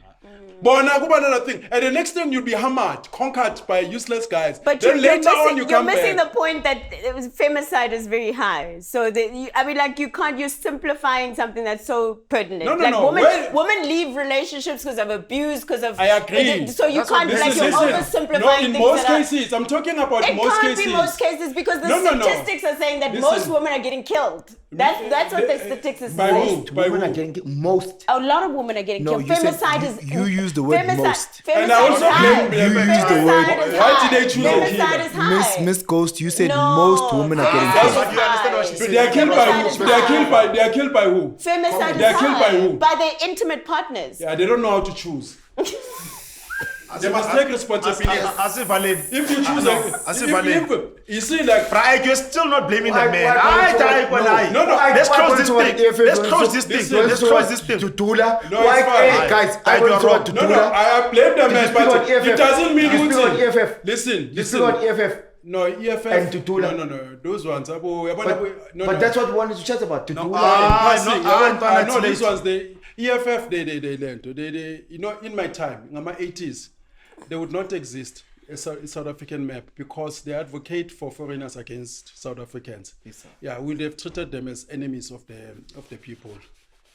Bona kuba another thing. And the next thing you'll be hammered, conquered by useless guys. But then later on you come missing back. the point that femicide is very high. So you're simplifying something that's so pertinent. No. Women leave relationships because of abuse, because of. I agree. So you can't be like, you're oversimplifying No, in things. most cases, I'm talking about It most can't cases. be most cases because the statistics are saying that most women are getting killed. That's what the statistics is By saying. who? By Women who? are getting most. A lot of women are getting No, killed. you said Femicide is. you used the word most. And I also blame You used the word. Why did they choose a Femicide killer? is high. Miss Ghost, you said No, most women are getting femicide killed. is But you understand what she's high. saying? They are killed by who? Femicide They are is killed high. by. They are killed by who? Femicide They are is killed by high. who? By their intimate partners. Yeah, they don't know how to choose. They must take responsibility. If you choose you see, like, Right, you're still not blaming the man. No, Let's close this thing. Let's close this thing. Let's close this thing. Tutula. No, it's fine. Guys, I I do want to wrong. Tutula. no, I blame the man, speak on but EFF. it doesn't mean You speak on Uzi. EFF. Listen. You speak on EFF. No, EFF. And Tutula. No. Those ones. But that's what we wanted to chat about. Tutula. I know these ones. The EFF. They learned. They in my time, in my 80s, they would not exist. A South African map because they advocate for foreigners against South Africans. Yes, Yeah, we would have treated them as enemies of the people.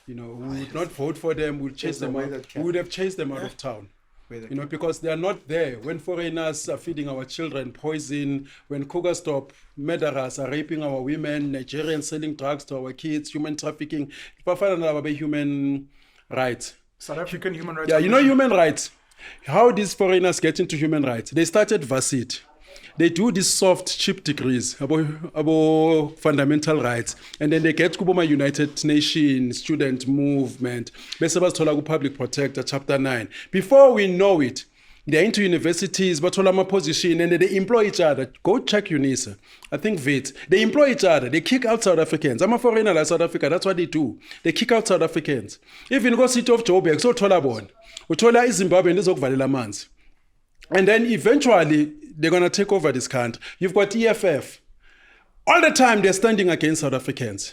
We would not vote for them. We would chase them out. We would have chased them out of town. Because they are not there when foreigners are feeding our children poison, when Krugerstop murderers are raping our women, Nigerians selling drugs to our kids, human trafficking. Human rights. South African human rights. Yeah, human rights. How these foreigners get into human rights? They started varsity. They do these soft, cheap degrees about fundamental rights, and then they get to United Nations student movement. Public Protector, Chapter 9. Before we know it, they're into universities, but position, and they employ each other. Go check UNISA. I think VIT. They employ each other. They kick out South Africans. I'm a foreigner like South Africa. That's what they do. They kick out South Africans. Even go city of Joburg, so Tolabon. Utola is Zimbabwe and there's and then eventually they're going to take over this country. You've got EFF. All the time they're standing against South Africans.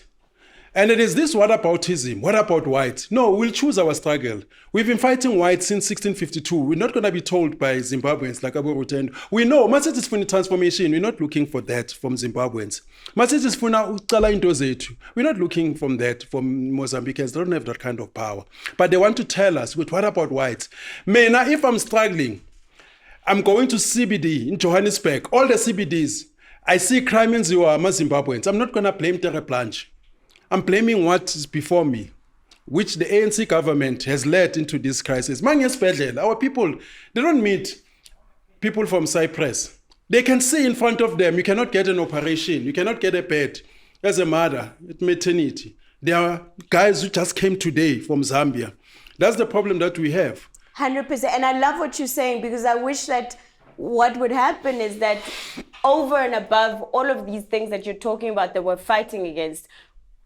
And it is this whataboutism. What about whites? No, we'll choose our struggle. We've been fighting whites since 1652. We're not going to be told by Zimbabweans like Abu Rutend. We know, Masset is for transformation. We're not looking for that from Zimbabweans. Masset is for we're not looking from that from Mozambicans. They don't have that kind of power. But they want to tell us, what about whites? Now, if I'm struggling, I'm going to CBD in Johannesburg, all the CBDs. I see crime in Zimbabweans. I'm not going to blame Terre Blanche. I'm blaming what is before me, which the ANC government has led into this crisis. Our people, they don't meet people from Cyprus. They can see in front of them, you cannot get an operation, you cannot get a bed as a mother at maternity. There are guys who just came today from Zambia. That's the problem that we have. 100%. And I love what you're saying because I wish that what would happen is that over and above all of these things that you're talking about that we're fighting against,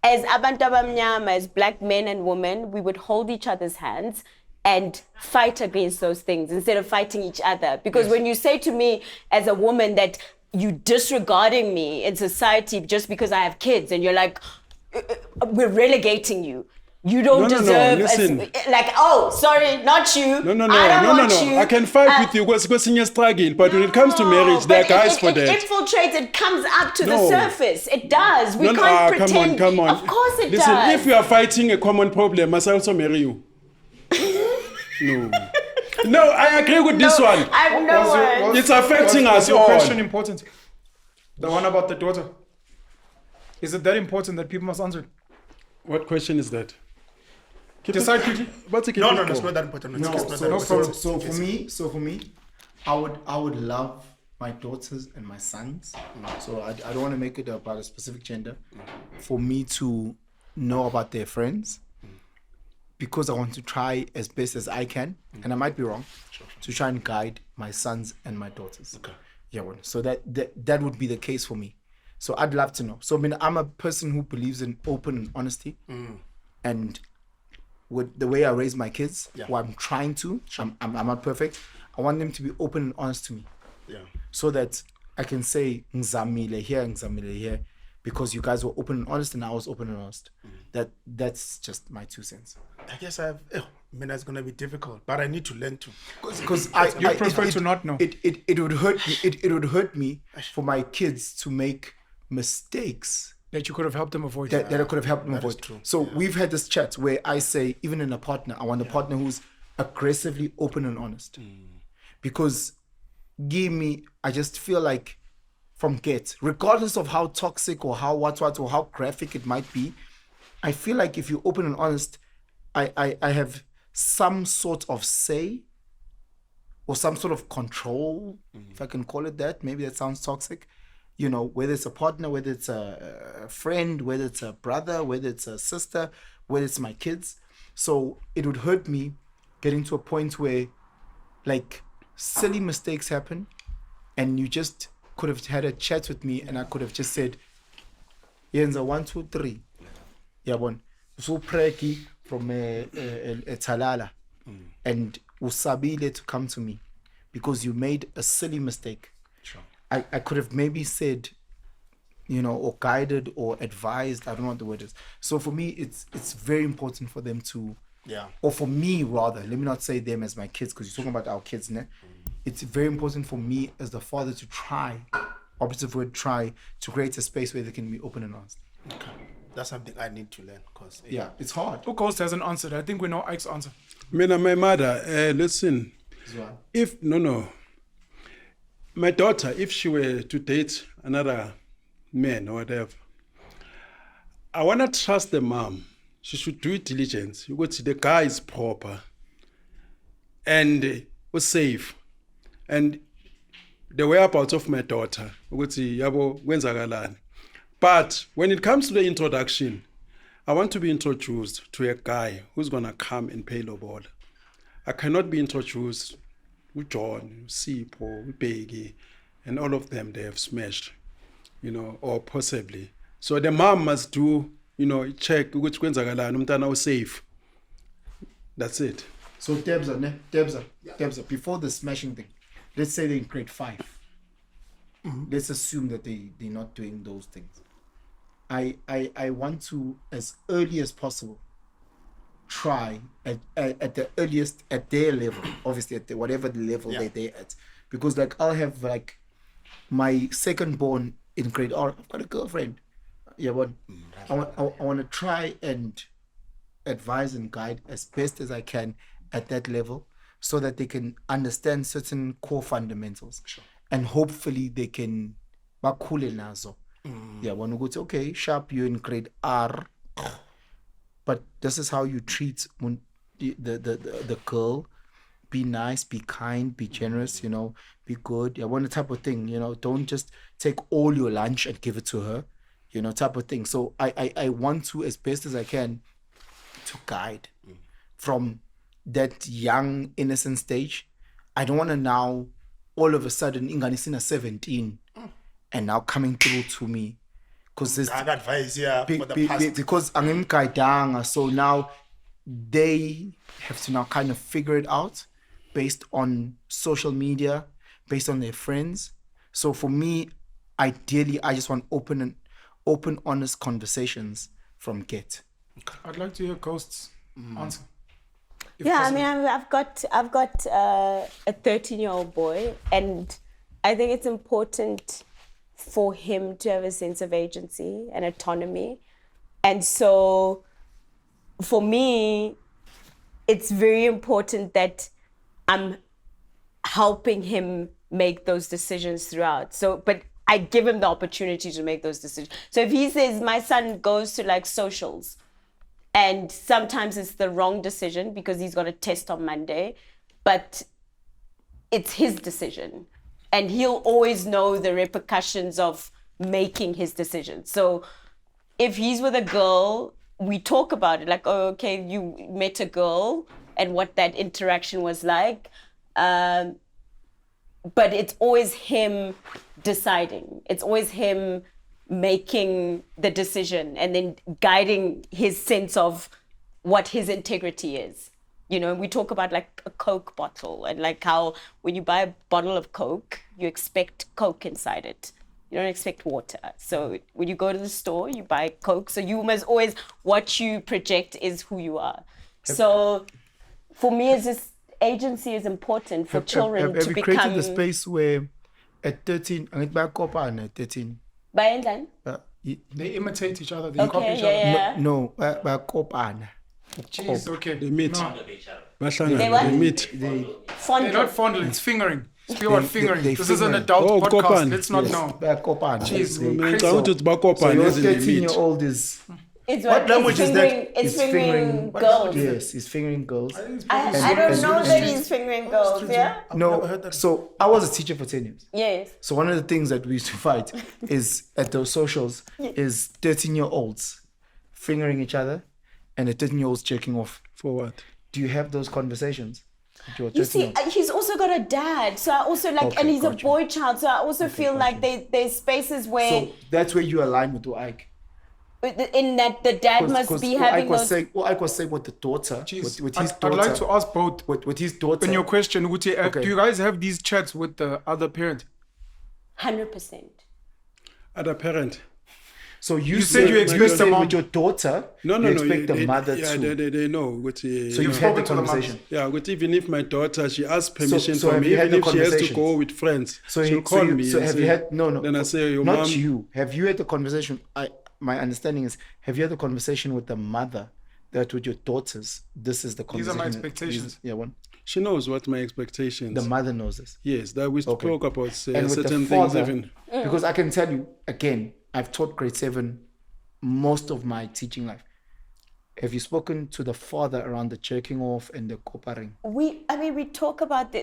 as abantu abamnyama, as black men and women, we would hold each other's hands and fight against those things instead of fighting each other. Because when you say to me as a woman that you disregarding me in society just because I have kids, and you're like, we're relegating you. You don't deserve, oh, sorry, not you. No. I don't want you. I can fight with you because you're struggling, but when it comes to marriage, there are guys for that. It infiltrates, it comes up to the surface. It does. We can't pretend. Come on. Of course it Listen, does. if we are fighting a common problem, must I also marry you? No, I agree with this one. I have no words. It's affecting us your all. question important? The one about the daughter. Is it that important that people must answer it? What question is that? Decide quickly. No, it's not that important. So for me, I would love my daughters and my sons. So I don't want to make it about a specific gender. For me to know about their friends, because I want to try as best as I can, and I might be wrong, to try and guide my sons and my daughters. Okay. Yeah. So that would be the case for me. So I'd love to know. So I'm a person who believes in open honesty, and with the way I raise my kids, what I'm trying to, I'm not perfect. I want them to be open and honest to me. Yeah. So that I can say ngzamile here, because you guys were open and honest and I was open and honest. That's just my 2 cents. I guess I mean, that's gonna be difficult, but I need to learn to. Because You prefer to not know. It would hurt me. It would hurt me for my kids to make mistakes That you could have helped them avoid. that I could have helped them avoid. true. So we've had this chat where I say, even in a partner, I want a partner who's aggressively open and honest. Because I just feel like from get, regardless of how toxic or how what or how graphic it might be, I feel like if you're open and honest, I have some sort of say or some sort of control, if I can call it that. Maybe that sounds toxic. You know, whether it's a partner, whether it's a friend, whether it's a brother, whether it's a sister, whether it's my kids. So it would hurt me getting to a point where like silly mistakes happen and you just could have had a chat with me and I could have just said, Yenza 1, 2, 3. Yabon. So preki from Talala and usabile to come to me because you made a silly mistake. Sure. I could have maybe said, you know, or guided or advised. I don't know what the word is. So for me, it's very important for them to, or for me rather, let me not say them as my kids because you're talking about our kids, né? It's very important for me as the father to try, operative word try, to create a space where they can be open and honest. Okay. That's something I need to learn because It's hard. Who Ghost hasn't answered? I think we know Ike's answer. Mina, my mother, listen, my daughter, if she were to date another man or whatever, I want to trust the mom. She should do it diligence. You go to the guy is proper and was safe. And the whereabouts of my daughter, but when it comes to the introduction, I want to be introduced to a guy who's going to come and pay lowball. I cannot be introduced with John, Sipo, Peggy, and all of them they have smashed, you know, or possibly. So the mom must do, you know, check which umntana was safe. That's it. So Debza, before the smashing thing, let's say they're in grade 5. Let's assume that they're not doing those things. I want to, as early as possible, try at the earliest at their level, obviously at whatever the level they're at, because like I'll have like my second born in grade R. I've got a girlfriend. But I want to try and advise and guide as best as I can at that level, so that they can understand certain core fundamentals, and hopefully they can bakhule nazo. When we go to okay, sharp, you're in grade R. But this is how you treat the girl. Be nice, be kind, be generous, you know, be good. The type of thing, you know, don't just take all your lunch and give it to her, you know, type of thing. So I want to, as best as I can, to guide from that young, innocent stage. I don't want to now, all of a sudden, Inganisina 17 and now coming through to me. Because I advise for the past. Because I'm Kaidanga, so now they have to now kind of figure it out based on social media, based on their friends. So for me, ideally, I just want open, honest conversations from get. I'd like to hear Ghost's answer. I mean, I've got a 13-year-old boy, and I think it's important for him to have a sense of agency and autonomy. And so for me, it's very important that I'm helping him make those decisions throughout. So, but I give him the opportunity to make those decisions. So if he says my son goes to like socials, and sometimes it's the wrong decision because he's got a test on Monday, but it's his decision. And he'll always know the repercussions of making his decision. So if he's with a girl, we talk about it. Like, oh, okay, you met a girl and what that interaction was like. But it's always him deciding. It's always him making the decision and then guiding his sense of what his integrity is. You know, we talk about like a Coke bottle and like how when you buy a bottle of Coke, you expect Coke inside it. You don't expect water. So when you go to the store, you buy Coke. So you must always, what you project is who you are. So for me, it's just agency is important for children have to you become. created the space where at 13, angithi bayakopana at 13. Bayenzani? They imitate each other. They copy Okay, each other. yeah. No, bayakopana. Jeez, okay. They meet. They Bahlangana, what? they meet. They're Fondling. not fondling, it's fingering. Speak about fingering. they This is an fingering. adult podcast. Kopani. Let's not Yes, know. bayakopana. Jeez, They- crazy. Ngicabanga ukuthi So bakopana your as in they meet. 13-year-old is It's What language is that? It's fingering girls. yes, he's fingering girls. I don't know that he's fingering girls, yeah? No, so I was a teacher for 10 years. Yes. So one of the things that we used to fight is at those socials is 13-year-olds fingering each other and the 13-year-olds jerking off. For what? Do you have those conversations? with your You see, 13-year-old? he's also got a dad, so I also like, Okay, and he's gotcha. a boy child, so I also feel like there's spaces where, So that's where you align with Ike. in that the dad must be having Ike was those. saying, Ike was saying with the daughter, Jeez, with his I'd daughter, like to ask both. with his daughter. In your question, Uguti, Okay. do you guys have these chats with the other parent? 100%. Other parent. So you said you expect the said mom- with your daughter, No, you expect the mother yeah, to. they know. Ukuthi, So you've know. had the spoken to the mothers. conversation. Yeah, but even if my daughter, she asks permission so from have me, you had even the if she has to conversations? go with friends, So she'll call me. So and have say, you had no? Then I say, your not mom. you. Have you had the conversation? My understanding is, have you had the conversation with the mother that with your daughters, this is the These conversation? are my expectations. Yeah, one. She knows what my expectations. The mother knows this. Yes, that we Okay. spoke about And with certain the things. father, Even because I can tell you again, I've taught grade 7 most of my teaching life. Have you spoken to the father around the jerking off and the coopering? We talk about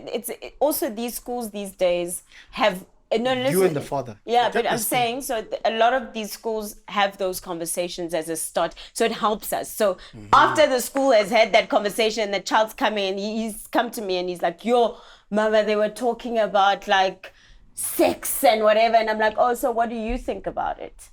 also these schools these days have. No, You listen, and the father. Yeah, but I'm saying, so a lot of these schools have those conversations as a start, so it helps us. So after the school has had that conversation, the child's come in, he's come to me and he's like, yo, mama, they were talking about like sex and whatever. And I'm like, oh, so what do you think about it?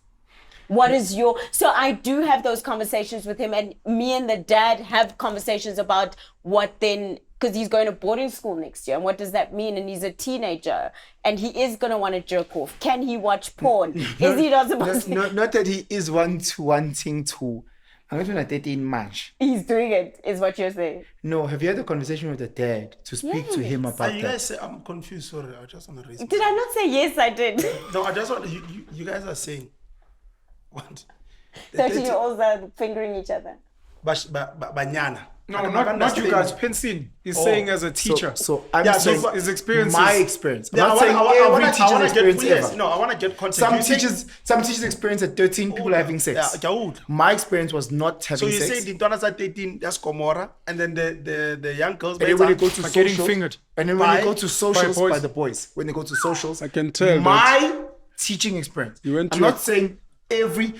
What is your... So I do have those conversations with him, and me and the dad have conversations about what then... Because he's going to boarding school next year, and what does that mean? And he's a teenager, and he is going to want to jerk off. Can he watch porn? Is he not supposed to? Not that he is wanting to. I'm not at 13 March. He's doing it, is what you're saying. No, have you had a conversation with the dad to speak to him about You that? guys say, I'm confused, sorry, I just want to raise Did I not say yes, I did? No, I just want you guys are saying what? 13-year-olds are fingering each other. Banyana. No, I don't not you understand. guys. Penson is saying as a teacher. So I'm Yeah, so saying his experiences. my experience. I'm Yeah, not I saying wanna every teacher's experience yes, ever. no, I want to get context. Some You say- teachers experience at 13 people having sex. Yeah, Jawood. My experience was not So having you sex. say the daughters are 13, that's Gomorrah, and then the young girls. And then when they go to Are getting socials, fingered. and then when By- they go to socials boys. by the boys, when they go to socials, I can tell my teaching experience. You went I'm to not a- saying every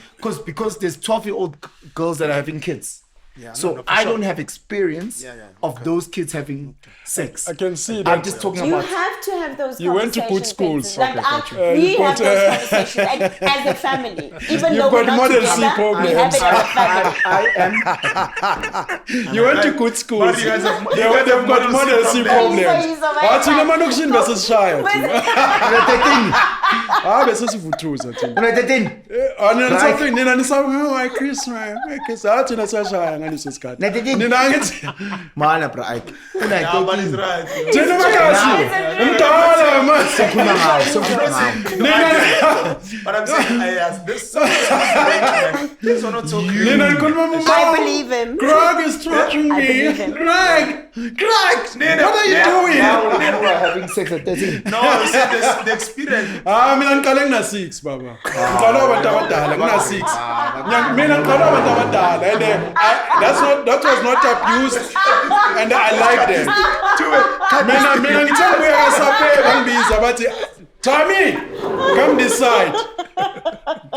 because there's 12-year-old girls that are having kids. Yeah, So no, for I sure. don't have experience Yeah, yeah, of those kids having sex. I can see I'm that. just talking You about. have to have those You went to conversations. good schools. Like, Okay, we you have got, those conversations and, as a family. Even though You've we're got not modesty together, we problems. have it as a family. I am. You went to good schools. But you guys have- you They've guys have got modesty modesty problems. He's a very Athi noma nokushini besisishaya thina. Ah bese sivuthuza thina. When I did in. Nina nisathi nina nisathi why Christmas. Athi na siyashaya ngaleso sikhathi. Nathi- Nina angithi Mana bro, I. When I Yeah, but did it's in. right. thina makazi. Umdala manje. Kuna ngawo, sokukhuluma ngawo. Nina But I'm saying, I asked this. This one not so clear. Nina ngikhuluma mama. I believe him. Greg is torturing I me. believe him. Greg, Nina, what are you yeah, doing? Now you are having sex at 13. No, I said this, the experience. Mina ngiqale ngina 6 baba. Ngiqala abantu abadala ngina 6. Mina ngiqala abantu abadala and that was not abused and I like them. Mina ngithe buya kaSape bangibiza bathi Tommy, come this side.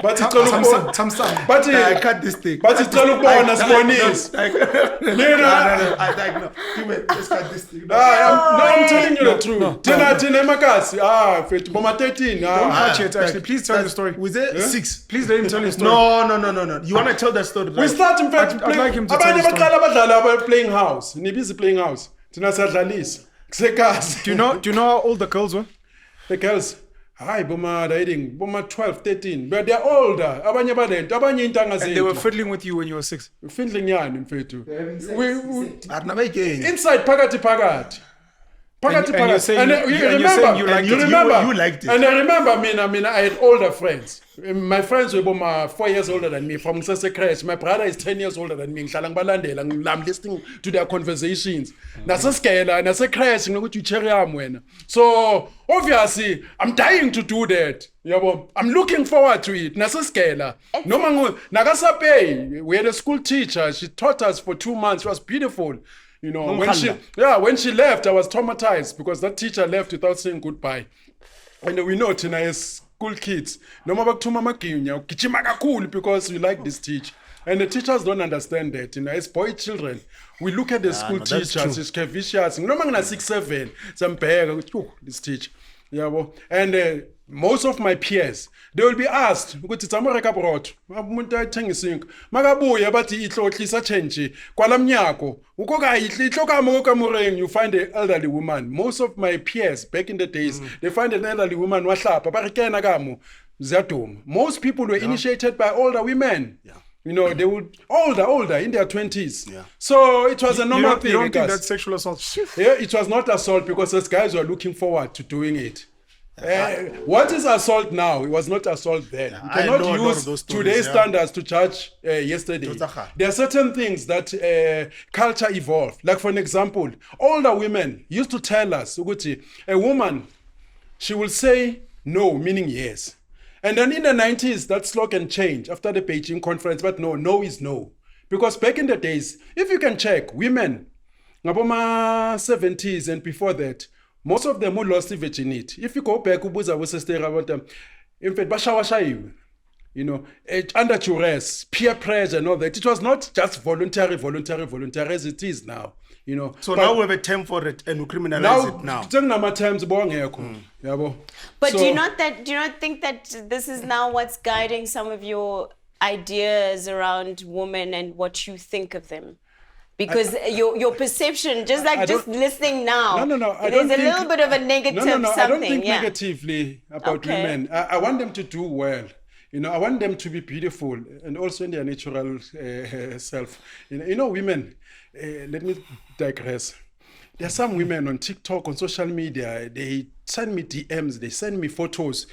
Bathi cela ukubona. Bathi I cut this thing. bathi cela ukubona sibonise. Mina No. Let's cut this thing. I'm telling you the truth. Thina emakasi fethu boma 13 Touch it, actually. Please tell the story. Was it 6? Please let him tell his story. No. You want to tell that story? We Right? start in fact I'd like him to tell abanye the story. abaqala abadlala aba playing house. Nibizi playing house. Thina siyadlalisa. Kusekasi. Do you know how old the girls were? The girls Hi, boma dating, boma 12, 13, but they're older. Abanye balento, abanye intanga And they were zethu. fiddling with you when you were 6. Fiddling yani mfethu. Inside Phakathi. And you're saying- And you and you're saying you liked it. You liked it. And I remember mina, I had older friends. My friends were about 4 years older than me from Sese Crash. My brother is 10 years older than me. I'm listening to their conversations. Nase Crash, you cherry wena. So obviously, I'm dying to do that. I'm looking forward to it. Nase skela. No mangu nagasape. We had a school teacher. She taught us for 2 months. It was beautiful. You know, when she left, I was traumatized because that teacher left without saying goodbye. And we know Tina is school kids. No matter because we like this teacher. And the teachers don't understand that. You know, as boy children, we look at the school teachers, it's vicious. No man 6, 7, some this teacher. Yeah, well, and most of my peers, they will be asked, ukuthi tsamoreka brot, umuntu ayithengising. Makabuya bathi ihlohlisa change kwala mnyako. Ukoka ihloka moka mureng, you find an elderly woman. Most of my peers back in the days, they find an elderly woman wahlapa barikena kamo ziyaduma. Most people were initiated by older women. Yeah. You know, they would older in their 20s. Yeah. So it was a normal thing. You don't think that's sexual assault? Yeah, it was not assault because those guys were looking forward to doing it. What is assault now? It was not assault then. You cannot use today's standards to judge yesterday. There are certain things that culture evolved. Like for an example, older women used to tell us, ukuthi, a woman, she will say no, meaning yes. And then in the 90s, that slogan changed after the Beijing conference, but no is no. Because back in the days, if you can check, women, ngaboma 70s and before that, most of them who lost the virginity. If you go back, ubuza sister about them, in fact, bashawa, you know, under duress, peer pressure and all that. It was not just voluntary as it is now. You know. So now we have a term for it and we criminalize it now. But do you not think that this is now what's guiding some of your ideas around women and what you think of them? Because your perception, just listening now, there's a little bit of a negative something. I don't think negatively about women. I want them to do well. You know, I want them to be beautiful and also in their natural self. You know, women, let me digress. There are some women on TikTok, on social media, they send me DMs, they send me photos.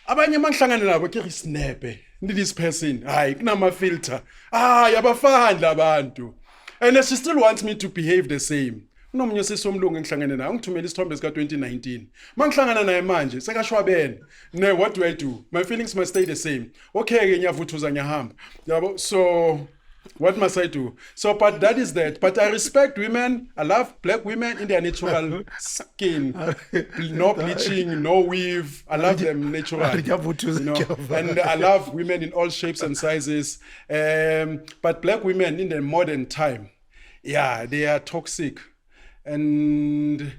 Abanye manhlangana nabo ke snap this person. Hayi kunama filter. Yabafanda abantu. And she still wants me to behave the same. Unomnye sesomlungu engihlangene naye ungithumela isithombe sika 2019. Mangihlangana naye manje sekashwabene. No, what do I do? My feelings must stay the same. Okay ke ngiyavuthuza ngiyahamba. Yabo, so what must I do? So, but that is that. But I respect women. I love black women in their natural skin. No bleaching, no weave. I love them natural. You know? And I love women in all shapes and sizes. But black women in the modern time, yeah, they are toxic. And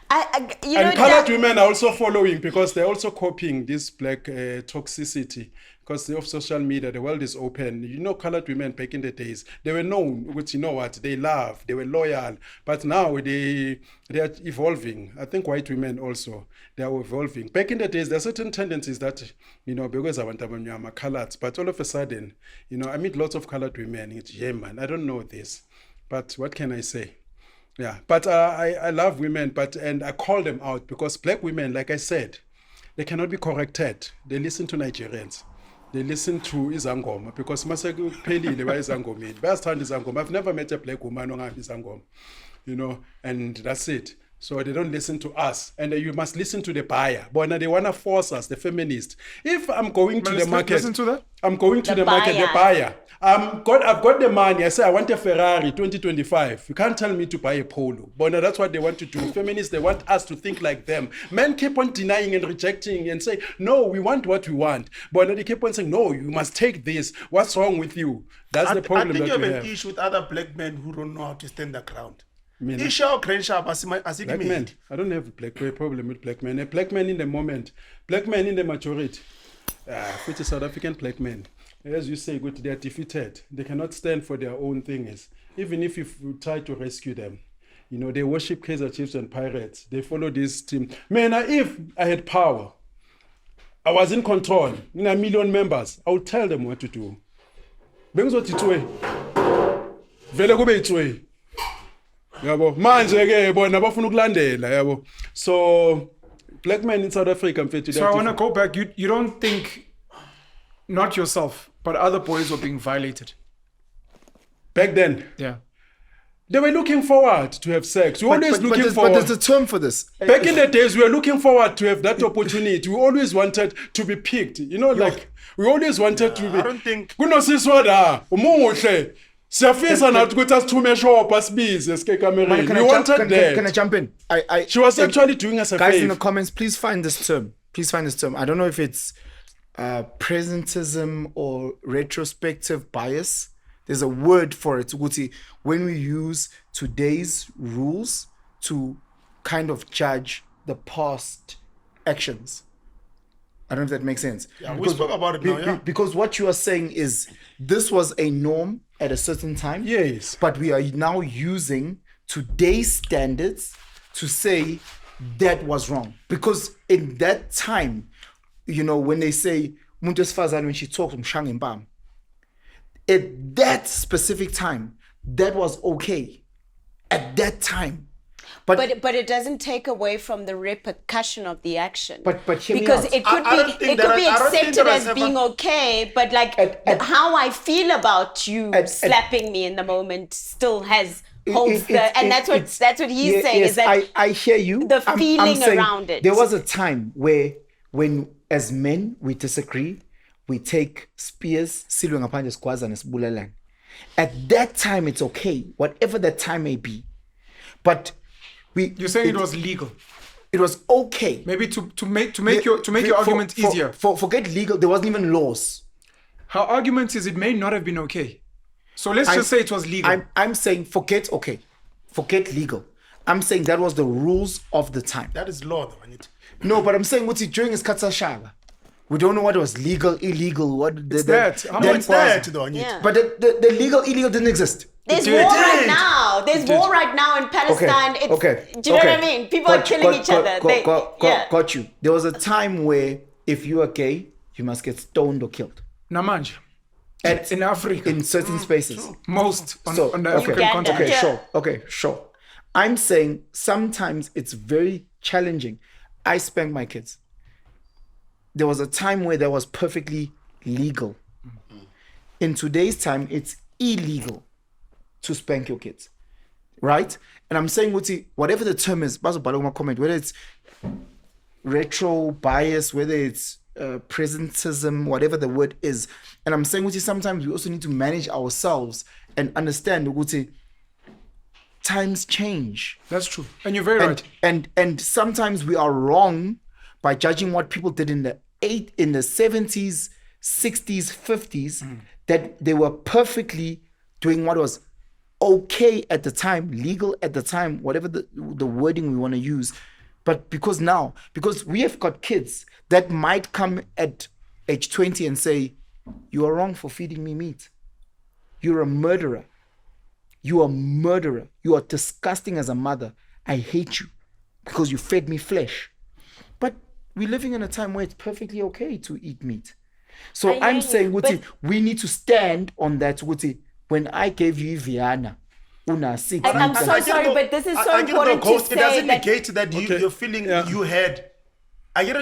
colored women are also following because they're also copying this black toxicity. Because of social media, the world is open. You know, colored women back in the days, they were known, which you know what, they love, they were loyal. But now they are evolving. I think white women also, they are evolving. Back in the days, there are certain tendencies that, you know, because I want to be colored. But all of a sudden, you know, I meet lots of colored women. It's, yeah, man, I don't know this. But what can I say? Yeah, but I love women, and I call them out because black women, like I said, they cannot be corrected. They listen to Nigerians. They listen to izangoma because masekuphilile bayizangomeni. Bayasithanda izangoma. I've never met a black woman ongahamba izangoma. You know, and that's it. So they don't listen to us. And you must listen to the buyer. But they want to force us, the feminists. If I'm going to the market, listen to that? I'm going to the market, the buyer. I've got the money. I say I want a Ferrari 2025. You can't tell me to buy a Polo. But that's what they want to do. Feminists, they want us to think like them. Men keep on denying and rejecting and say, no, we want what we want. But they keep on saying, no, you must take this. What's wrong with you? That's the problem that we have. I think you have an issue with other black men who don't know how to stand their ground. Black men. I don't have a problem with black men. A black man in the moment, black men in the majority, which is South African black men, as you say, they are defeated. They cannot stand for their own things. Even if you try to rescue them, you know, they worship Kaizer Chiefs and Pirates. They follow this team. Man, if I had power, I was in control. In a million members, I would tell them what to do. Bengizothi itswe. Vele kube itswe. Yabo. Manje ke bona bafuna ukulandela, yabo. So black men in South Africa, so I want to go back. You don't think, not yourself, but other boys were being violated? Back then, Yeah. they were looking forward to have sex. We always looking forward. But there's a term for this. Back in the days, we were looking forward to have that opportunity. We always wanted to be picked. You know, like we always wanted to be. I don't think. Kunosiswa da, umuhle. Siyafisa nathi ukuthi asithume shop asibize sike kamereni. We wanted that. Can I jump in? She was actually doing us a favor. Guys in the comments, please find this term. I don't know if it's presentism or retrospective bias. There's a word for it. When we use today's rules to kind of judge the past actions. I don't know if that makes sense. Yeah, we spoke about it now, yeah. Because what you are saying is this was a norm at a certain time. Yes. But we are now using today's standards to say that was wrong. Because in that time, you know, when they say, when she talks from at that specific time, that was okay. At that time. But it doesn't take away from the repercussion of the action. But hear me because out. it could be accepted as being okay, but like how I feel about you slapping me in the moment still holds and that's what he's saying is that I hear you. The feeling saying around it. There was a time where when as men we disagree, we take spears, silwe ngaphandle sikwaza nesibulalang. At that time it's okay, whatever that time may be. But you're saying it was legal. It was okay. Maybe to make your argument easier. Forget legal, there wasn't even laws. Her argument is it may not have been okay. So let's just say it was legal. I'm saying forget okay. Forget legal. I'm saying that was the rules of the time. That is law though. No, but I'm saying what's it during is Katsashaba. We don't know what was legal, illegal, what it's that. How much that though? Yeah. But the legal, illegal didn't exist. There's war right now. There's war right now in Palestine. Okay. Do you know what I mean? People are killing each other. Got you. There was a time where if you are gay, you must get stoned or killed. Namanja. In Africa. In certain spaces. Most on the African continent. Okay, sure. I'm saying sometimes it's very challenging. I spank my kids. There was a time where that was perfectly legal. In today's time, it's illegal to spank your kids, right? And I'm saying, whatever the term is, whether it's retro bias, whether it's presentism, whatever the word is, and I'm saying, sometimes we also need to manage ourselves and understand, times change. That's true, and you're very right. And sometimes we are wrong by judging what people did in the 70s, 60s, 50s, that they were perfectly doing what was okay at the time, legal at the time, whatever the wording we want to use. But because we have got kids that might come at age 20 and say, you are wrong for feeding me meat. You're a murderer. You are a murderer. You are disgusting as a mother. I hate you because you fed me flesh. But we're living in a time where it's perfectly okay to eat meat. So I'm saying, we need to stand on that. When I gave you Viana, I'm so sorry, but this is so important to say. It doesn't negate that you're feeling you had. I get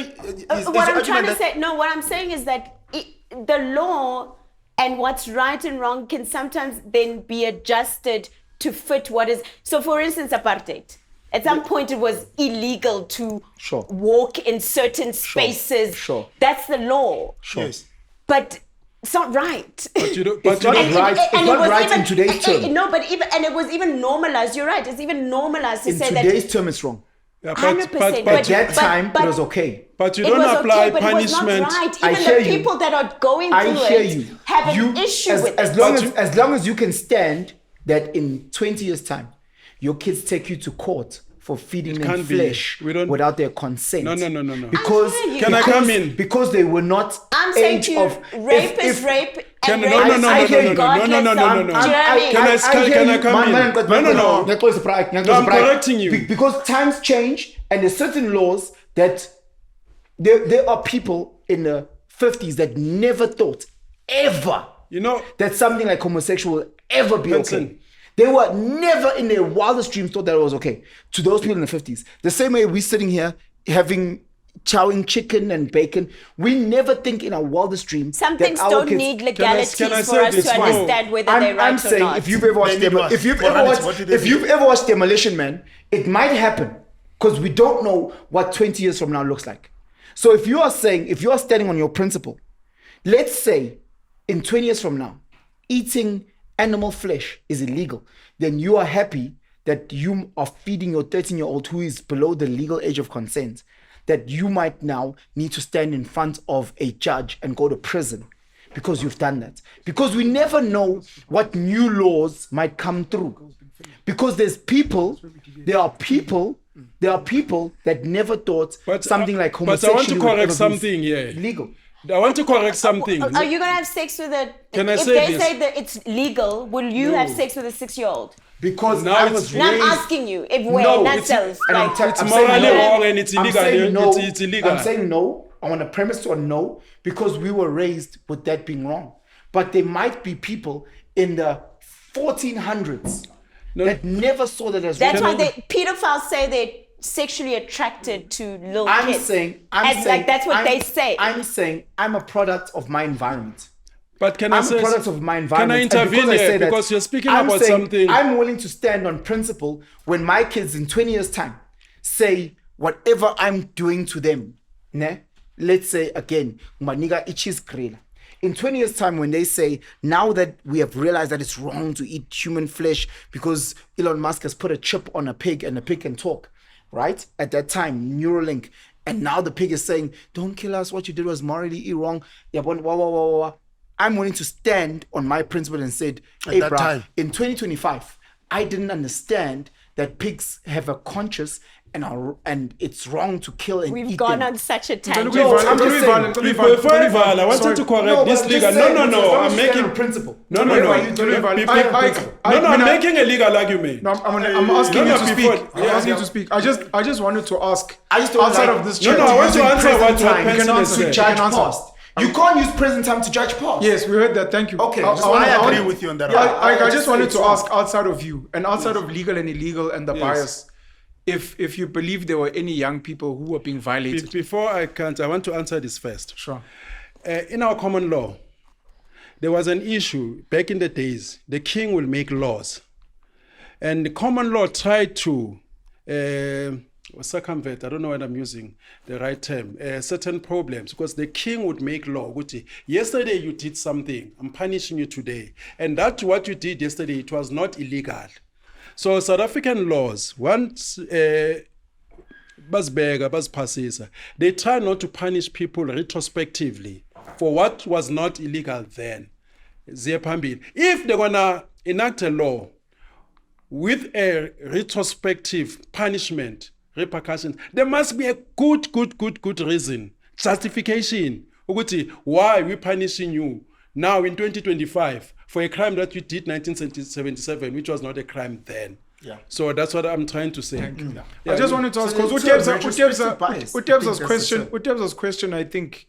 what I'm trying to say. No, what I'm saying is that the law and what's right and wrong can sometimes then be adjusted to fit what is. So, for instance, apartheid. At some point, it was illegal to walk in certain spaces. Sure. That's the law. Sure. Yes. But it's not right. It's not right in today's term. No, but it was even normalized. You're right. It's even normalized to say that. In today's term, it's wrong. 100%. But at that time, it was okay. But you don't apply punishment. But it was not right. Even the people that are going through it have an issue with it. As long as you can stand that in 20 years' time, your kids take you to court for feeding them flesh without their consent. No. Because can I come in? Because they were not I'm saying to you, rape is rape. And rape is no. Can I come in? No. I'm correcting you. Because times change and there's certain laws that there are people in the 50s that never thought ever that something like homosexual will ever be okay. They were never in their wildest dreams thought that it was okay. To those people in the 50s, the same way we're sitting here chowing chicken and bacon, we never think in our wildest dreams. Some things don't need legalities for us to understand whether they're right I'm saying, or not. if you've ever watched Demolition Man, it might happen because we don't know what 20 years from now looks like. So if you are standing on your principle, let's say in 20 years from now, eating animal flesh is illegal, then you are happy that you are feeding your 13-year-old who is below the legal age of consent, that you might now need to stand in front of a judge and go to prison because you've done that. Because we never know what new laws might come through. Because there are people that never thought something like homosexuality but I want to correct something here. Legal. I want to correct something. Are you going to have sex with a... Can I if say they this? say that it's legal, will you have sex with a 6-year-old? Because now I was And I'm raised... asking you, if we're in that sense. It's morally wrong and it's illegal. It's illegal. I'm saying no. I want to premise to a no because we were raised with that being wrong. But there might be people in the 1400s that never saw that as wrong. That's why pedophiles say they're sexually attracted to little kids. I'm saying that's what they say. I'm saying I'm a product of my environment. But I'm a product of my environment. Can I intervene here? Because you're speaking about something. I'm willing to stand on principle when my kids in 20 years' time say whatever I'm doing to them. Let's say again, maniga ichis grilla. In 20 years' time, when they say, now that we have realized that it's wrong to eat human flesh because Elon Musk has put a chip on a pig and the pig can talk, right? At that time, Neuralink. And now the pig is saying, don't kill us. What you did was morally wrong. I'm willing to stand on my principle and said, hey, bro, in 2025, I didn't understand that pigs have a conscience and it's wrong to kill and eat them. We've gone on such a tangent. I wanted to correct this legal. No. I'm making principle. No. I'm making a legal argument. No, I'm asking you to speak. I'm asking you to speak. I just wanted to ask. Outside of this chat. No, I want to answer what Penson said. Judge past. You can't use present time to judge past. Yes, we heard that. Thank you. Okay, I agree with you on that. I just wanted to ask, outside of you and outside of legal and illegal and the bias, if you believe there were any young people who were being violated. Before I want to answer this first. Sure. In our common law, there was an issue back in the days. The king will make laws, and the common law tried to circumvent, I don't know what I'm using the right term, certain problems, because the king would make law. Yesterday you did something, I'm punishing you today. And that what you did yesterday, it was not illegal. So South African laws, once they try not to punish people retrospectively for what was not illegal then. If they're gonna enact a law with a retrospective punishment, repercussions, there must be a good reason, justification. Why we're punishing you now in 2025 for a crime that you did 1977, which was not a crime then. Yeah. So that's what I'm trying to say. Thank you. Yeah. I just wanted to ask, because Utebza's question, I think,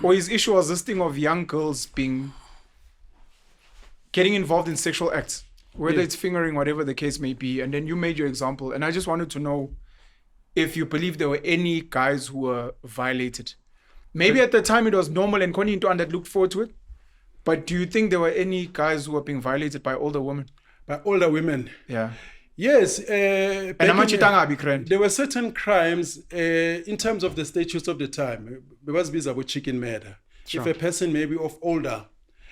or his issue was this thing of young girls getting involved in sexual acts, whether it's fingering, whatever the case may be. And then you made your example. And I just wanted to know if you believe there were any guys who were violated. Maybe at the time it was normal and Connie and that looked forward to it. But do you think there were any guys who were being violated by older women? By older women? Yeah. Yes. There were certain crimes in terms of the statutes of the time. It was about chicken murder. Sure. If a person maybe of older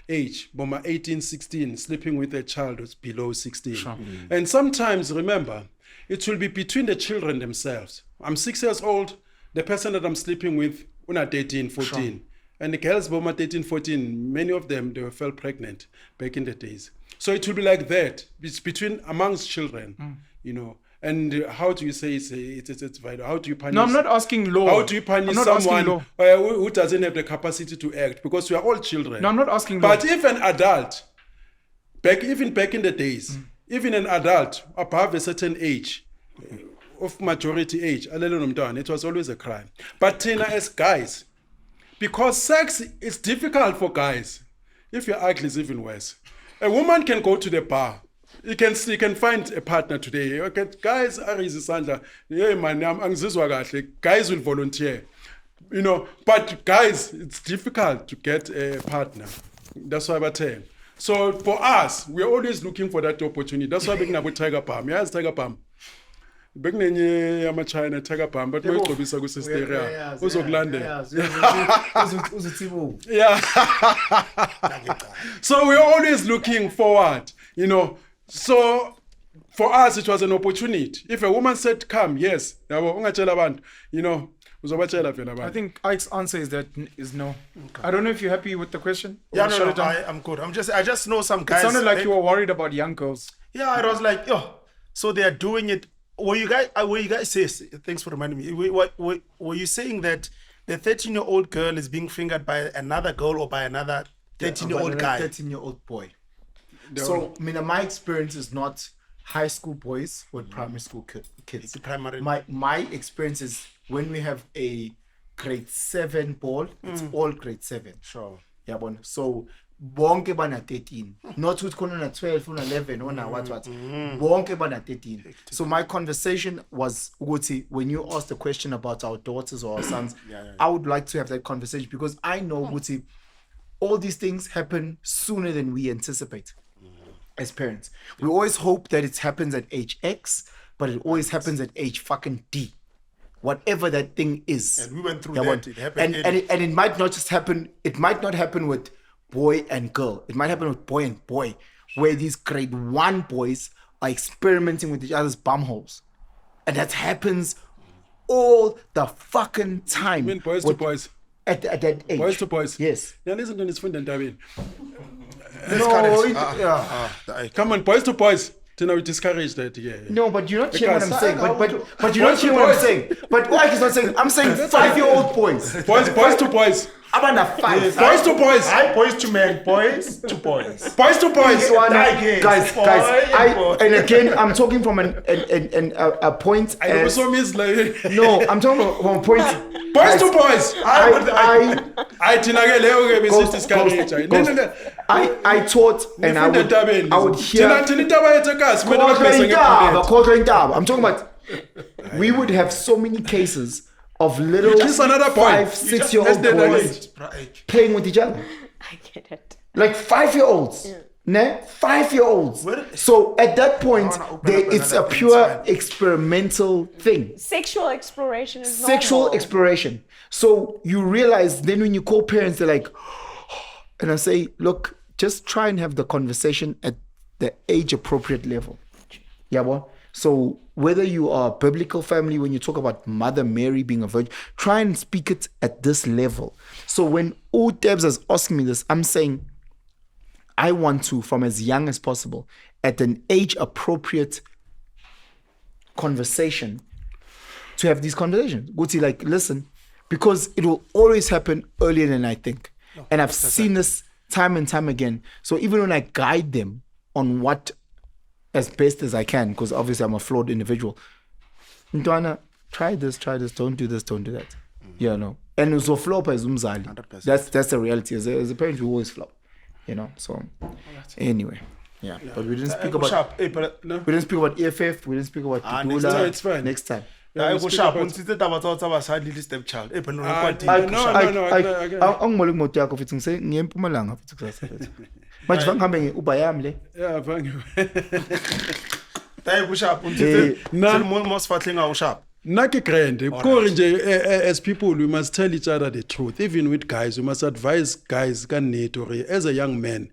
age, 18, 16, sleeping with a child who's below 16. Sure. And sometimes, remember, it will be between the children themselves. I'm 6 years old, the person that I'm sleeping with, una 13, 14. Sure. And the girls, 13, 14, many of them, they fell pregnant back in the days. So it will be like that. It's amongst children, And how do you say it's vital? How do you punish? No, I'm not asking law. How do you punish someone who doesn't have the capacity to act? Because we are all children. No, I'm not asking law. But if an adult, even back in the days, even an adult above a certain age, of majority age, it was always a crime. But Tina, as guys, because sex is difficult for guys. If you're ugly, it's even worse. A woman can go to the bar. You can find a partner today. Okay, guys are easy sandla. Yeah, man, guys will volunteer. You know, but guys, it's difficult to get a partner. That's why I tell. So for us, we're always looking for that opportunity. That's why we're going to Tiger Palm. Yes, Tiger Palm. Bekunenye ama-China Tiger Palm but moyigcobisa kusisteria uzokulandela. Yeah. So we're always looking forward, you know. So for us it was an opportunity. If a woman said come, yes, you know, I think Ike's answer is no. Okay. I don't know if you're happy with the question. Yeah, no, I'm good. I just know some guys. It sounded like you were worried about young girls. Yeah, I was like, so they are doing it. Were you guys say? Thanks for reminding me. Were you saying that the 13-year-old girl is being fingered by another girl or by another 13-year-old guy? 13-year-old boy. So, my experience is not high school boys with primary school kids. Primary. My experience is when we have a grade 7 ball, it's all grade 7. Sure. Yeah, so bonke bana 13. Not with na 12 or 11 or what. Bonke bana 13. So my conversation was Uguti, when you asked the question about our daughters or our sons, I would like to have that conversation because I know Uguti, all these things happen sooner than we anticipate as parents. We always hope that it happens at age X, but it always happens at age fucking D. Whatever that thing is. And we went through that. It happened. And it might not just happen, it might not happen with boy and girl. It might happen with boy and boy, where these grade 1 boys are experimenting with each other's bumholes. And that happens all the fucking time. You mean boys to boys? At that age. Boys to boys? Yes. Yeah, listen to this friend. No, come on, boys to boys. We discourage that, yeah. No, but you're not hearing what I'm saying. But you're not hearing what I'm saying. But why is not saying? I'm saying 5-year-old boys. Boys to boys. I'm not 5. Boys to boys. I boys to men. Boys to boys. Boys to boys. Guys. And again, I'm talking from a point. I also miss like. No, I'm talking from a point. Boys to boys. I taught and I would hear. I'm talking about. We would have so many cases of little 5-6-year-old boys playing with each other. I get it. Like 5-year-olds. Yeah. 5-year-olds. So at that point, it's a pure experimental thing. Sexual exploration is Sexual normal. exploration. So you realize then when you call parents, they're like, and I say, look, just try and have the conversation at the age appropriate level. Yeah, well. So whether you are a biblical family, when you talk about Mother Mary being a virgin, try and speak it at this level. So when Debs is asking me this, I'm saying I want to, from as young as possible, at an age appropriate conversation, to have these conversations. Guti, like, listen, because it will always happen earlier than I think. And I've seen this time and time again. So even when I guide them on what as best as I can, because obviously I'm a flawed individual. Ntwana, try this, don't do this, don't do that. You know. And also flop as umzali. That's the reality. As a parent, we always flop. You know. So anyway. Yeah. But we didn't speak about we didn't speak about EFF, we didn't speak about no, it's fine. Next time. No. Manje vangihambe nge-Uber yami le. Yeah, vangihambe. Tayi kushap Naki grand. As people, we must tell each other the truth. Even with guys, we must advise guys as a young man,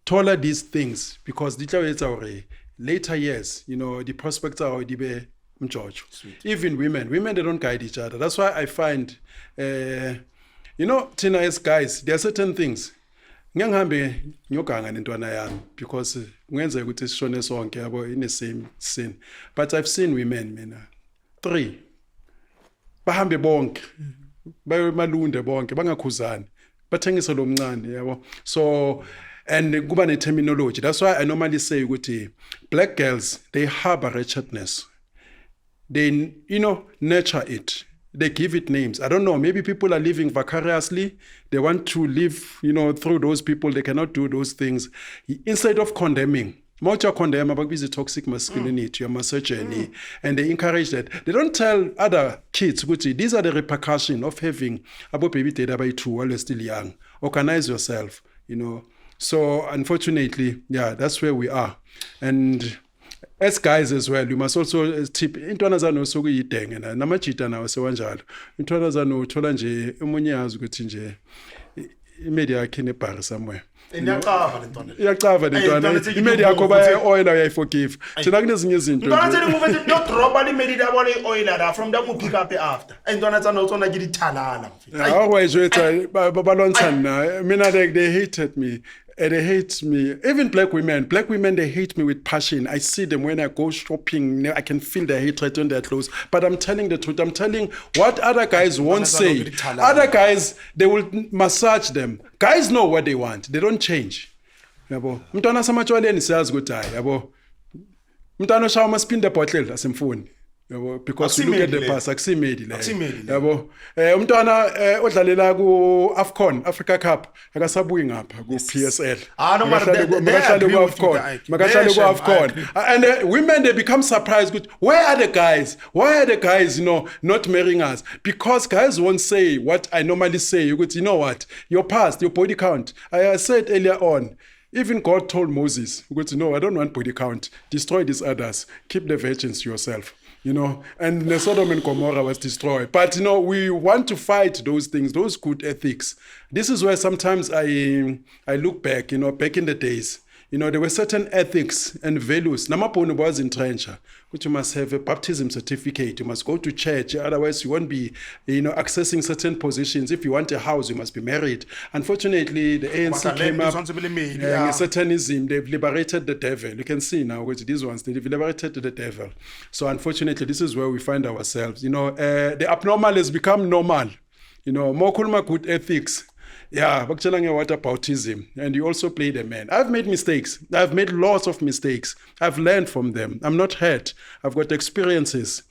taller these things because later years, you know, the prospects are already George. Even women, they don't guide each other. That's why I find, you know, Tina, as guys, there are certain things. Ngihambe ngiyoganga nentwana yami because ngenza ukuthi sishone sonke yabo in the same sin. But I've seen women mina 3 bahambe bonke bayomalunde bonke bangakhuzani bathengise lo mncane yabo. So and kuba ne terminology. That's why I normally say ukuthi black girls, they harbor wretchedness. they, nurture it. They give it names. I don't know, maybe people are living vicariously. They want to live, through those people. They cannot do those things. Instead of condemning, Mocha condemn about busy toxic masculinity, your misogyny, and they encourage that. They don't tell other kids, these are the repercussions of having about baby data by two while you're still young. Organize yourself, So unfortunately, that's where we are. And as guys as well, you must also tip intwana zanu sokuyidenge na namajita nawo sewanjalo. Intwana zanu uthola nje umunye yazi ukuthi nje imedia yakhe nebhari somewhere. Iyacava lentwana imedi yakho baya-oil uyayiforgive thina kunezinye izinto from that pick up after entwana tsana utsona ke dithalala balwantshana na mina they hated me. They hate me. Even black women, they hate me with passion. I see them when I go shopping. I can feel their hatred on their clothes. But I'm telling the truth. I'm telling what other guys won't say. Other guys, they will massage them. Guys know what they want. They don't change. Yabo. Mntwana samachwaleni siyazi ukuthi hayi yabo. Mntwana shawa maspin the bottle asemfuni. Because you look at the past, akusimedi le. Yabo. Umntwana odlalela ku AFCON, Africa Cup, akasabuyi ngapha ku PSL. Makahlale ku AFCON. And women, they become surprised. Where are the guys? Why are the guys, not marrying us? Because guys won't say what I normally say. You know what? Your past, your body count. I said earlier on, even God told Moses, no, I don't want body count. Destroy these others. Keep the virgins to yourself. And the Sodom and Gomorrah was destroyed. But, we want to fight those things, those good ethics. This is where sometimes I look back, back in the days. There were certain ethics and values. Namapono was in trencher, which you must have a baptism certificate. You must go to church. Otherwise, you won't be, accessing certain positions. If you want a house, you must be married. Unfortunately, the ANC came up Satanism. They've liberated the devil. You can see now with these ones, they've liberated the devil. So unfortunately, this is where we find ourselves. The abnormal has become normal. More kulma good ethics. Yeah, what aboutism? And you also play the man. I've made mistakes. I've made lots of mistakes. I've learned from them. I'm not hurt. I've got experiences.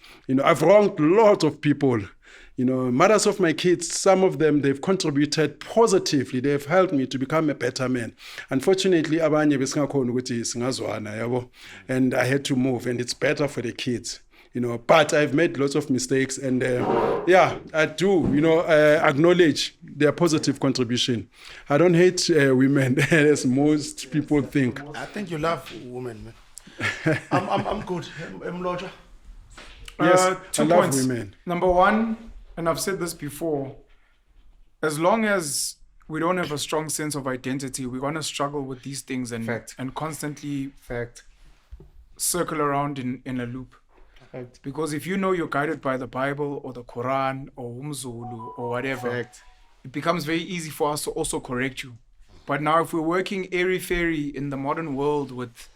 I've wronged lots of people. Mothers of my kids, some of them, they've contributed positively. They've helped me to become a better man. Unfortunately, and I had to move, and it's better for the kids. But I've made lots of mistakes, and I do, acknowledge their positive contribution. I don't hate women as most people think. I think you love women, man. I'm good. Mlotshwa. Yes, 2 I love points. women. Number one, and I've said this before, as long as we don't have a strong sense of identity, we're going to struggle with these things and constantly circle around in a loop. Because if you're guided by the Bible or the Quran or Umzulu or whatever, it becomes very easy for us to also correct you. But now if we're working airy-fairy in the modern world with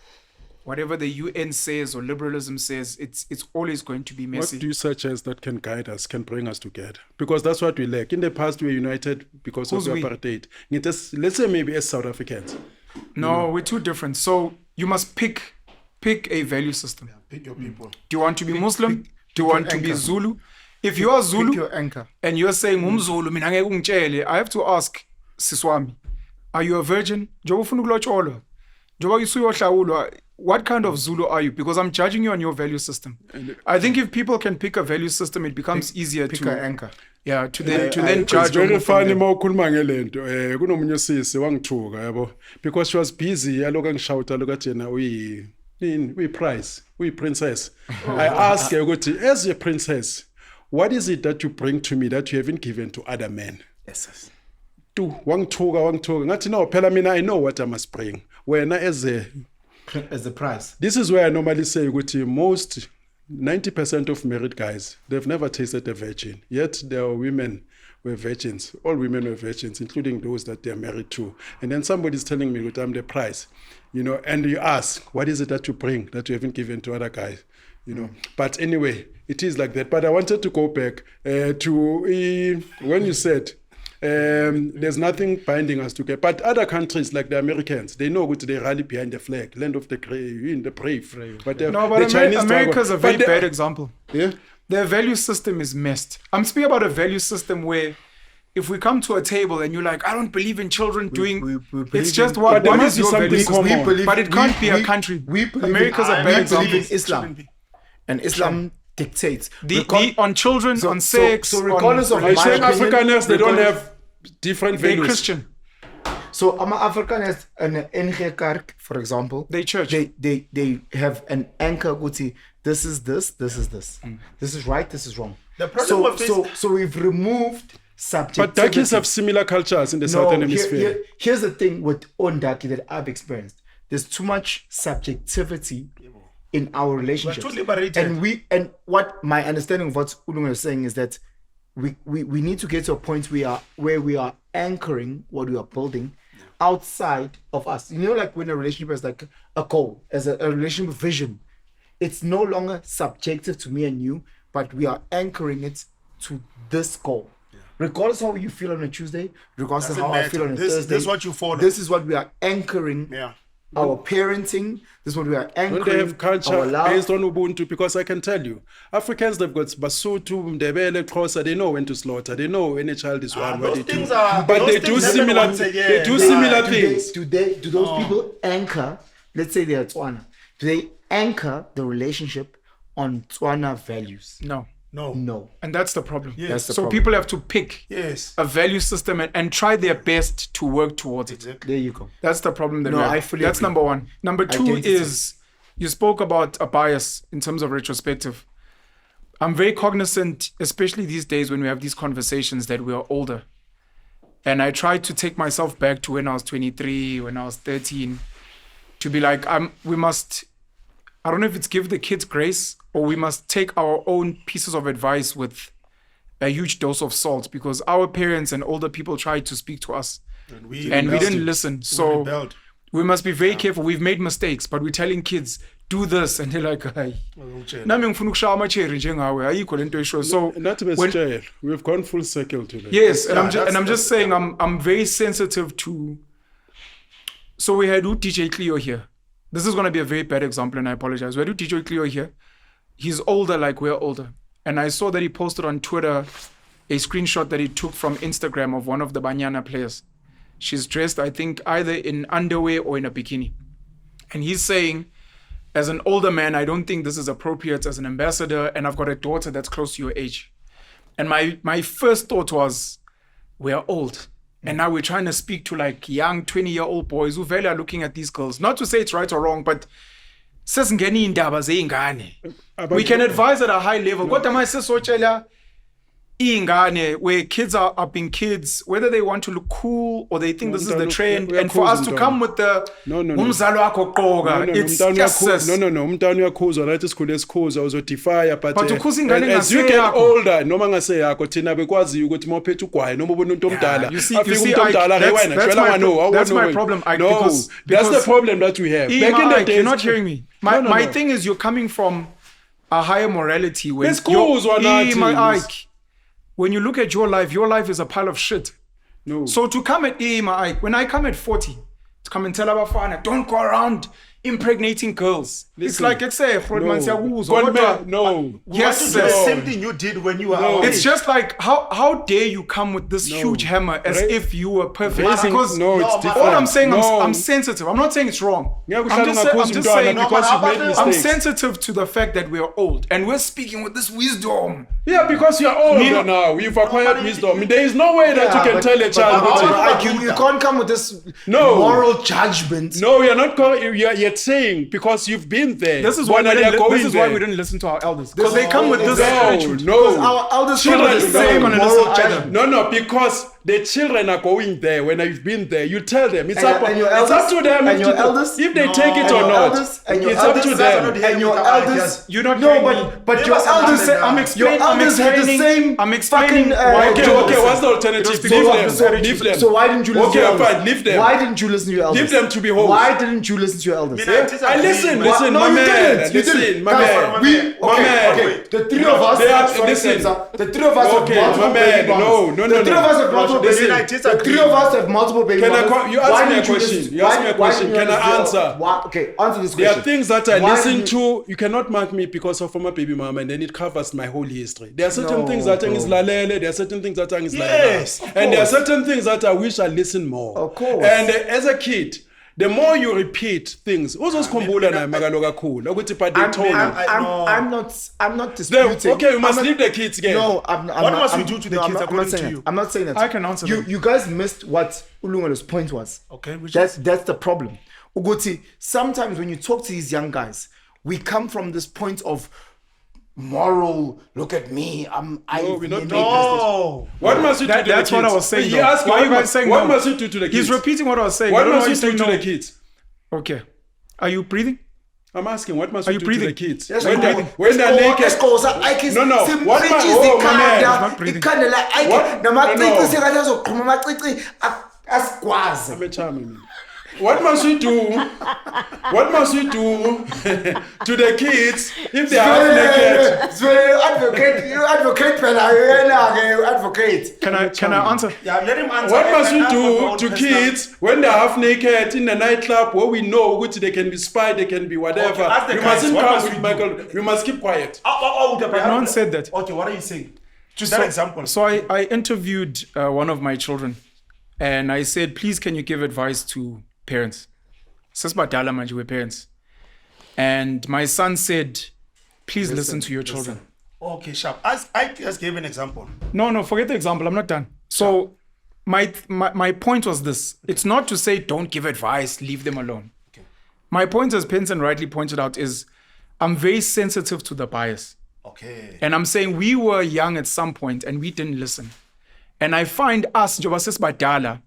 whatever the UN says or liberalism says, it's always going to be messy. What do you such as that can guide us, can bring us together? Because that's what we lack. In the past, we were united because of the apartheid. Let's say maybe as South Africans. No, we're too different. So you must pick a value system. Pick your people. Do you want to be Muslim? Do you want to be Zulu? If you are Zulu and you're saying Zulu, I have to ask Siswami, are you a virgin? What kind of Zulu are you? Because I'm judging you on your value system. I think if people can pick a value system, it becomes easier to anchor. Yeah, to then judge. It's very funny mawukhuluma ngelento. Kunomunye sisi wangithuka yabo, because she was busy aloku ngishouta lokathi yena uyi princess. I asked her ukuthi, as a princess, what is it that you bring to me that you haven't given to other men? Yes. Wangithuka ngathi no phela mina I know what I must bring. Wena as the price. This is where I normally say ukuthi most 90% of married guys, they've never tasted a virgin. Yet there are women were virgins. All women were virgins, including those that they're married to. And then somebody's telling me that I'm the price, and you ask, what is it that you bring that you haven't given to other guys? But anyway, it is like that. But I wanted to go back to when you said there's nothing binding us together. But other countries like the Americans, they know what they rally behind the flag, land of the brave. But the Chinese America's a very bad example. Yeah. Their value system is messed. I'm speaking about a value system where if we come to a table and you're like, I don't believe in children it's just what is your value system? But it can't be a country. America's a bad example. We believe in Islam. And Islam dictates. On children, on sex. So regardless of my Afrikaners, they don't have different values. They're Christian. So Afrikaners and NG Kerk, for example, they church. They have an anchor. This is this. This is this. This is right. This is wrong. The problem so we've removed subjectivity. But Dakis have similar cultures in the southern hemisphere. Here's the thing with Ondaki that I've experienced. There's too much subjectivity in our relationships. We're too liberated. And what my understanding of what Ulunga is saying is that we need to get to a point where we are anchoring what we are building outside of us. You know, like when a relationship is like a goal, as a relationship vision, it's no longer subjective to me and you, but we are anchoring it to this goal. Yeah. Regardless of how you feel on a Tuesday, regardless of how I feel on a Thursday, this is what you follow. This is what we are anchoring. Yeah. Our parenting, this is what we are anchoring. Don't they have culture based on Ubuntu? Because I can tell you, Africans, they've got Basotho, Ndebele, Xhosa, they know when to slaughter. They know when a child is one. Those things do. Are, but they do similar things. Do those people anchor, let's say they are Tswana, do they anchor the relationship on Tswana values? No. And that's the problem. Yes. So people have to pick a value system and try their best to work towards it. There you go. That's the problem. That's agree. Number one. Number two is, you spoke about a bias in terms of retrospective. I'm very cognizant, especially these days when we have these conversations, that we are older. And I try to take myself back to when I was 23, when I was 13, to be like, we must... I don't know if it's give the kids grace or we must take our own pieces of advice with a huge dose of salt, because our parents and older people tried to speak to us and we didn't listen. So we must be very careful. We've made mistakes, but we're telling kids, do this. And they're like, hey. So we've gone full circle today. Yes, and I'm just saying I'm very sensitive to. So we had DJ Cleo here. This is going to be a very bad example, and I apologize. We do DJ Cleo here. He's older like we're older. And I saw that he posted on Twitter a screenshot that he took from Instagram of one of the Banyana players. She's dressed, I think, either in underwear or in a bikini. And he's saying, as an older man, I don't think this is appropriate as an ambassador, and I've got a daughter that's close to your age. And my first thought was, we're old. And now we're trying to speak to like young 20-year-old boys who are looking at these girls. Not to say it's right or wrong, but we can advise at a high level. Where kids are being kids, whether they want to look cool or they think this is the trend, and for us to come with the as you get older, that's my problem. That's the problem that we have. Back in the days, you're not hearing me. My thing is, you're coming from a higher morality where when you look at your life is a pile of shit. No. So to come at when I come at 40, to come and tell Abafana, don't go around impregnating girls. It's like, no. Yes, the same thing you did when you were It's just like, how dare you come with this huge hammer as if you were perfect? Because it's different. All I'm saying, I'm sensitive. I'm not saying it's wrong. I'm just saying I'm sensitive to the fact that we are old and we're speaking with this wisdom. Yeah, because you're older now. You've acquired wisdom. There is no way that you can tell a child. You can't come with this moral judgment. No, you're not. You're saying because you've been there. This is why we didn't listen to our elders. Because they come with this attitude. No, our elders come with the same moral judgment. No, because the children are going there. When you've been there, you tell them it's up to them if they take it or not. It's up to them. And your elders, you don't know, but your elders, your elders had the same. I'm explaining. Okay, what's the alternative? Leave them. So why didn't you listen to your elders? Okay, fine, leave them. Why didn't you listen to your elders? Leave them to be home. Why didn't you listen to your elders? I listen, my man. Listen, my man. Okay. The three of us. Listen. The three of us have brought my man. No. The three of us have brought multiple baby. Listen, The three of us have multiple baby. You Why ask me a did you question. listen- You ask me a why question. did you Can I listen- answer? Okay, answer this There question. are things that I Why listen did to. You cannot mark me because of former baby mama, and then it covers my whole history. There are certain No, things that bro. is lalele. There are certain things that is Yes, lalele. of And there are course. certain things that I wish I listened more. Of course. And as a kid, the more you repeat things, uzosikhumbula naye makaloku kakhulu ukuthi but they told me. I'm not disputing. Okay, you must I'm not- leave the kids again. No, What must we do to the kids I'm not according to saying you? that. I'm not saying that. I can answer that. You guys missed what Ulungolo's point was. Okay, which that's the problem. Uguti, sometimes when you talk to these young guys, we come from this point of moral. Look at me. we're not doing No. What must you do to the kids? That's what I was saying. He though. asked you, Why are you what guys saying what no? must you do to the kids? He's repeating what I was saying. I What don't know must why you he's do saying to no. the kids? Okay. Are you breathing? I'm asking, what must Are you you do breathing? to the kids? Yes, When we they're, do. when they're naked. No, no. What my, oh, my man. not breathing. What? No, asikwazi. I'm a charming. What must we do? What must we do to the kids if they are half naked? You advocate, you advocate. Can I answer? Yeah, let him answer. What must we And do answer to for kids when they're half naked in the nightclub where we know which they can be spied, they can be whatever? Okay, ask the You guys, mustn't what come must with we Michael. You must keep quiet. But no one said that. Okay, what are you saying? Just that example. So I interviewed one of my children, and I said, please, can you give advice to parents? Sasbadala manje we're parents. And my son said, please listen to your children. Okay, sharp. I just gave an example. No, forget the example. I'm not done. So my point was this. It's not to say don't give advice, leave them alone. Okay. My point, as Penson rightly pointed out, is I'm very sensitive to the bias. Okay. And I'm saying we were young at some point and we didn't listen. And I find us, Jobasis Badala,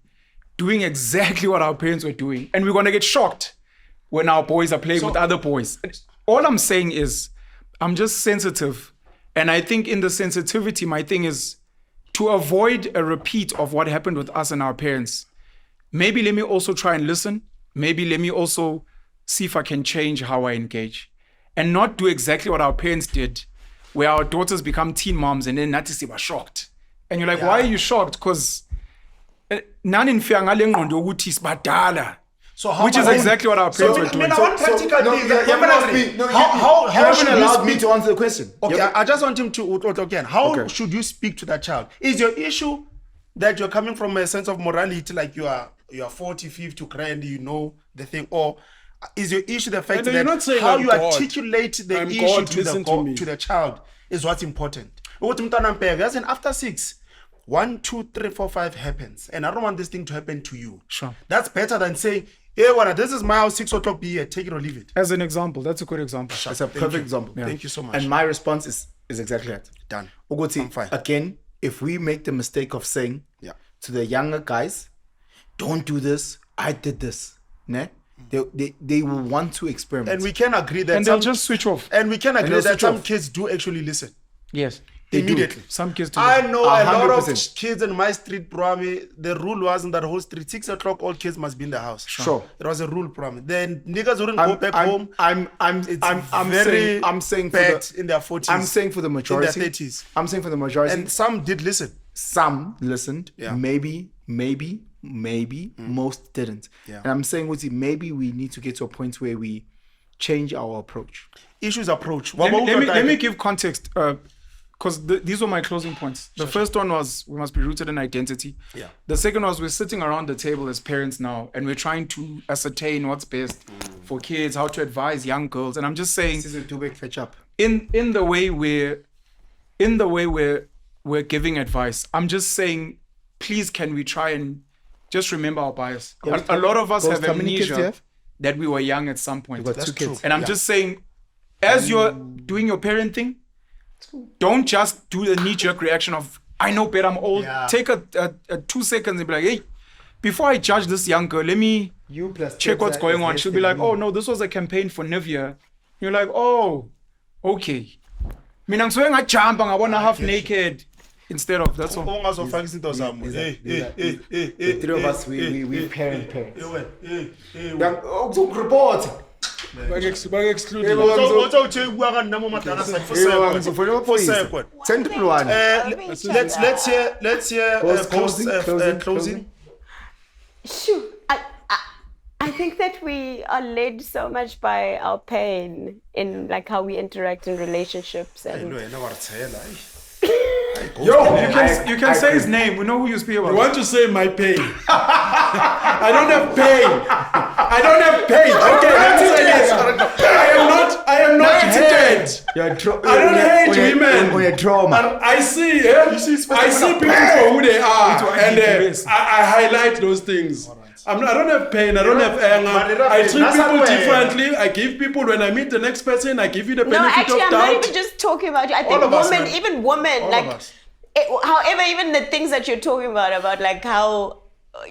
doing exactly what our parents were doing. And we're going to get shocked when our boys are playing with other boys. All I'm saying is I'm just sensitive. And I think in the sensitivity, my thing is to avoid a repeat of what happened with us and our parents. Maybe let me also try and listen. Maybe let me also see if I can change how I engage. And not do exactly what our parents did, where our daughters become teen moms and then Natisi were shocked. And you're like, why are you shocked? Because none in So how which is about- exactly what our parents were doing. One practical thing. How How should should allow you me speak? to answer the question? Okay, I just want him to again. How should you speak to that child? Is your issue that you're coming from a sense of morality, like you are 40, 50, grand, you know the thing, or is your issue the fact No, you're that not saying how I'm you God. articulate the I'm issue God, to listen to me. the child is what's important? And after 6, 1, 2, 3, 4, 5 happens, and I don't want this thing to happen to you. Sure. That's better than saying, hey, this is my house, 6 o'clock, be here, take it or leave it. As an example, that's a good example. It's a perfect example. Thank you so much. And my response is exactly that. Done. Uguti, I'm fine. again, if we make the mistake of saying Yeah. to the younger guys, don't do this, I did this, ne? They will want to experiment. And we can agree that And they'll just switch off. and we can agree they'll that switch some off. kids do actually listen Yes. They do. immediately. Some kids do. I know a lot of 100%. kids in my street, Brahmi. The rule was in that whole street, 6 o'clock, all kids must be in the house. Sure. It was a rule, Brahmi. Then niggas wouldn't go back home. I'm very saying for bad the, in their 40s. I'm saying for the majority. In their 30s. I'm saying for the majority. And some did listen. Some listened. Yeah. Maybe, most didn't. Yeah. And I'm saying, Uzi, maybe we need to get to a point where we change our approach. Issues approach. Let me give context, because these were my closing points. The first one was we must be rooted in identity. Yeah. The second was we're sitting around the table as parents now, and we're trying to ascertain what's best for kids, how to advise young girls. And I'm just saying, This is a too big fetch up. in the way we're giving advice, I'm just saying, please, can we try and just remember our bias? A lot of us Ghost, have how many kids do you amnesia have? that we were young at some point. You've got That's 2 kids. true. And I'm just saying, as you're doing your parent thing, don't just do the knee-jerk reaction of, I know better, I'm old. Yeah. Take a 2 seconds and be like, hey, before I judge this young girl, let me You plus check kids what's are going on. She'll be like, invested oh, no, this was a campaign for Nivea. You're like, oh, okay. Mina ngisuke ngajumpa ngabona half naked instead of, that's all. Ungazofaka izinto zami. The three of us, we parent. Hey, Report. Exclude. Let's hear closing. Shoo. I think that we are led so much by our pain in like how we interact in relationships and You can say his name. We know who you speak about. You want to say my pain? I don't have pain. Okay, let me say this. I am not hated. I don't hate women. Or your trauma. I see people for who they are, and I highlight those things. I don't have pain. I don't have anger. I treat people differently. I give people, when I meet the next person, I give you the benefit of doubt. I'm not even just talking about you. I think women, however, even the things that you're talking about like how,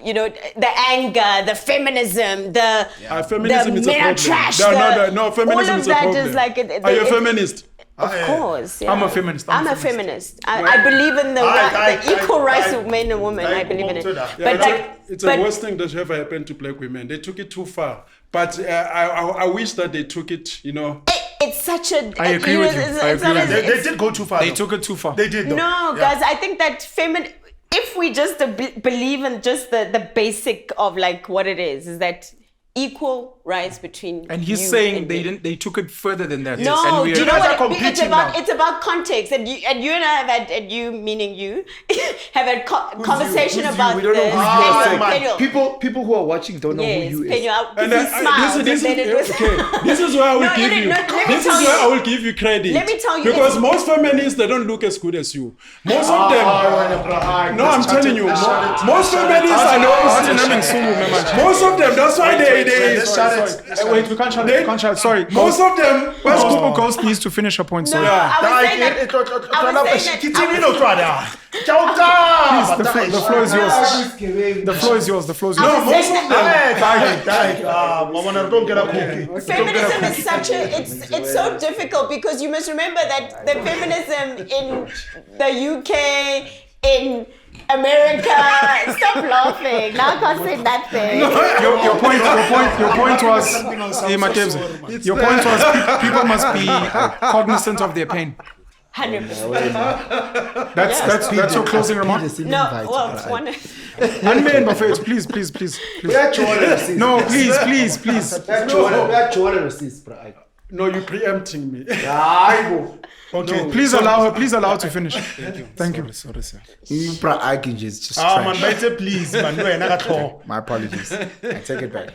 the anger, the feminism, feminism the is a men are problem. trash. No, feminism all of is a that problem. is like Are you a feminist? Of course, yeah. I'm a feminist. I'm a feminist. I believe in the equal rights of men and women. I believe in it. It's the worst thing that ever happened to black women. They took it too far. But I wish that they took it, It's such a... I agree with you. They did go too far. They took it too far. They did. No, guys, I think that if we just believe in just the basic of like what it is that equal rights between and he's you saying and they me. didn't. They took it further than that. No, and do you know what it's about? now. It's about context, and you and I have had, and you meaning you, have had conversation about We don't know this. who you are. People who are watching don't know who you is. This is where I will give you. This is where I will give you credit. Let me tell you, because most feminists, they don't look as good as you. Most of them. No, I'm telling you. Most feminists I know. Most of them. That's why they. Wait, we can't shout. Sorry. Most of them. Ghost needs to finish her point. Sorry. I was saying The floor is yours. The floor is yours. The floor is yours. No, most of them. Feminism is such it's so difficult because you must remember that the feminism in the UK, in America, stop laughing. Now I can't say that thing. Your point was, your point was people must be cognizant of their pain. 100%. That's your closing remark. No, well, it's one. Unman Buffet, please. No, please. No, you're preempting me. Okay, no, please allow her to finish. Thank you. Sorry, sir. I can just man, better please, man. My apologies. I take it back.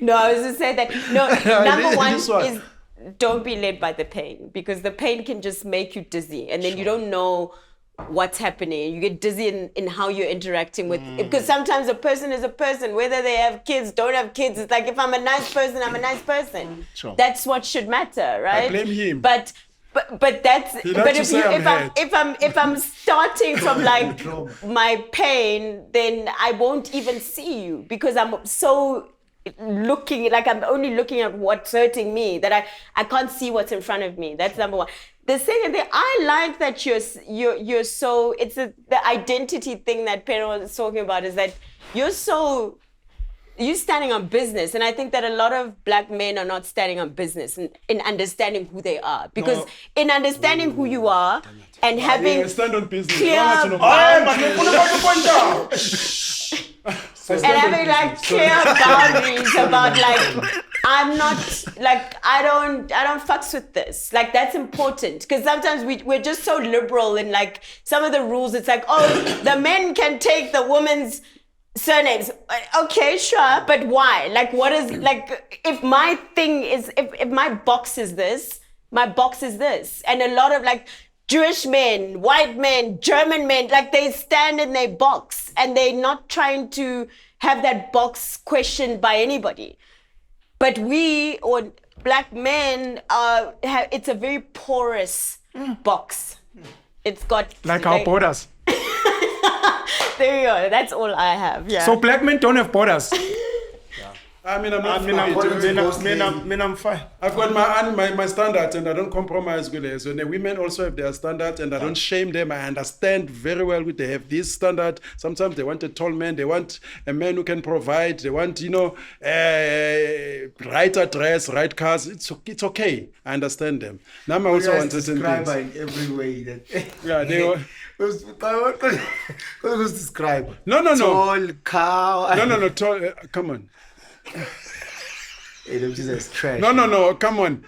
No, I was just saying that. No, number one is don't be led by the pain, because the pain can just make you dizzy, and then you don't know what's happening. You get dizzy in how you're interacting with, because sometimes a person is a person, whether they have kids, don't have kids. It's like, if I'm a nice person, I'm a nice person. Sure. That's what should matter, right? I blame him. But if I'm starting from like my pain, then I won't even see you, because I'm so looking, like I'm only looking at what's hurting me, that I can't see what's in front of me. That's number one. The second thing, I like that you're so, it's the identity thing that Penson was talking about, is that you're standing on business. And I think that a lot of black men are not standing on business in understanding who they are. Because in understanding who you are and having stand on business. clear and having like clear boundaries about like, I'm not like, I don't fucks with this. Like, that's important, because sometimes we're just so liberal in like some of the rules. It's like, oh, the men can take the woman's surnames. Okay, sure, but why? Like, what is, like, if my thing is, if my box is this, my box is this. And a lot of like Jewish men, white men, German men, like, they stand in their box and they're not trying to have that box questioned by anybody. But we, or black men, it's a very porous box. It's got like our borders. There you go. That's all I have. Yeah. So black men don't have borders. I mean, I'm not I'm fine. I've got my standards and I don't compromise with it. So the women also have their standards and I don't shame them. I understand very well what they have this standard. Sometimes they want a tall man. They want a man who can provide. They want, right address, right cars. It's okay. I understand them. Now I also want certain things. In every way that Yeah, they were. What was described? No. Tall cow. No. Tall, come on. Hey, just trash. No. Come on.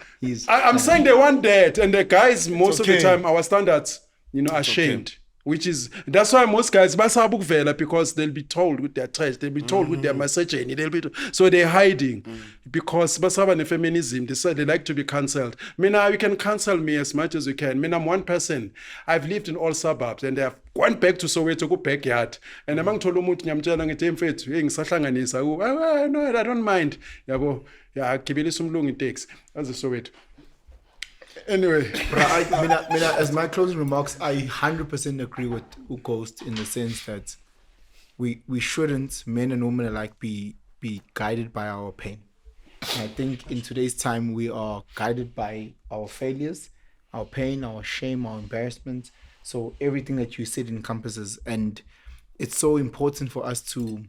I'm saying they want that, and the guys most of the time our standards, are shamed. Which is that's why most guys because they'll be told with their trash, they'll be told with their misogyny, so they're hiding because feminism they like to be cancelled. You can cancel me as much as you can. I'm one person. I've lived in all suburbs and I've gone back to Soweto, go backyard. And among Tolomuti, no, I don't mind. Yeah, it takes. That's the Soweto. Anyway, as my closing remarks, I 100% agree with Ghost in the sense that we shouldn't, men and women alike, be guided by our pain. And I think in today's time we are guided by our failures, our pain, our shame, our embarrassment. So everything that you said encompasses, and it's so important for us to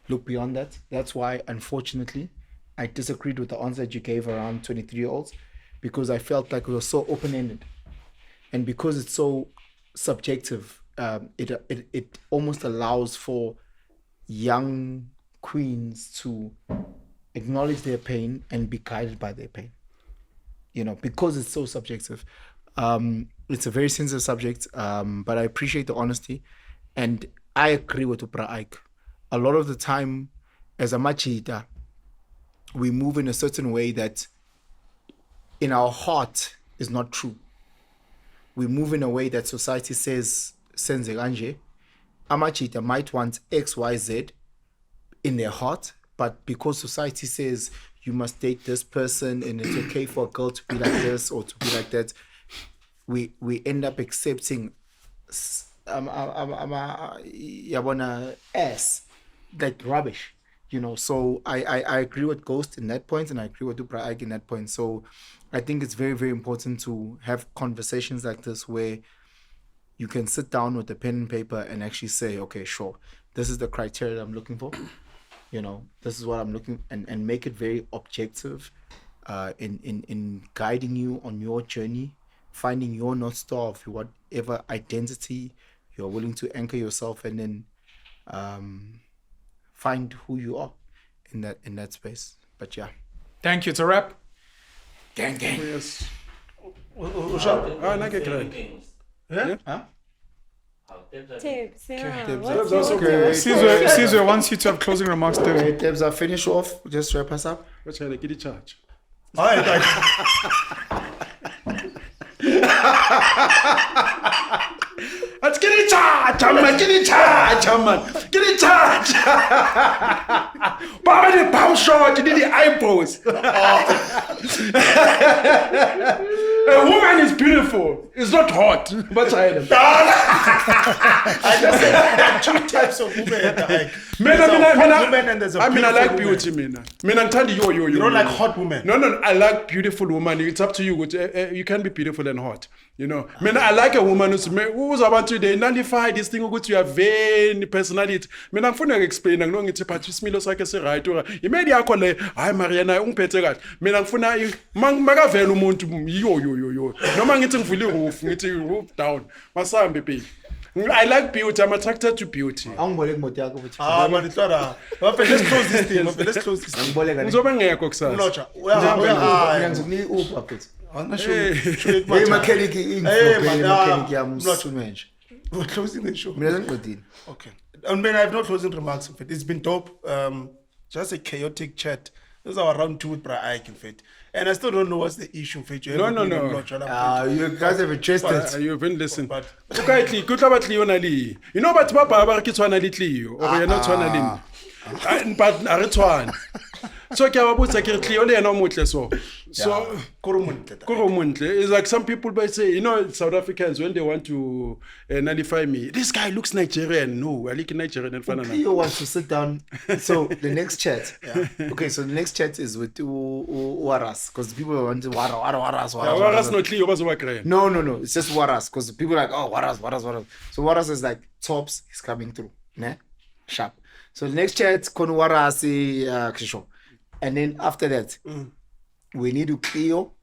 look beyond that. That's why, unfortunately, I disagreed with the answer that you gave around 23-year-olds. Because I felt like it was so open-ended, and because it's so subjective, it almost allows for young queens to acknowledge their pain and be guided by their pain. Because it's so subjective. It's a very sensitive subject, but I appreciate the honesty, and I agree with Upra Ike. A lot of the time, as a machita, we move in a certain way that in our heart is not true. We move in a way that society says, senze kanje. Amachita might want X, Y, Z in their heart, but because society says you must date this person and it's okay for a girl to be like this or to be like that, we end up accepting like rubbish. So I agree with Ghost in that point, and I agree with Upra Ike in that point. So I think it's very, very important to have conversations like this where you can sit down with a pen and paper and actually say, okay, sure, this is the criteria I'm looking for. This is what I'm looking, and make it very objective in guiding you on your journey, finding your North Star of whatever identity you're willing to anchor yourself, and then find who you are in that space. But yeah. Thank you. It's a wrap. Gang. Yes. Yeah? Huh? Tips, yeah. That's also Okay. Caesar wants you to have closing remarks. Okay, Debs, I'll finish off. Just wrap us up. What's the kitty charge? Let's get it charged, man. Get it charged. Baba the palm shot, you did the eyebrows. A woman is beautiful. It's not hot, but I just said there are two types of women. I like beauty, man. I'm telling you, you don't like hot women. No, I like beautiful women. It's up to you. You can be beautiful and hot. I like a woman who's about to nullify this thing with your vain personality. I'm going to explain. I'm going to put smilo sakhe se right. You made ya kole. Hi Mariana, umphethe kahle. Mina ngifuna makavela umuntu yo. Noma ngithi ngivule roof, ngithi roof down. Masambe baby. I like beauty. I'm attracted to beauty. Man, let's close this thing. Let's close this thing. Ngizobe ngekho kusasa. Mlotshwa. We're closing the show. Okay. And I have no closing remarks. It's been dope. Just a chaotic chat. This is our round 2 with Bra Ike, in fact. And I still don't know what's the issue. No. You guys have addressed you've been listening. But but Papa, or you're not one. But So ke a botsa ke re Cleo le yena o motle so. So it's like some people by say, you know, South Africans when they want to nullify me, this guy looks Nigerian. No, I like Nigerian and Cleo wants to sit down. So the next chat. Okay, so the next chat is with Waras because people want to Waras. Waras no Cleo was work. No. It's just Waras because people are like, oh, Waras. So Waras is like tops is coming through. Ne? Sharp. So the next chat, Kon Waras, Kisho. And then after that, we need to Cleo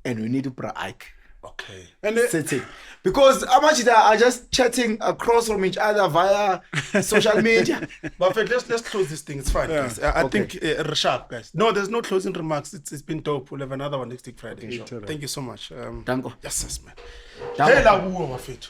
and we need to Pra Ike. Okay. And sitting. Because Amagita are just chatting across from each other via social media. But let's close this thing. It's fine, guys. I think sharp, guys. No, there's no closing remarks. It's been dope. We'll have another one next week Friday. Thank you so much. Danko. Yes, man. Danko. Hey, la